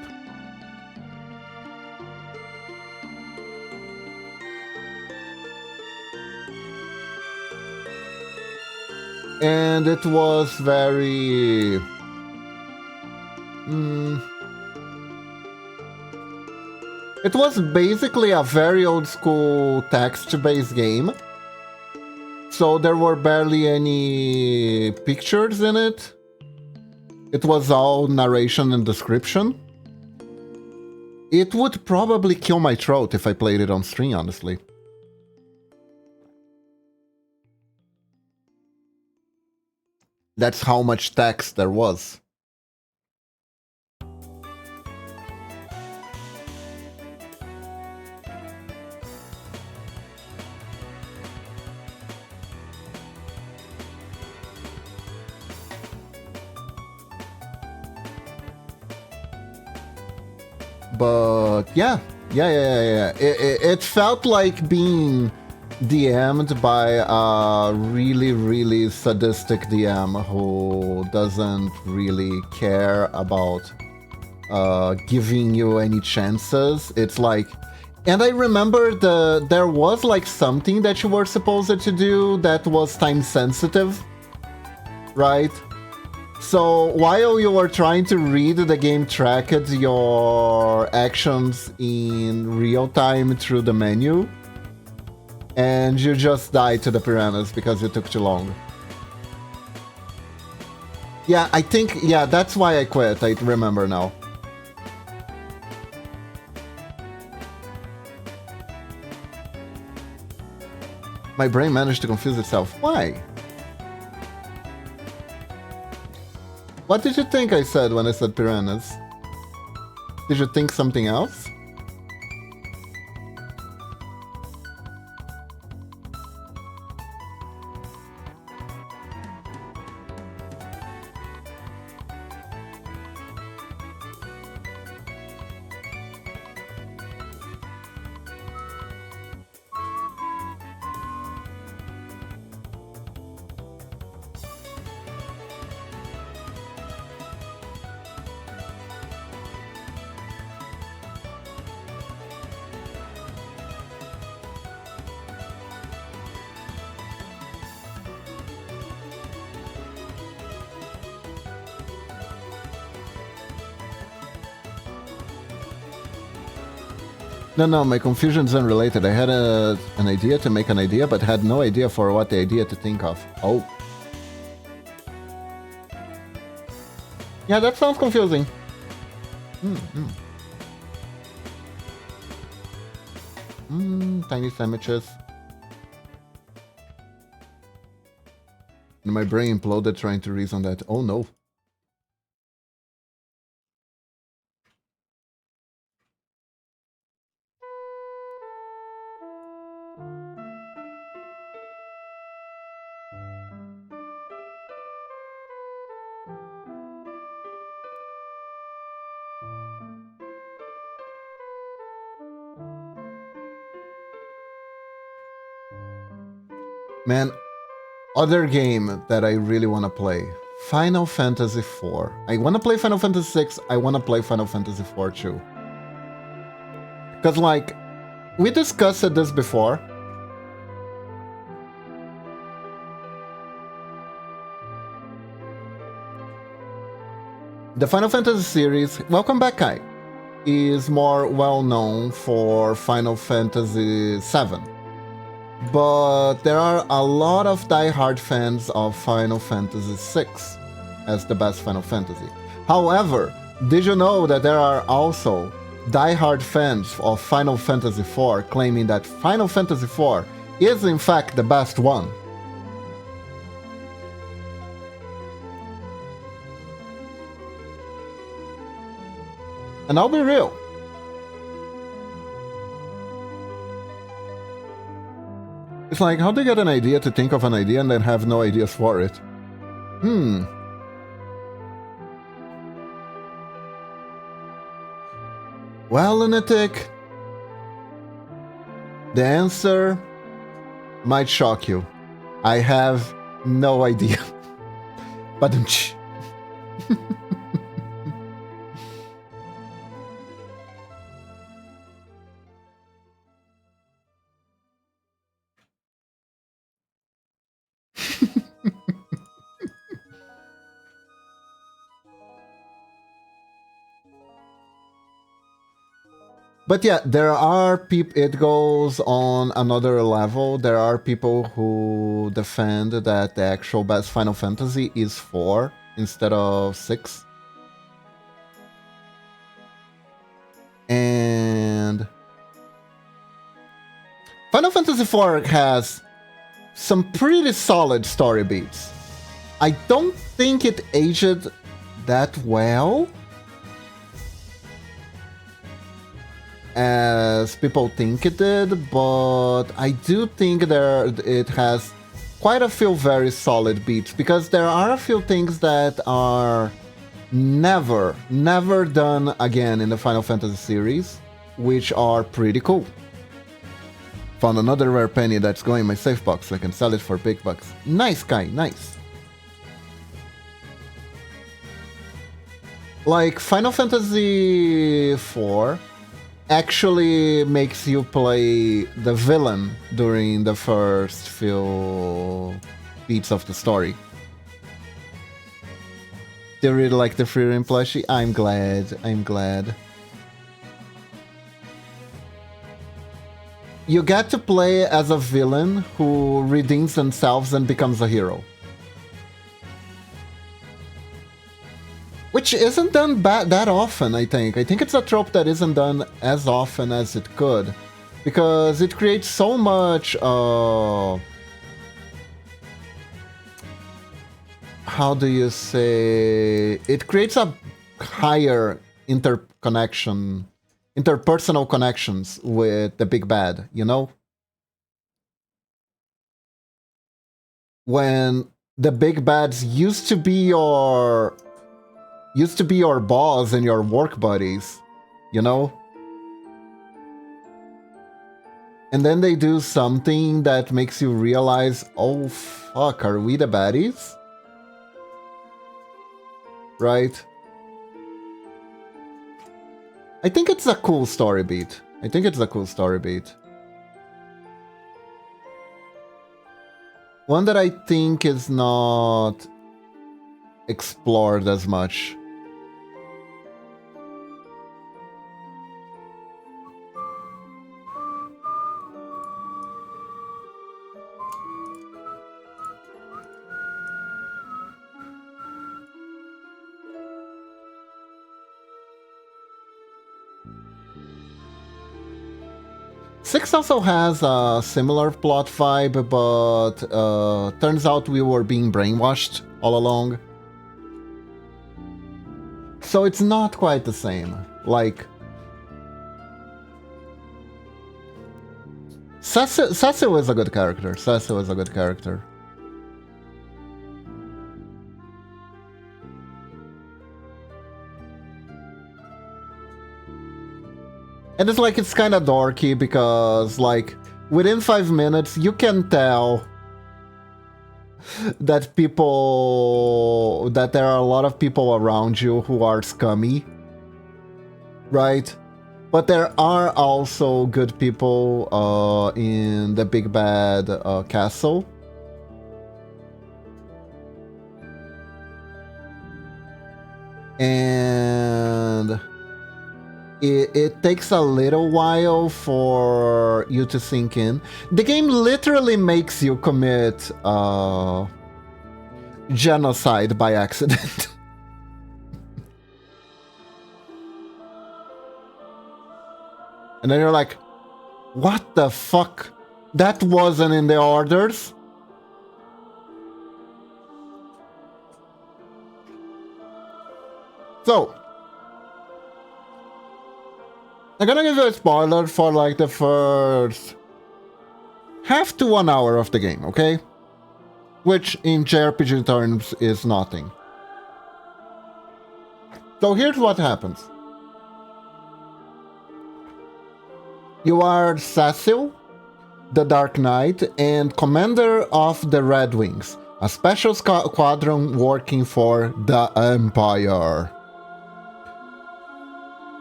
And it was very... It was basically a very old school text-based game. So there were barely any pictures in it. It was all narration and description. It would probably kill my throat if I played it on stream, honestly. That's how much text there was. But yeah. It felt like being DM'd by a really, really sadistic DM who doesn't really care about giving you any chances. It's like, and I remember there was like something that you were supposed to do that was time sensitive, right? So while you were trying to read, the game tracked your actions in real time through the menu, and you just died to the piranhas because it took too long. Yeah, I think, yeah, that's why I quit, I remember now. My brain managed to confuse itself. Why? What did you think I said when I said piranhas? Did you think something else? No, my confusion's unrelated. I had an idea to make an idea, but had no idea for what the idea to think of. Oh. Yeah, that sounds confusing. Tiny sandwiches. And my brain imploded trying to reason that. Oh no. Man, other game that I really want to play. Final Fantasy IV. I want to play Final Fantasy VI. I want to play Final Fantasy IV too. Because, like, we discussed this before. The Final Fantasy series, welcome back, Kai, is more well known for Final Fantasy VII. But there are a lot of die-hard fans of Final Fantasy VI as the best Final Fantasy. However, did you know that there are also die-hard fans of Final Fantasy IV claiming that Final Fantasy IV is in fact the best one? And I'll be real. It's like, how do you get an idea to think of an idea and then have no ideas for it? Well, Lunatic, the answer might shock you. I have no idea. But But yeah, there are people, it goes on another level. There are people who defend that the actual best Final Fantasy is 4 instead of 6. And Final Fantasy IV has some pretty solid story beats. I don't think it aged that well as people think it did, but I do think it has quite a few very solid beats, because there are a few things that are never done again in the Final Fantasy series, which are pretty cool. Found another rare penny that's going in my safe box so I can sell it for big bucks. Nice guy, nice. Like, Final Fantasy IV actually makes you play the villain during the first few beats of the story. Do you really like the free ring plushie? I'm glad, I'm glad. You get to play as a villain who redeems themselves and becomes a hero. Which isn't done that often, I think. I think it's a trope that isn't done as often as it could. Because it creates so much... how do you say... It creates a higher interpersonal connections with the big bad, you know? When the big bads used to be your boss and your work buddies, you know? And then they do something that makes you realize, oh fuck, are we the baddies? Right? I think it's a cool story beat. One that I think is not explored as much. Six also has a similar plot vibe, but turns out we were being brainwashed all along. So it's not quite the same. Like... Cecil is a good character. And it's like, it's kind of dorky because, like, within 5 minutes, you can tell that there are a lot of people around you who are scummy, right? But there are also good people in the big bad castle. And... It takes a little while for you to sink in. The game literally makes you commit genocide by accident. And then you're like, what the fuck? That wasn't in the orders? So... I'm gonna give you a spoiler for like the first half to 1 hour of the game, okay? Which in JRPG terms is nothing. So here's what happens. You are Cecil, the Dark Knight, and commander of the Red Wings, a special squadron working for the Empire.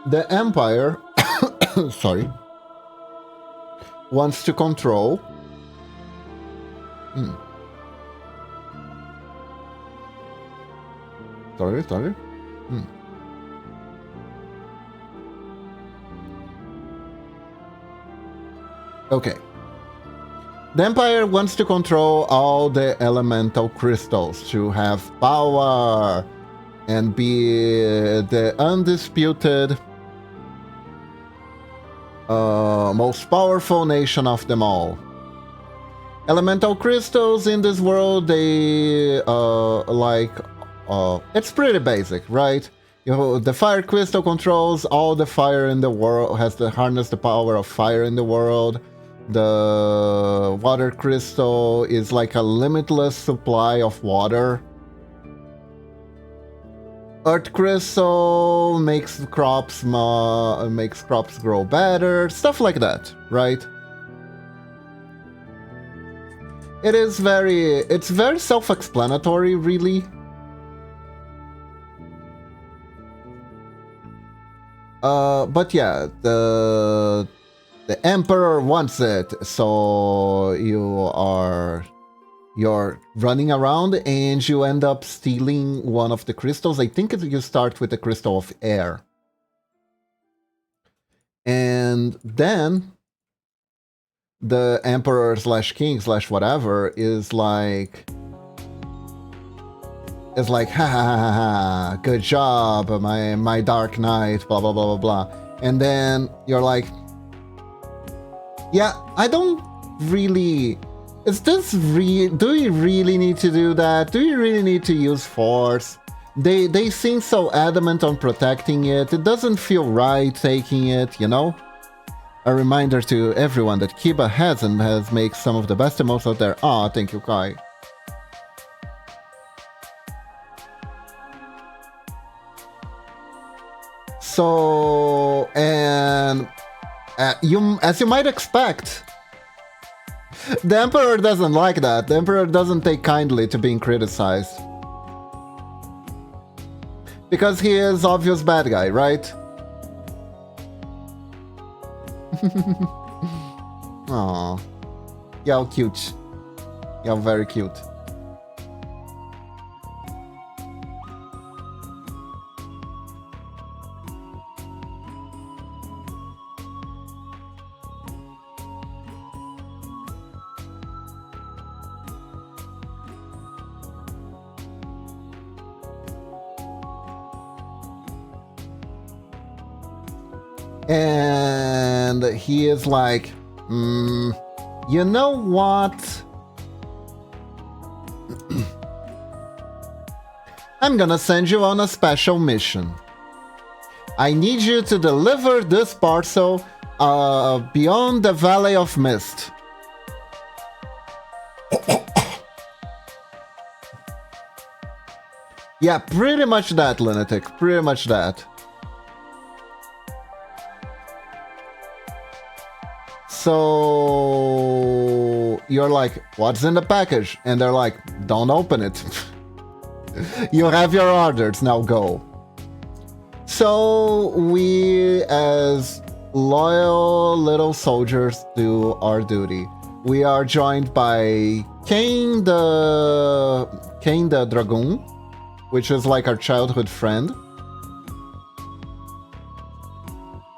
The Empire... sorry, wants to control... Sorry. Okay. The Empire wants to control all the elemental crystals to have power and be the undisputed most powerful nation of them all. Elemental crystals in this world, they it's pretty basic, right? You know, the fire crystal controls all the fire in the world, has to harness the power of fire in the world. The water crystal is like a limitless supply of water. Earth crystal makes crops grow better, stuff like that, right? It's very self-explanatory, really. But yeah, the emperor wants it, so you're running around and you end up stealing one of the crystals. I think you start with the crystal of air. And then the emperor slash king slash whatever is like, ha ha ha ha, good job, my dark knight, blah blah blah blah blah. And then you're like, yeah, I don't really. Is this do you really need to do that? Do you really need to use force? They seem so adamant on protecting it. It doesn't feel right taking it, you know? A reminder to everyone that Kiba has made some of the best emotes out there. Aw, thank you, Kai. So, and as you might expect, the Emperor doesn't like that. The Emperor doesn't take kindly to being criticized. Because he is obvious bad guy, right? Aww. Y'all cute. Y'all very cute. And he is like, you know what? I'm gonna send you on a special mission. I need you to deliver this parcel beyond the Valley of Mist. Yeah, pretty much that, Lunatic. Pretty much that. So you're like, what's in the package? And they're like, don't open it. You have your orders, now go. So we, as loyal little soldiers, do our duty. We are joined by Kane the Dragoon, which is like our childhood friend.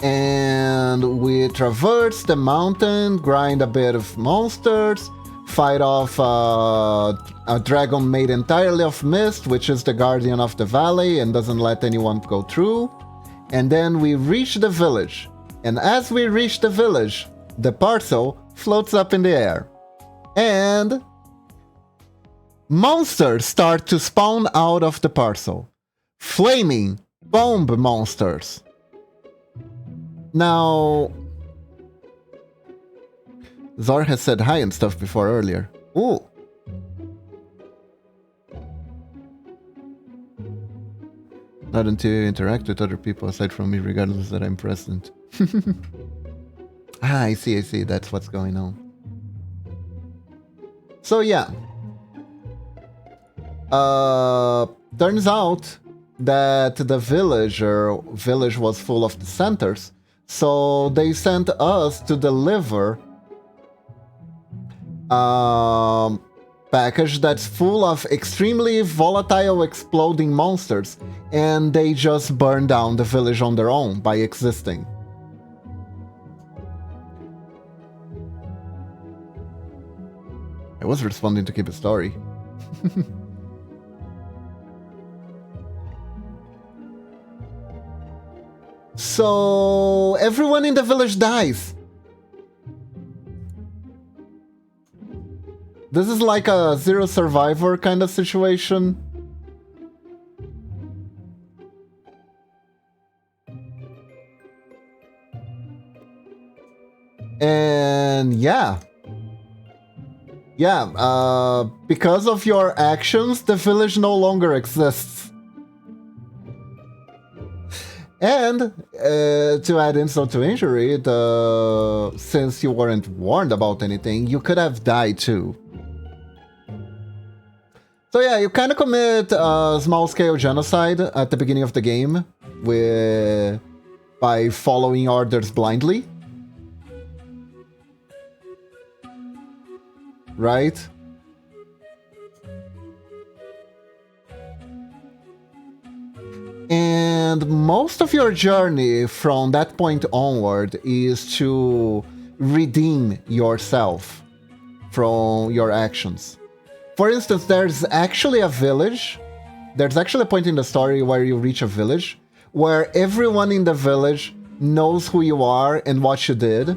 And we traverse the mountain, grind a bit of monsters, fight off a dragon made entirely of mist, which is the guardian of the valley and doesn't let anyone go through. And then we reach the village. And as we reach the village, the parcel floats up in the air. And monsters start to spawn out of the parcel. Flaming bomb monsters. Now, Zor has said hi and stuff before earlier. Ooh. Not until you interact with other people aside from me, regardless that I'm present. I see, that's what's going on. So yeah. Turns out that the village was full of dissenters. So they sent us to deliver package that's full of extremely volatile exploding monsters, and they just burn down the village on their own by existing. I was responding to keep a story. So everyone in the village dies. This is like a zero survivor kind of situation. And yeah. Because of your actions, the village no longer exists. And to add insult to injury, since you weren't warned about anything, you could have died too. So yeah, you kind of commit a small-scale genocide at the beginning of the game by following orders blindly. Right? And most of your journey from that point onward is to redeem yourself from your actions. For instance, there's actually a village. There's actually a point in the story where you reach a village where everyone in the village knows who you are and what you did.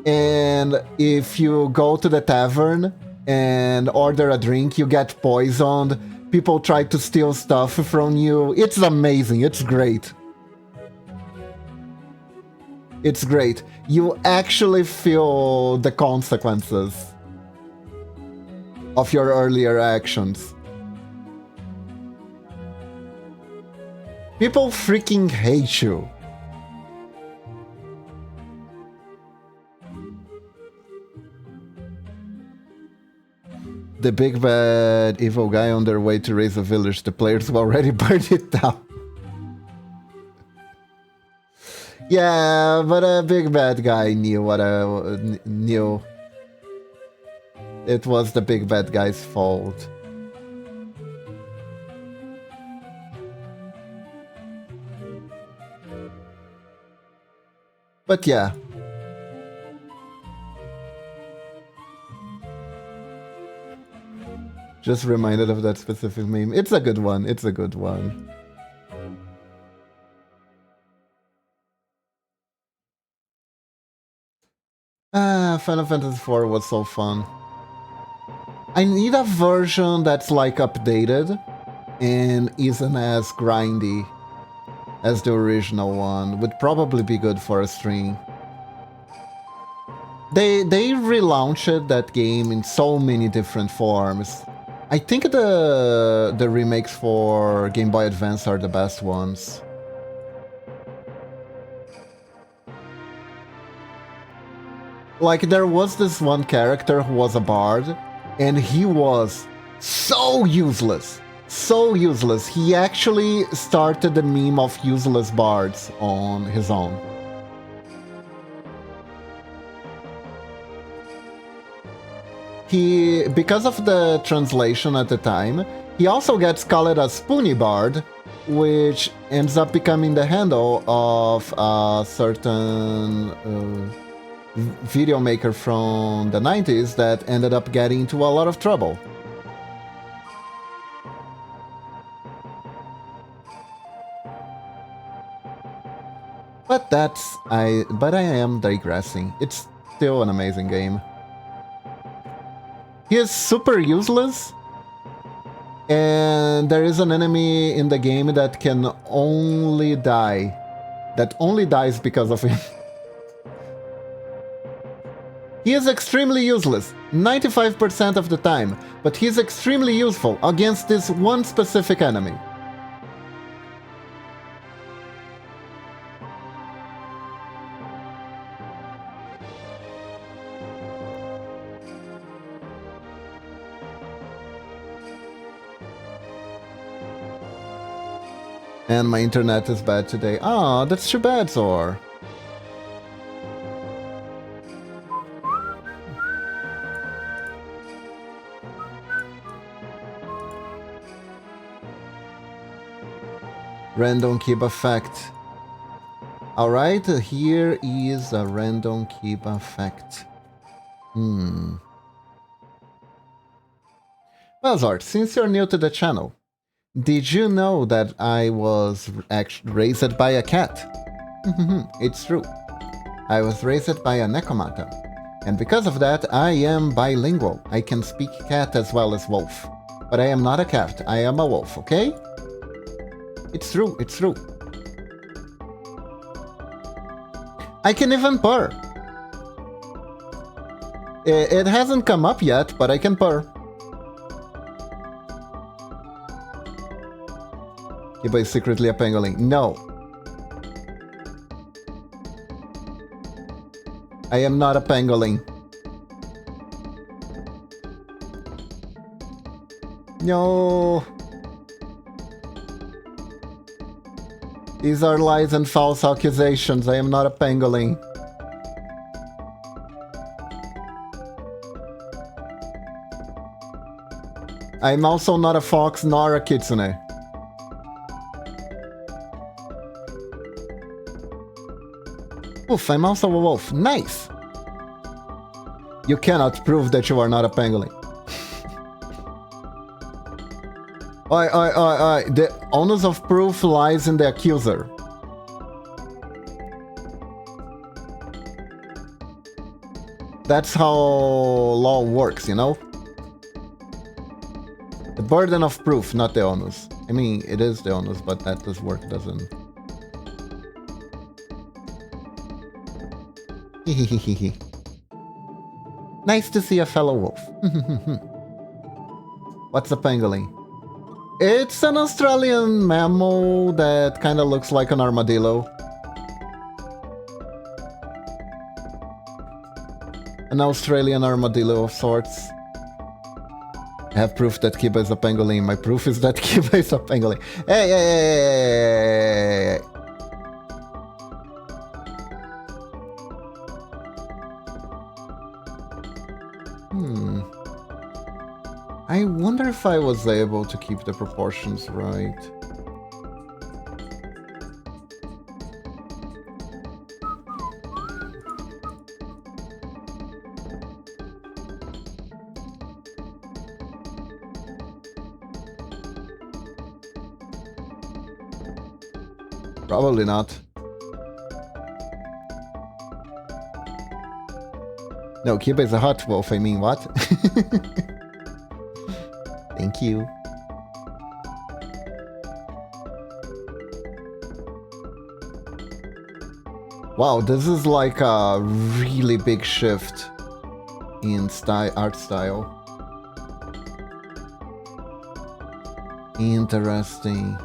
And if you go to the tavern and order a drink, you get poisoned. People try to steal stuff from you. It's amazing. It's great. It's great. You actually feel the consequences of your earlier actions. People freaking hate you. The big bad evil guy on their way to raise a village. The players have already burned it down. Yeah, but a big bad guy knew what knew. It was the big bad guy's fault. But yeah. Just reminded of that specific meme. It's a good one. It's a good one. Final Fantasy IV was so fun. I need a version that's like updated and isn't as grindy as the original one. Would probably be good for a stream. They relaunched that game in so many different forms. I think the remakes for Game Boy Advance are the best ones. Like, there was this one character who was a bard, and he was so useless. So useless. He actually started the meme of useless bards on his own. Because of the translation at the time, he also gets called a Spoony Bard, which ends up becoming the handle of a certain video maker from the 90s that ended up getting into a lot of trouble. But I am digressing. It's still an amazing game. He is super useless, and there is an enemy in the game that can only die. That only dies because of him. He is extremely useless, 95% of the time, but he's extremely useful against this one specific enemy. And my internet is bad today. Ah, that's too bad, Zor. Random keep effect. Alright, here is a random keep effect. Well, Zord, since you're new to the channel, did you know that I was actually raised by a cat? It's true. I was raised by a Nekomata. And because of that, I am bilingual. I can speak cat as well as wolf. But I am not a cat, I am a wolf, okay? It's true, it's true. I can even purr. It hasn't come up yet, but I can purr. Kiba is secretly a pangolin. No. I am not a pangolin. No. These are lies and false accusations. I am not a pangolin. I'm also not a fox nor a kitsune. Oof, I'm also a wolf. Nice! You cannot prove that you are not a pangolin. Oi. The onus of proof lies in the accuser. That's how law works, you know? The burden of proof, not the onus. I mean, it is the onus, but that this work doesn't. Nice to see a fellow wolf. What's a pangolin? It's an Australian mammal that kind of looks like an armadillo. An Australian armadillo of sorts. I have proof that Kiba is a pangolin. My proof is that Kiba is a pangolin. Hey. I wonder if I was able to keep the proportions right. Probably not. No, Kiba is a hot wolf. I mean, what? Thank you. Wow, this is like a really big shift in art style. Interesting.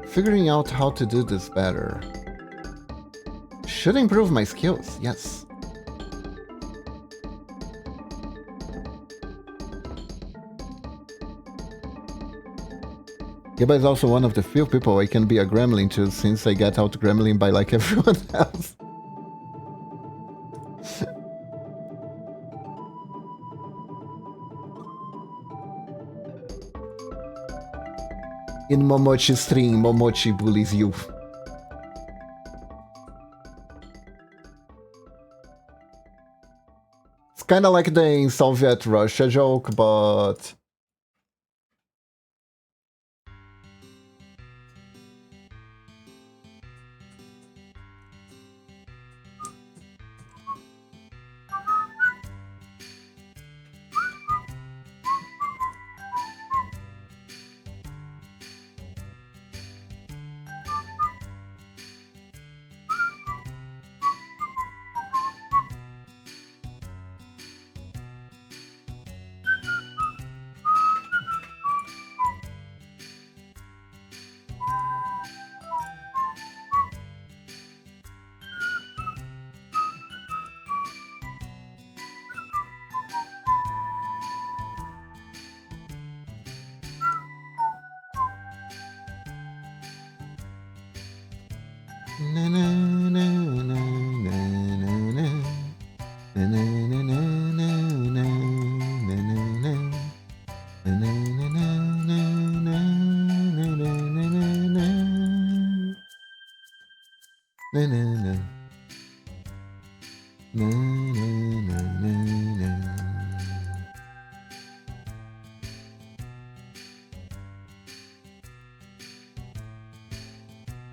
Figuring out how to do this better. Should improve my skills, yes. Kiba is also one of the few people I can be a gremlin to, since I get out gremlin by like everyone else. In Momochi's stream, Momochi bullies you. It's kinda like the in Soviet Russia joke, but...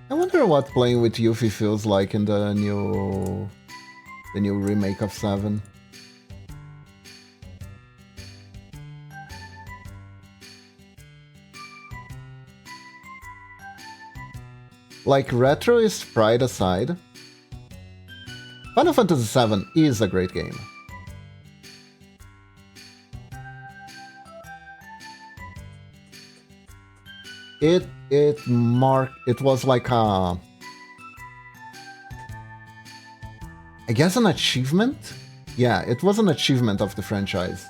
I wonder what playing with Yuffie feels like in the new remake of 7. Like, retroist pride aside, Final Fantasy VII is a great game. It was like a, I guess, an achievement? Yeah, it was an achievement of the franchise.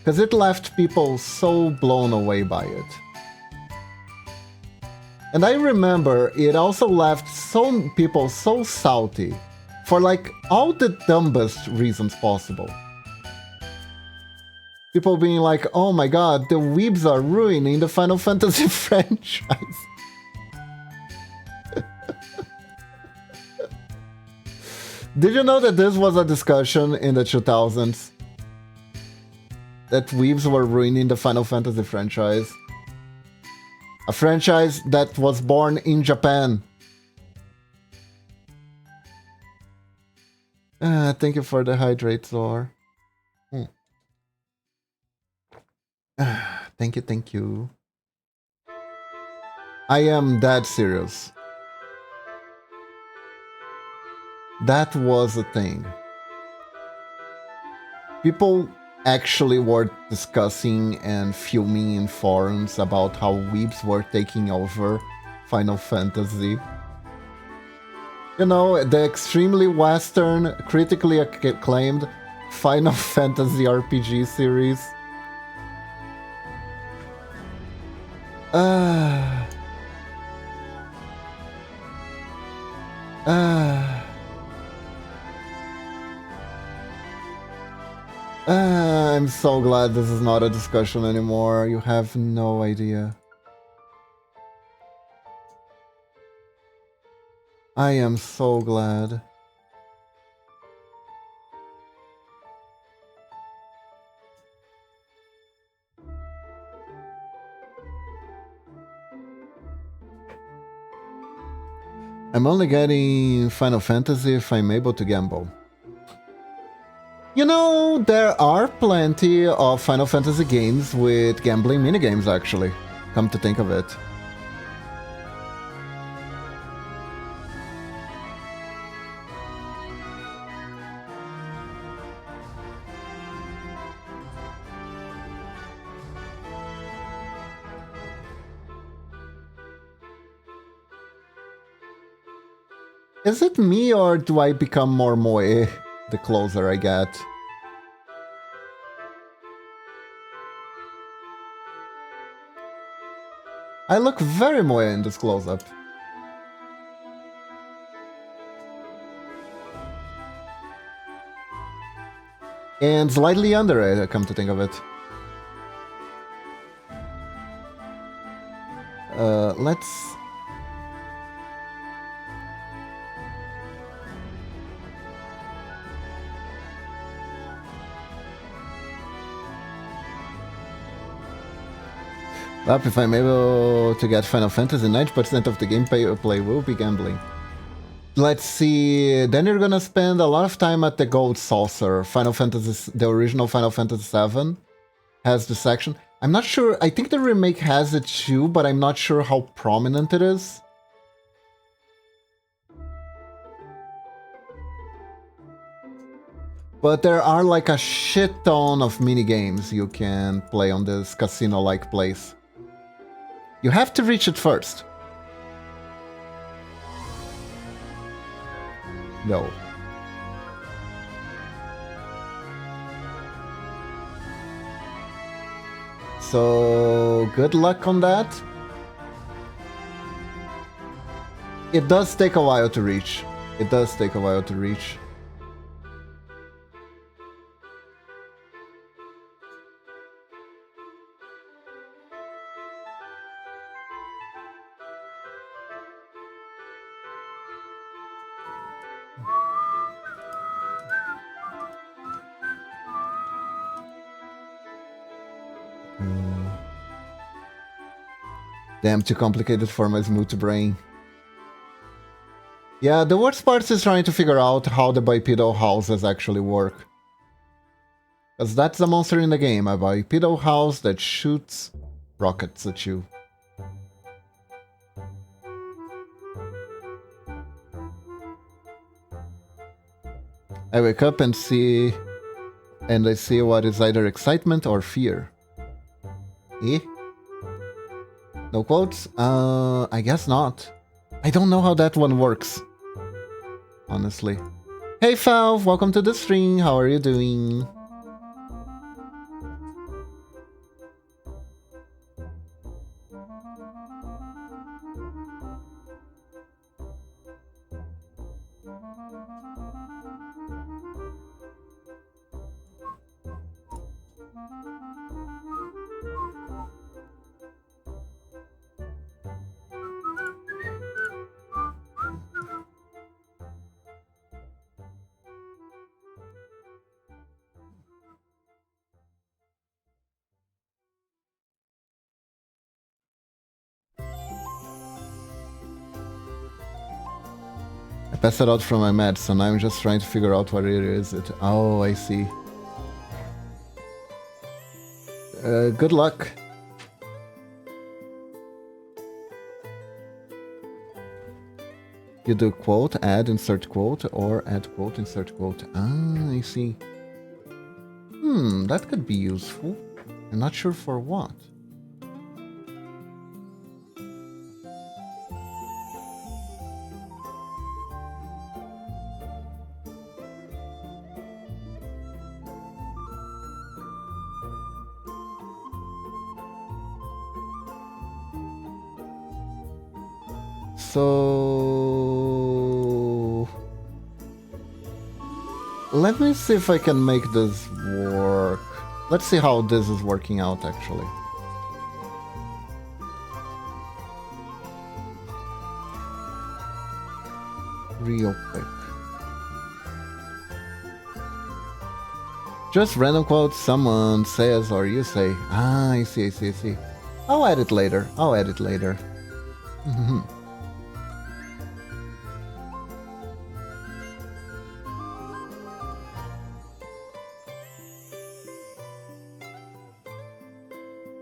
Because it left people so blown away by it. And I remember it also left some people so salty for like all the dumbest reasons possible. People being like, oh my god, the weebs are ruining the Final Fantasy franchise. Did you know that this was a discussion in the 2000s? That weebs were ruining the Final Fantasy franchise. A franchise that was born in Japan. Thank you for the hydrate, Zor. Thank you, thank you. I am dead serious. That was a thing. People actually were discussing and fuming in forums about how weebs were taking over Final Fantasy. You know, the extremely Western, critically acclaimed Final Fantasy RPG series. I'm so glad this is not a discussion anymore. You have no idea. I am so glad. I'm only getting Final Fantasy if I'm able to gamble. You know, there are plenty of Final Fantasy games with gambling minigames, actually. Come to think of it. Is it me or do I become more moe the closer I get? I look very moe in this close-up. And slightly under it, come to think of it. Let's... Up, if I'm able to get Final Fantasy, 90% of the gameplay will be gambling. Let's see, then you're gonna spend a lot of time at the Gold Saucer. Final Fantasy, the original Final Fantasy VII has this section. I'm not sure, I think the remake has it too, but I'm not sure how prominent it is. But there are like a shit ton of mini-games you can play on this casino-like place. You have to reach it first. No. So, good luck on that. It does take a while to reach. It does take a while to reach. Damn, too complicated for my smooth brain. Yeah, the worst part is trying to figure out how the bipedal houses actually work. Because that's the monster in the game, a bipedal house that shoots rockets at you. I wake up and see... and I see what is either excitement or fear. Eh? No quotes? I guess not. I don't know how that one works. Honestly. Hey Falv, welcome to the stream. How are you doing? passed out from my meds, so now I'm just trying to figure out what it is. Oh, I see. Good luck. You do quote, add, insert quote, or add quote, insert quote. Ah, I see. That could be useful. I'm not sure for what. So let me see if I can make this work. Let's see how this is working out actually. Real quick. Just random quotes someone says or you say. Ah, I see. I'll add it later.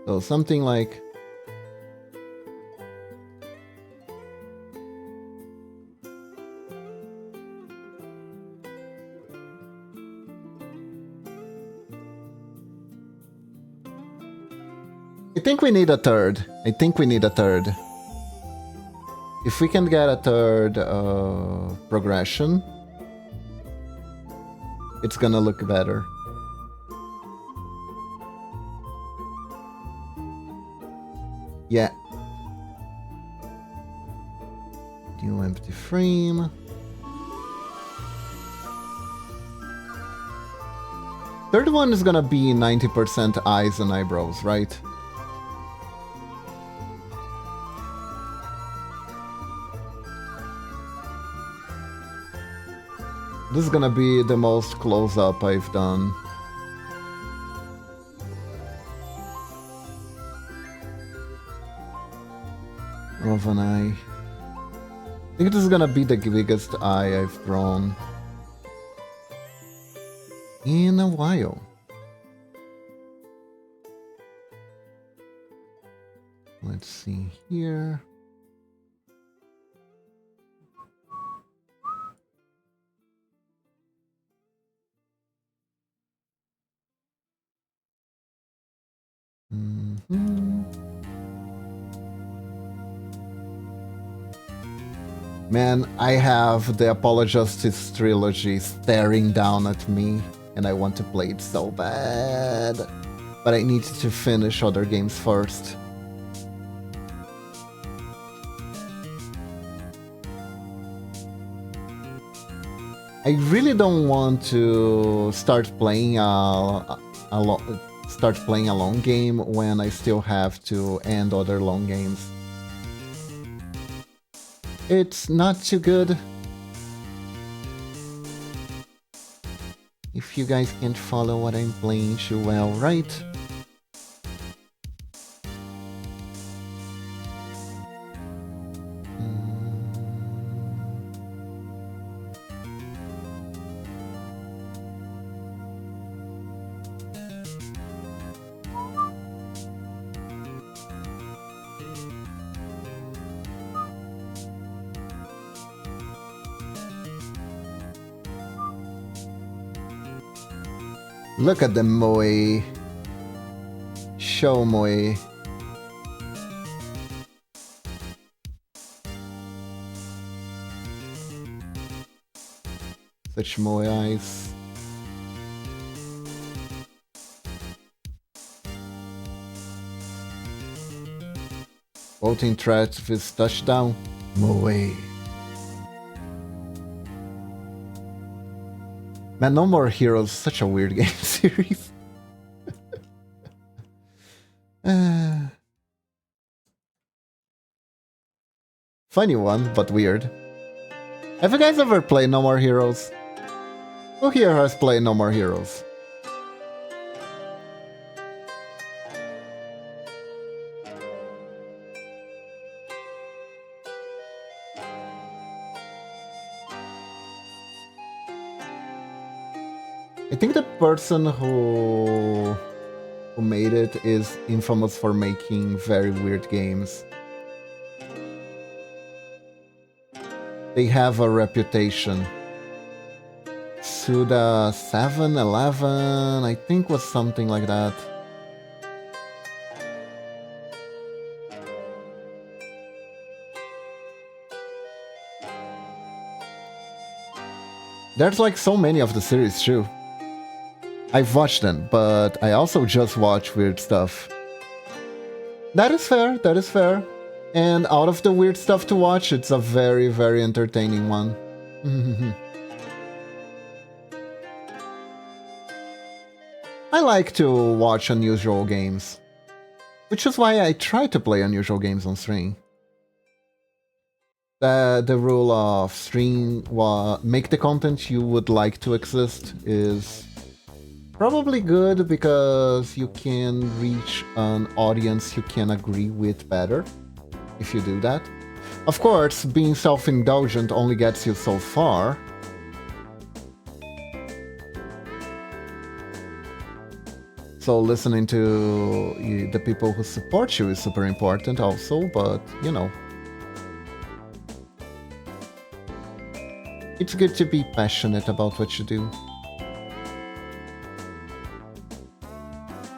So something like I think we need a third. If we can get a third progression, it's gonna look better. Yeah. New empty frame. Third one is gonna be 90% eyes and eyebrows, right? This is gonna be the most close-up I've done. Of an eye. I think this is gonna be the biggest eye I've drawn in a while. Let's see here. Man, I have the Apollo Justice trilogy staring down at me, and I want to play it so bad. But I need to finish other games first. I really don't want to start playing a long game when I still have to end other long games. It's not too good. If you guys can't follow what I'm playing too well, right? Look at the moe. Show moe. Such moe eyes. Voting threat with touchdown. Moe. Man, No More Heroes, such a weird game series. Funny one, but weird. Have you guys ever played No More Heroes? Who here has played No More Heroes? I think the person who made it is infamous for making very weird games. They have a reputation. Suda 711, I think was something like that. There's like so many of the series too. I've watched them, but I also just watch weird stuff. That is fair, that is fair. And out of the weird stuff to watch, it's a very, very entertaining one. I like to watch unusual games, which is why I try to play unusual games on stream. The rule of stream, make the content you would like to exist, is probably good because you can reach an audience you can agree with better if you do that. Of course, being self-indulgent only gets you so far. So listening to the people who support you is super important also, but you know. It's good to be passionate about what you do.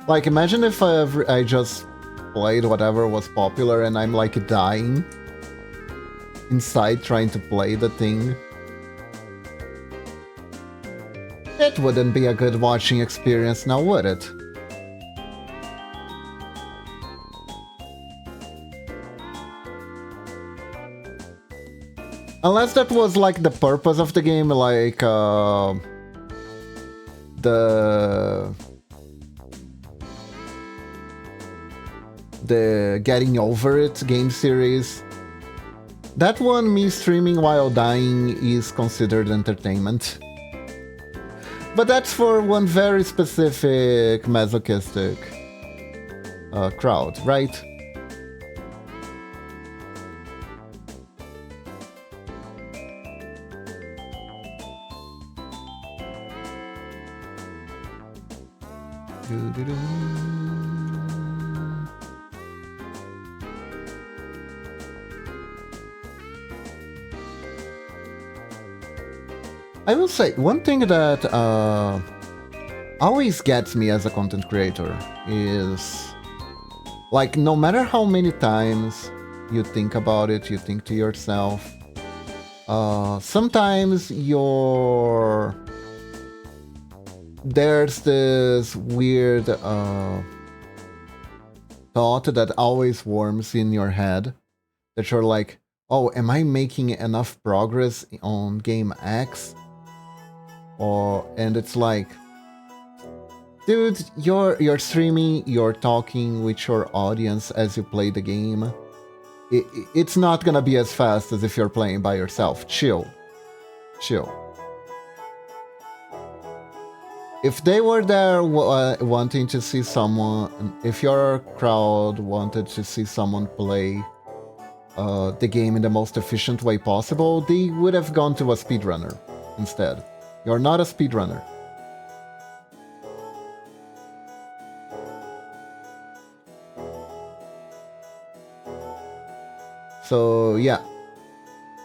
Like, imagine if I just played whatever was popular and I'm like dying inside trying to play the thing. It wouldn't be a good watching experience now, would it? Unless that was like the purpose of the game, like the Getting Over It game series. That one, me streaming while dying, is considered entertainment. But that's for one very specific masochistic crowd, right? I will say, one thing that always gets me as a content creator is, like, no matter how many times you think about it, you think to yourself, sometimes there's this weird thought that always worms in your head, that you're like, oh, am I making enough progress on game X? And it's like, dude, you're streaming, you're talking with your audience as you play the game. It's not gonna be as fast as if you're playing by yourself. Chill. If they were there wanting to see someone, if your crowd wanted to see someone play the game in the most efficient way possible, they would have gone to a speedrunner instead. You're not a speedrunner. So yeah,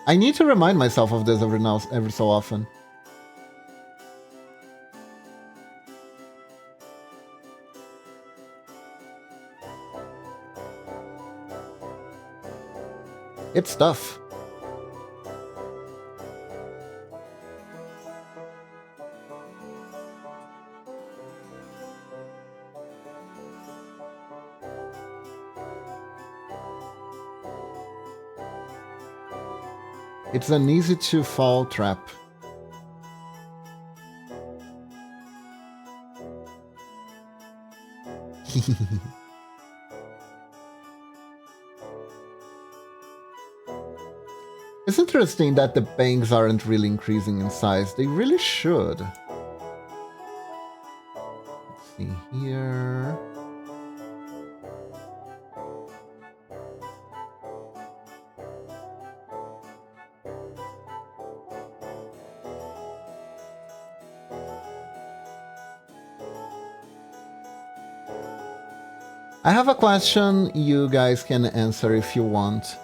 I need to remind myself of this every so often. It's tough. It's an easy to fall trap. It's interesting that the bangs aren't really increasing in size. They really should. Let's see here. I have a question you guys can answer if you want.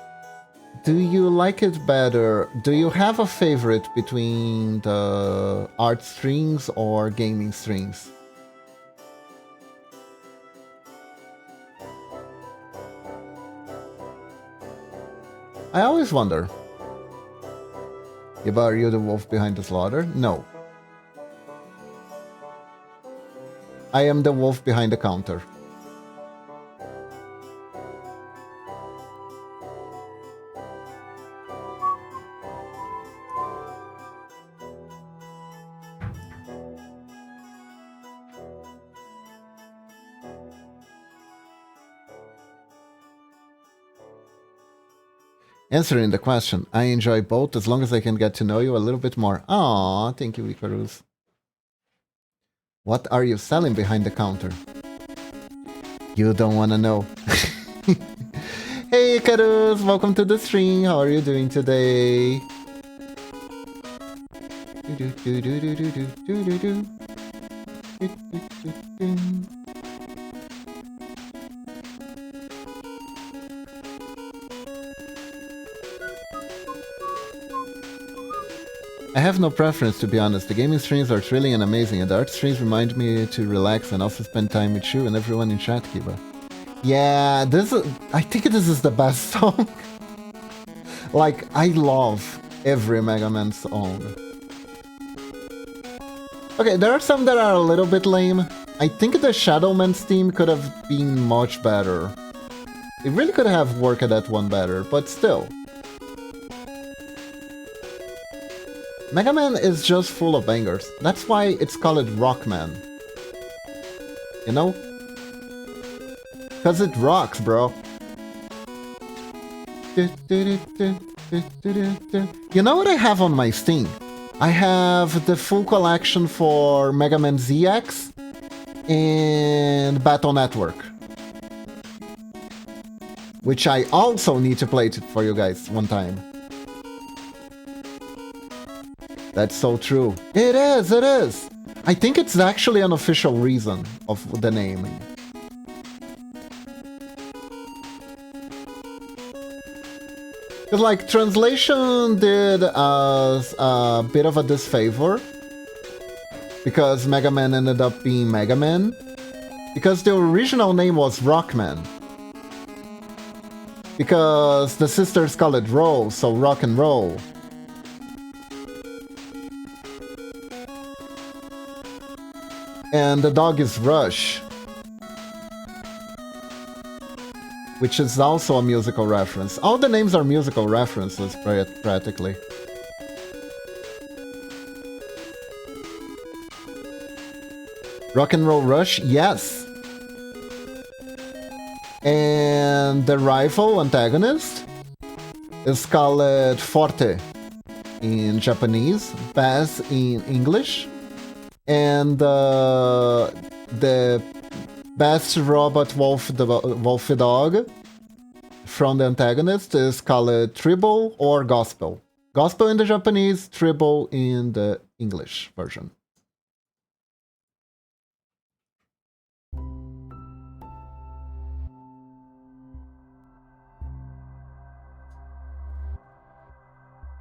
Do you like it better? Do you have a favorite between the art streams or gaming streams? I always wonder. Iba, are you the wolf behind the slaughter? No. I am the wolf behind the counter. Answering the question, I enjoy both as long as I can get to know you a little bit more. Aw, thank you, Icarus. What are you selling behind the counter? You don't want to know. Hey, Icarus, welcome to the stream. How are you doing today? I have no preference, to be honest. The gaming streams are thrilling and amazing, and the art streams remind me to relax and also spend time with you and everyone in chat, Kiba. Yeah, I think this is the best song. Like, I love every Mega Man song. Okay, there are some that are a little bit lame. I think the Shadow Man's theme could have been much better. It really could have worked at that one better, but still. Mega Man is just full of bangers. That's why it's called Rockman. You know? Cause it rocks, bro. You know what I have on my Steam? I have the full collection for Mega Man ZX and Battle Network. Which I also need to play for you guys one time. That's so true. It is, it is. I think it's actually an official reason of the name. Because, like, translation did us a bit of a disfavor. Because Mega Man ended up being Mega Man. Because the original name was Rockman. Because the sisters call it Roll, so rock and roll. And the dog is Rush, which is also a musical reference. All the names are musical references, practically. Rock and Roll Rush, yes. And the rival antagonist is called Forte in Japanese, Bass in English. And the best robot wolfy dog from the antagonist is called Tribble or Gospel. Gospel in the Japanese, Tribble in the English version.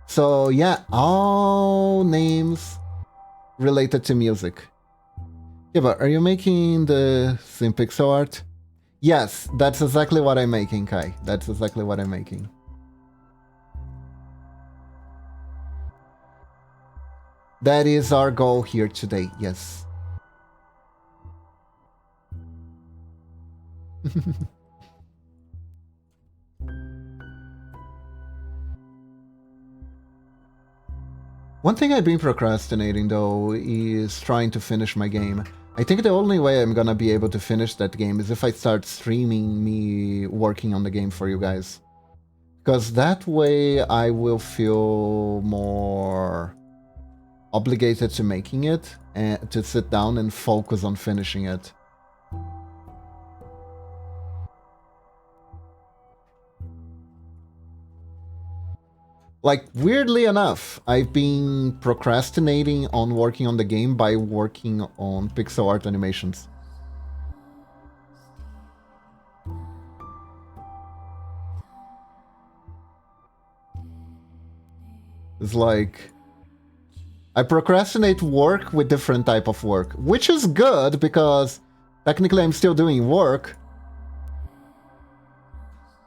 So yeah, all names related to music. Yeah, but are you making the same pixel art? Yes, that's exactly what I'm making, Kai. That's exactly what I'm making. That is our goal here today, yes. One thing I've been procrastinating, though, is trying to finish my game. I think the only way I'm gonna be able to finish that game is if I start streaming me working on the game for you guys. Because that way I will feel more obligated to making it and to sit down and focus on finishing it. Like, weirdly enough, I've been procrastinating on working on the game by working on pixel art animations. It's like I procrastinate work with different type of work, which is good because technically I'm still doing work.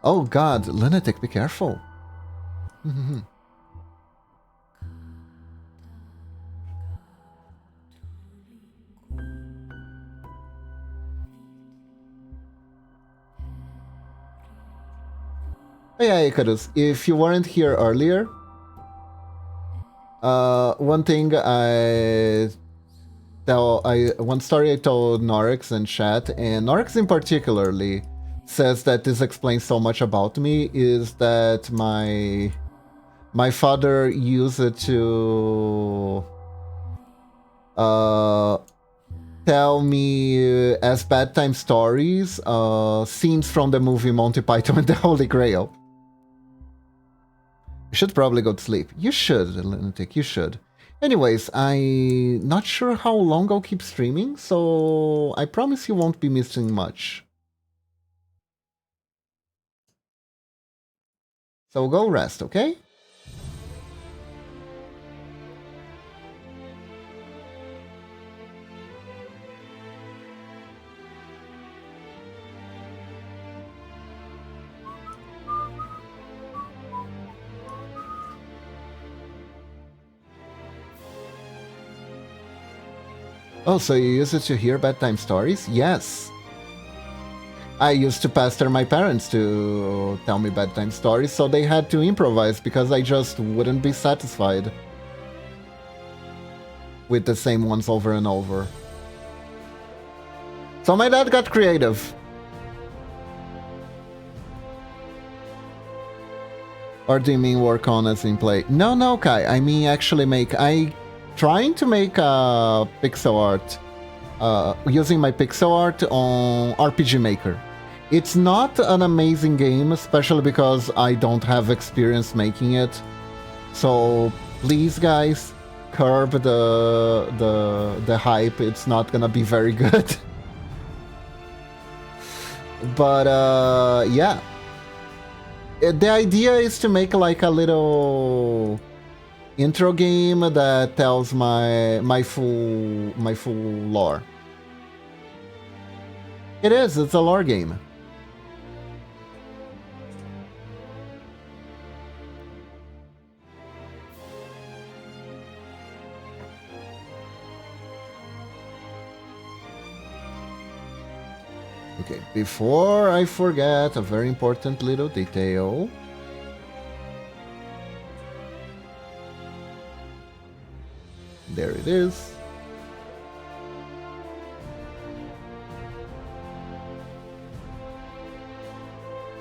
Oh god, lunatic, be careful. Yeah, Icarus, if you weren't here earlier, one thing one story I told Norix in chat, and Norix in particularly says that this explains so much about me, is that my father used it to tell me as bedtime stories scenes from the movie Monty Python and the Holy Grail. You should probably go to sleep. You should, Lunatic, you should. Anyways, I'm not sure how long I'll keep streaming, so I promise you won't be missing much. So go rest, okay? Oh, so you use it to hear bedtime stories? Yes. I used to pester my parents to tell me bedtime stories, so they had to improvise because I just wouldn't be satisfied with the same ones over and over. So my dad got creative. Or do you mean work on as in play? No, Kai. I mean actually trying to make a pixel art using my pixel art on RPG Maker. It's not an amazing game, especially because I don't have experience making it. So please, guys, curb the hype. It's not gonna be very good. But yeah, the idea is to make like a little intro game that tells my full lore. It's a lore game. Okay, before I forget a very important little detail. There it is.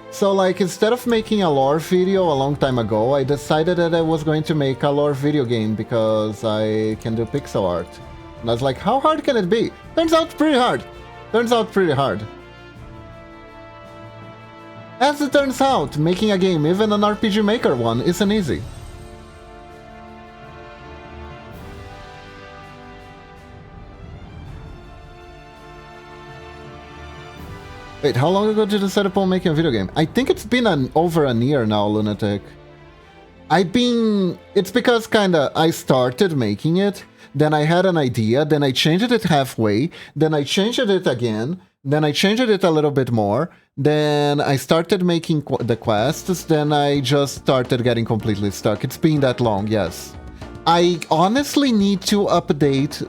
So like instead of making a lore video a long time ago, I decided that I was going to make a lore video game because I can do pixel art. And I was like, how hard can it be? Turns out pretty hard. As it turns out, making a game, even an RPG Maker one, isn't easy. Wait, how long ago did you set up on making a video game? I think it's been over a year now, Lunatic. It's because kinda, I started making it, then I had an idea, then I changed it halfway, then I changed it again, then I changed it a little bit more, then I started making the quests, then I just started getting completely stuck. It's been that long, yes. I honestly need to update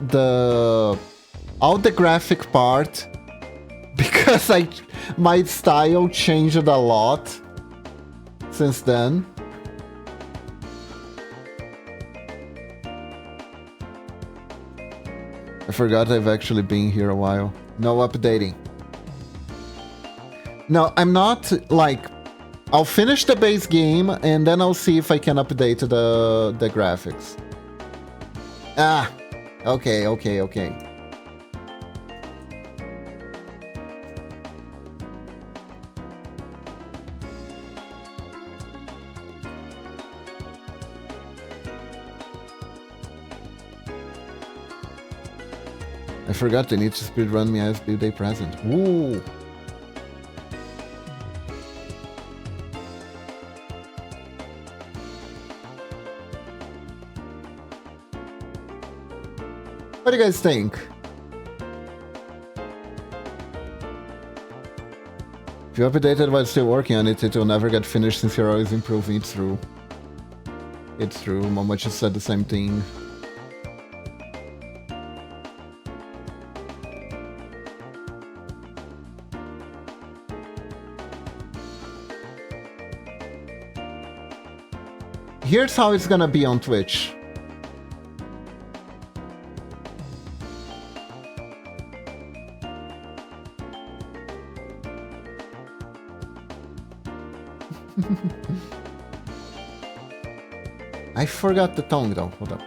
all the graphic part because my style changed a lot since then. I forgot I've actually been here a while. No updating. No, I'm not, like... I'll finish the base game, and then I'll see if I can update the graphics. Ah! Okay. I forgot they need to speedrun me as birthday present. Woo! What do you guys think? If you updated while still working on it, it will never get finished since you're always improving. It's true. It's true. Mama just said the same thing. Here's how it's gonna be on Twitch. I forgot the tongue though, hold up.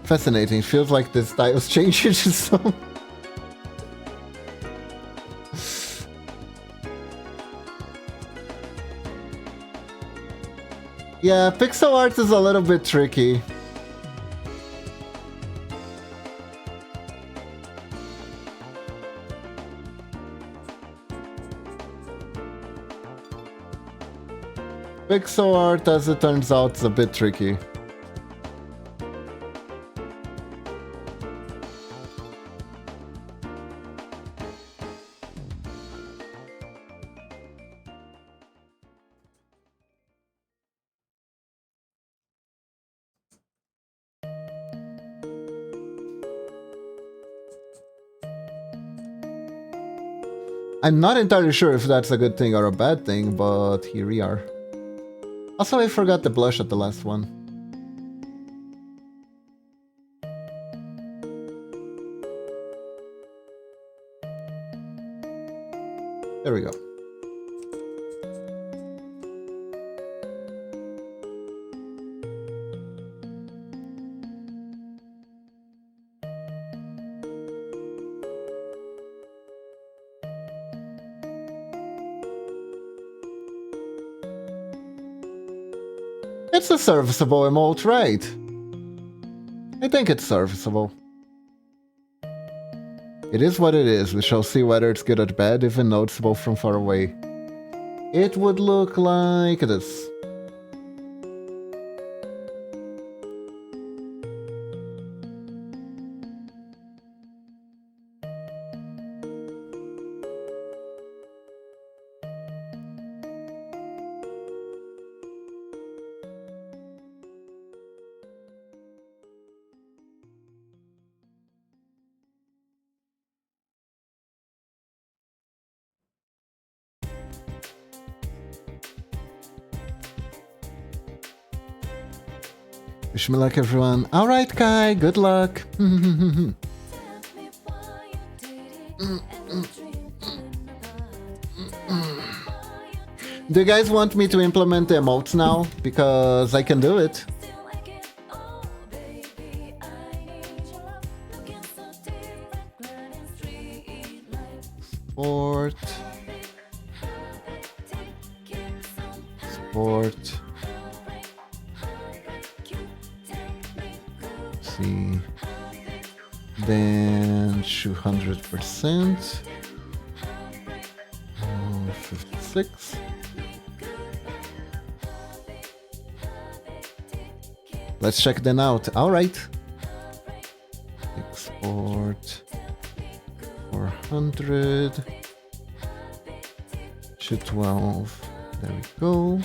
Fascinating, feels like the styles changes so... Yeah, pixel art is a little bit tricky. Pixel art, as it turns out, is a bit tricky. I'm not entirely sure if that's a good thing or a bad thing, but here we are. Also, I forgot the blush at the last one. There we go. It's a serviceable emote, right? I think it's serviceable. It is what it is. We shall see whether it's good or bad, even noticeable from far away. It would look like this. Wish me luck, everyone. Alright, Kai, good luck. Do you guys want me to implement the emotes now? Because I can do it. Sport. Sport. See, then 200%, 56. Let's check them out. All right. Export 400 to 12. There we go.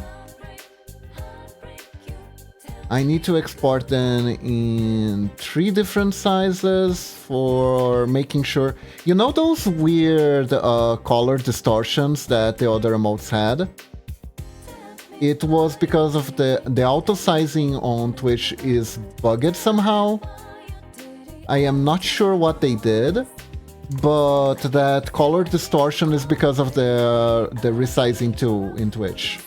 I need to export them in 3 different sizes for making sure... You know those weird color distortions that the other emotes had? It was because of the auto-sizing on Twitch is bugged somehow. I am not sure what they did, but that color distortion is because of the resizing tool in Twitch.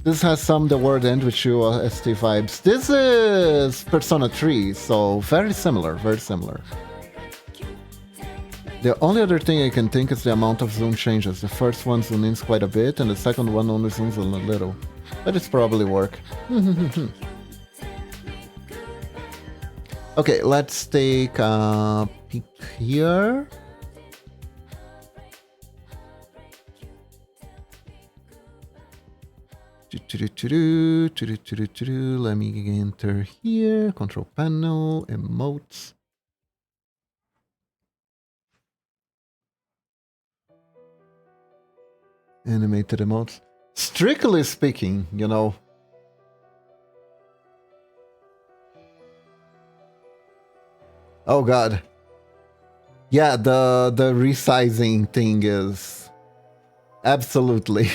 This has some the word end with you ST vibes. This is Persona 3, so very similar, very similar. The only other thing I can think is the amount of zoom changes. The first one zooms in quite a bit, and the second one only zooms in a little. But it's probably work. Okay, let's take a peek here. Let me enter here. Control panel, emotes. Animated emotes. Strictly speaking, you know. Oh god. Yeah, the resizing thing is absolutely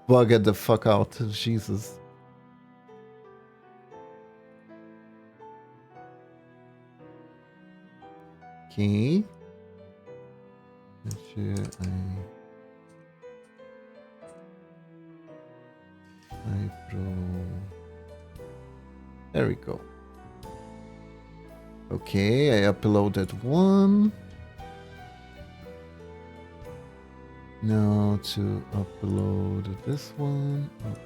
bugged the fuck out. Jesus. Okay. There we go. Okay, I uploaded one. Now to upload this one. Oh.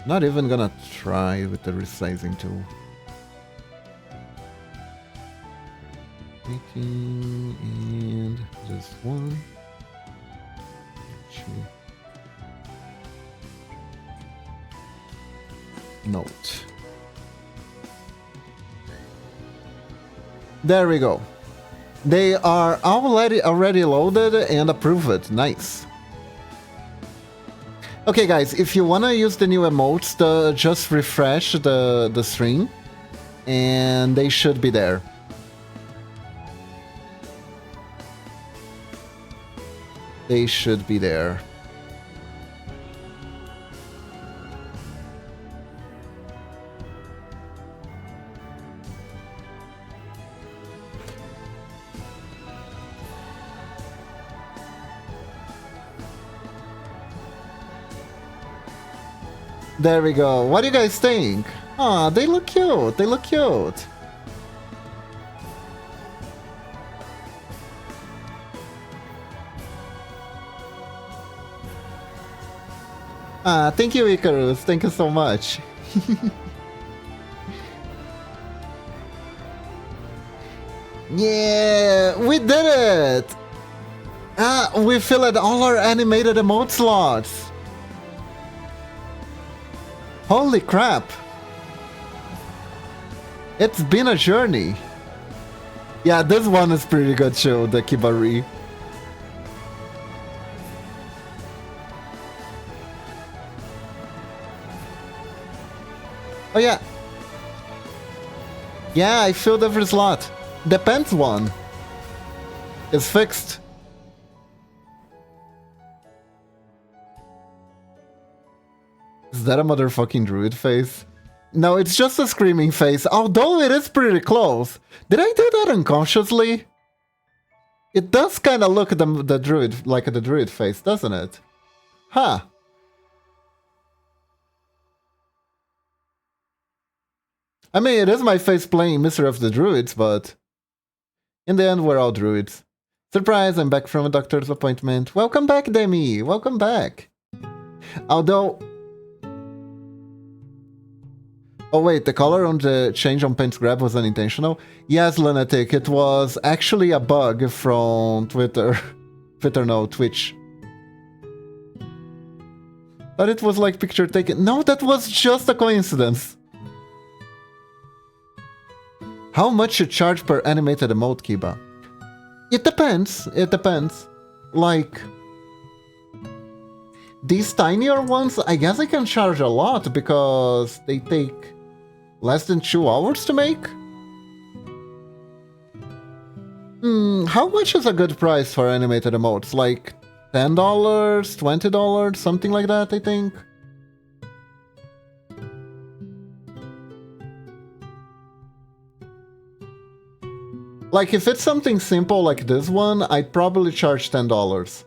Not even gonna try with the resizing tool. 18 and this one. Note. There we go. They are already loaded and approved. Nice. Okay, guys, if you wanna use the new emotes, just refresh the stream, and they should be there. They should be there. There we go. What do you guys think? Ah, they look cute. They look cute. Ah, thank you, Icarus. Thank you so much. Yeah, we did it! Ah, we filled all our animated emote slots. Holy crap! It's been a journey. Yeah, this one is pretty good too, the Kibari. Oh yeah. Yeah, I filled every slot. The pants one is fixed. Is that a motherfucking druid face? No, it's just a screaming face, although it is pretty close. Did I do that unconsciously? It does kind of look at the druid, like the druid face, doesn't it? Huh. I mean, it is my face playing Mystery of the Druids, but in the end, we're all druids. Surprise, I'm back from a doctor's appointment. Welcome back, Demi. Welcome back. Although... Oh wait, the color on the change on Paint's grab was unintentional? Yes, Lunatic, it was actually a bug from Twitter. No, Twitch. But it was like picture taken. No, that was just a coincidence. How much you charge per animated emote, Kiba? It depends. It depends. Like... These tinier ones, I guess I can charge a lot because they take less than 2 hours to make? How much is a good price for animated emotes? Like $10, $20, something like that, I think? Like if it's something simple like this one, I'd probably charge $10.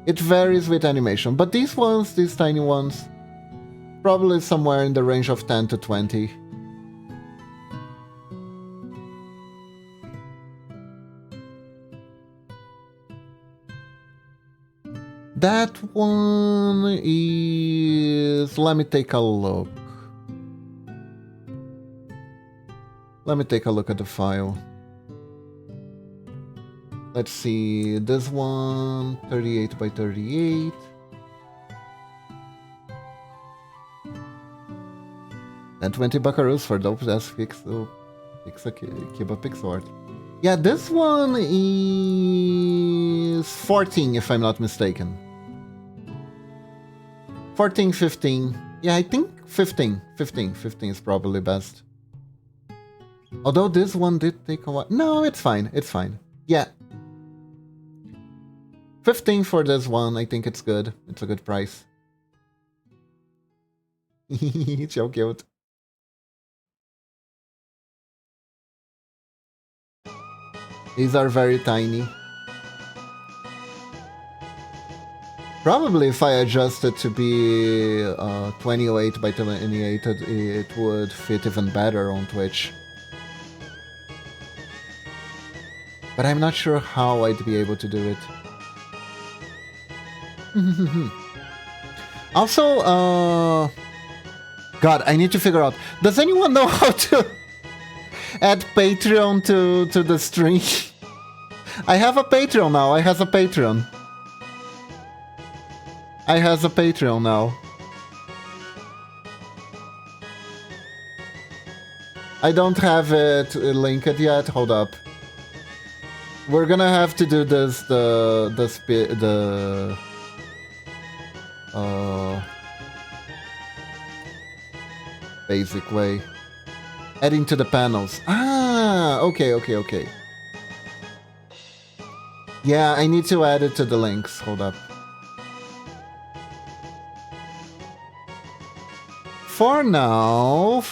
It varies with animation, but these ones, these tiny ones, probably somewhere in the range of 10 to 20. That one is... Let me take a look. Let me take a look at the file. Let's see, this one, 38 by 38. And 20 buckaroos for dope ass Cuba pixel art. Yeah, this one is 14 if I'm not mistaken. 14, 15. Yeah, I think 15. 15 is probably best. Although this one did take a while. No, it's fine. It's fine. Yeah. 15 for this one. I think it's good. It's a good price. So cute. These are very tiny. Probably if I adjust it to be 28 by 28, it would fit even better on Twitch. But I'm not sure how I'd be able to do it. Also, God, I need to figure out. Does anyone know how to add Patreon to the stream? I have a Patreon now. I have a Patreon. I have a Patreon now. I don't have it linked yet. Hold up. We're gonna have to do this the basic way. Adding to the panels. Ah, okay. Yeah, I need to add it to the links. Hold up. For now,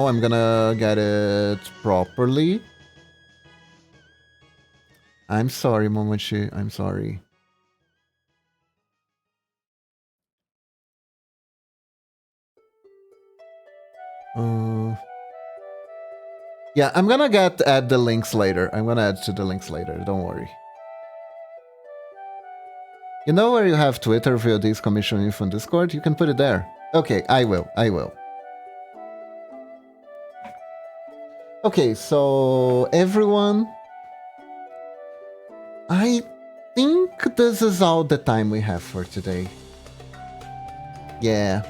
I'm gonna get it properly. I'm sorry, Momochi. I'm sorry. Yeah, I'm gonna add the links later. I'm gonna add to the links later. Don't worry. You know where you have Twitter, VODs, commission info, and Discord? You can put it there. Okay, I will. Okay, so everyone, I think this is all the time we have for today. Yeah.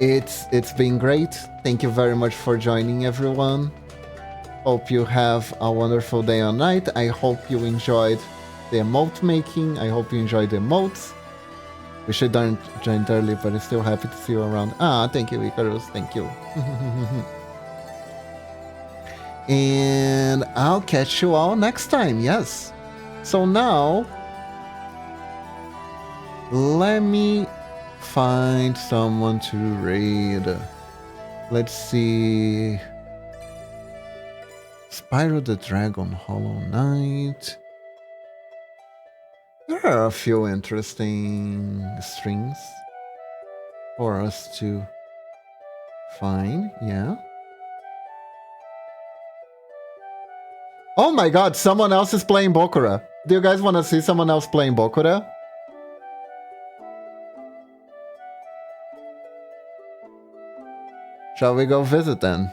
It's been great. Thank you very much for joining, everyone. Hope you have a wonderful day or night. I hope you enjoyed the emote making. I hope you enjoyed the emotes. Wish I joined early, but I'm still happy to see you around. Ah, thank you, Icarus. Thank you. And I'll catch you all next time. Yes. So now, let me find someone to raid. Let's see. Spyro the Dragon, Hollow Knight. There are a few interesting strings for us to find, yeah. Oh my god, someone else is playing Bokura. Do you guys want to see someone else playing Bokura? Shall we go visit then?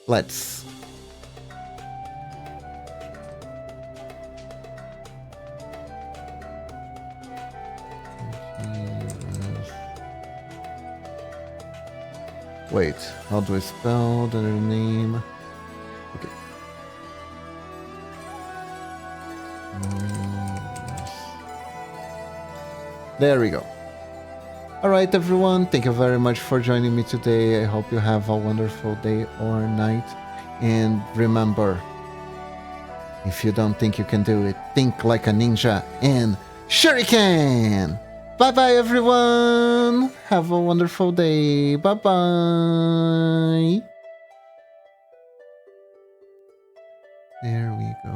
Let's. Wait, how do I spell the name? Okay. There we go. Alright everyone, thank you very much for joining me today. I hope you have a wonderful day or night. And remember, if you don't think you can do it, think like a ninja and shuriken! Bye bye everyone! Have a wonderful day. Bye bye! There we go.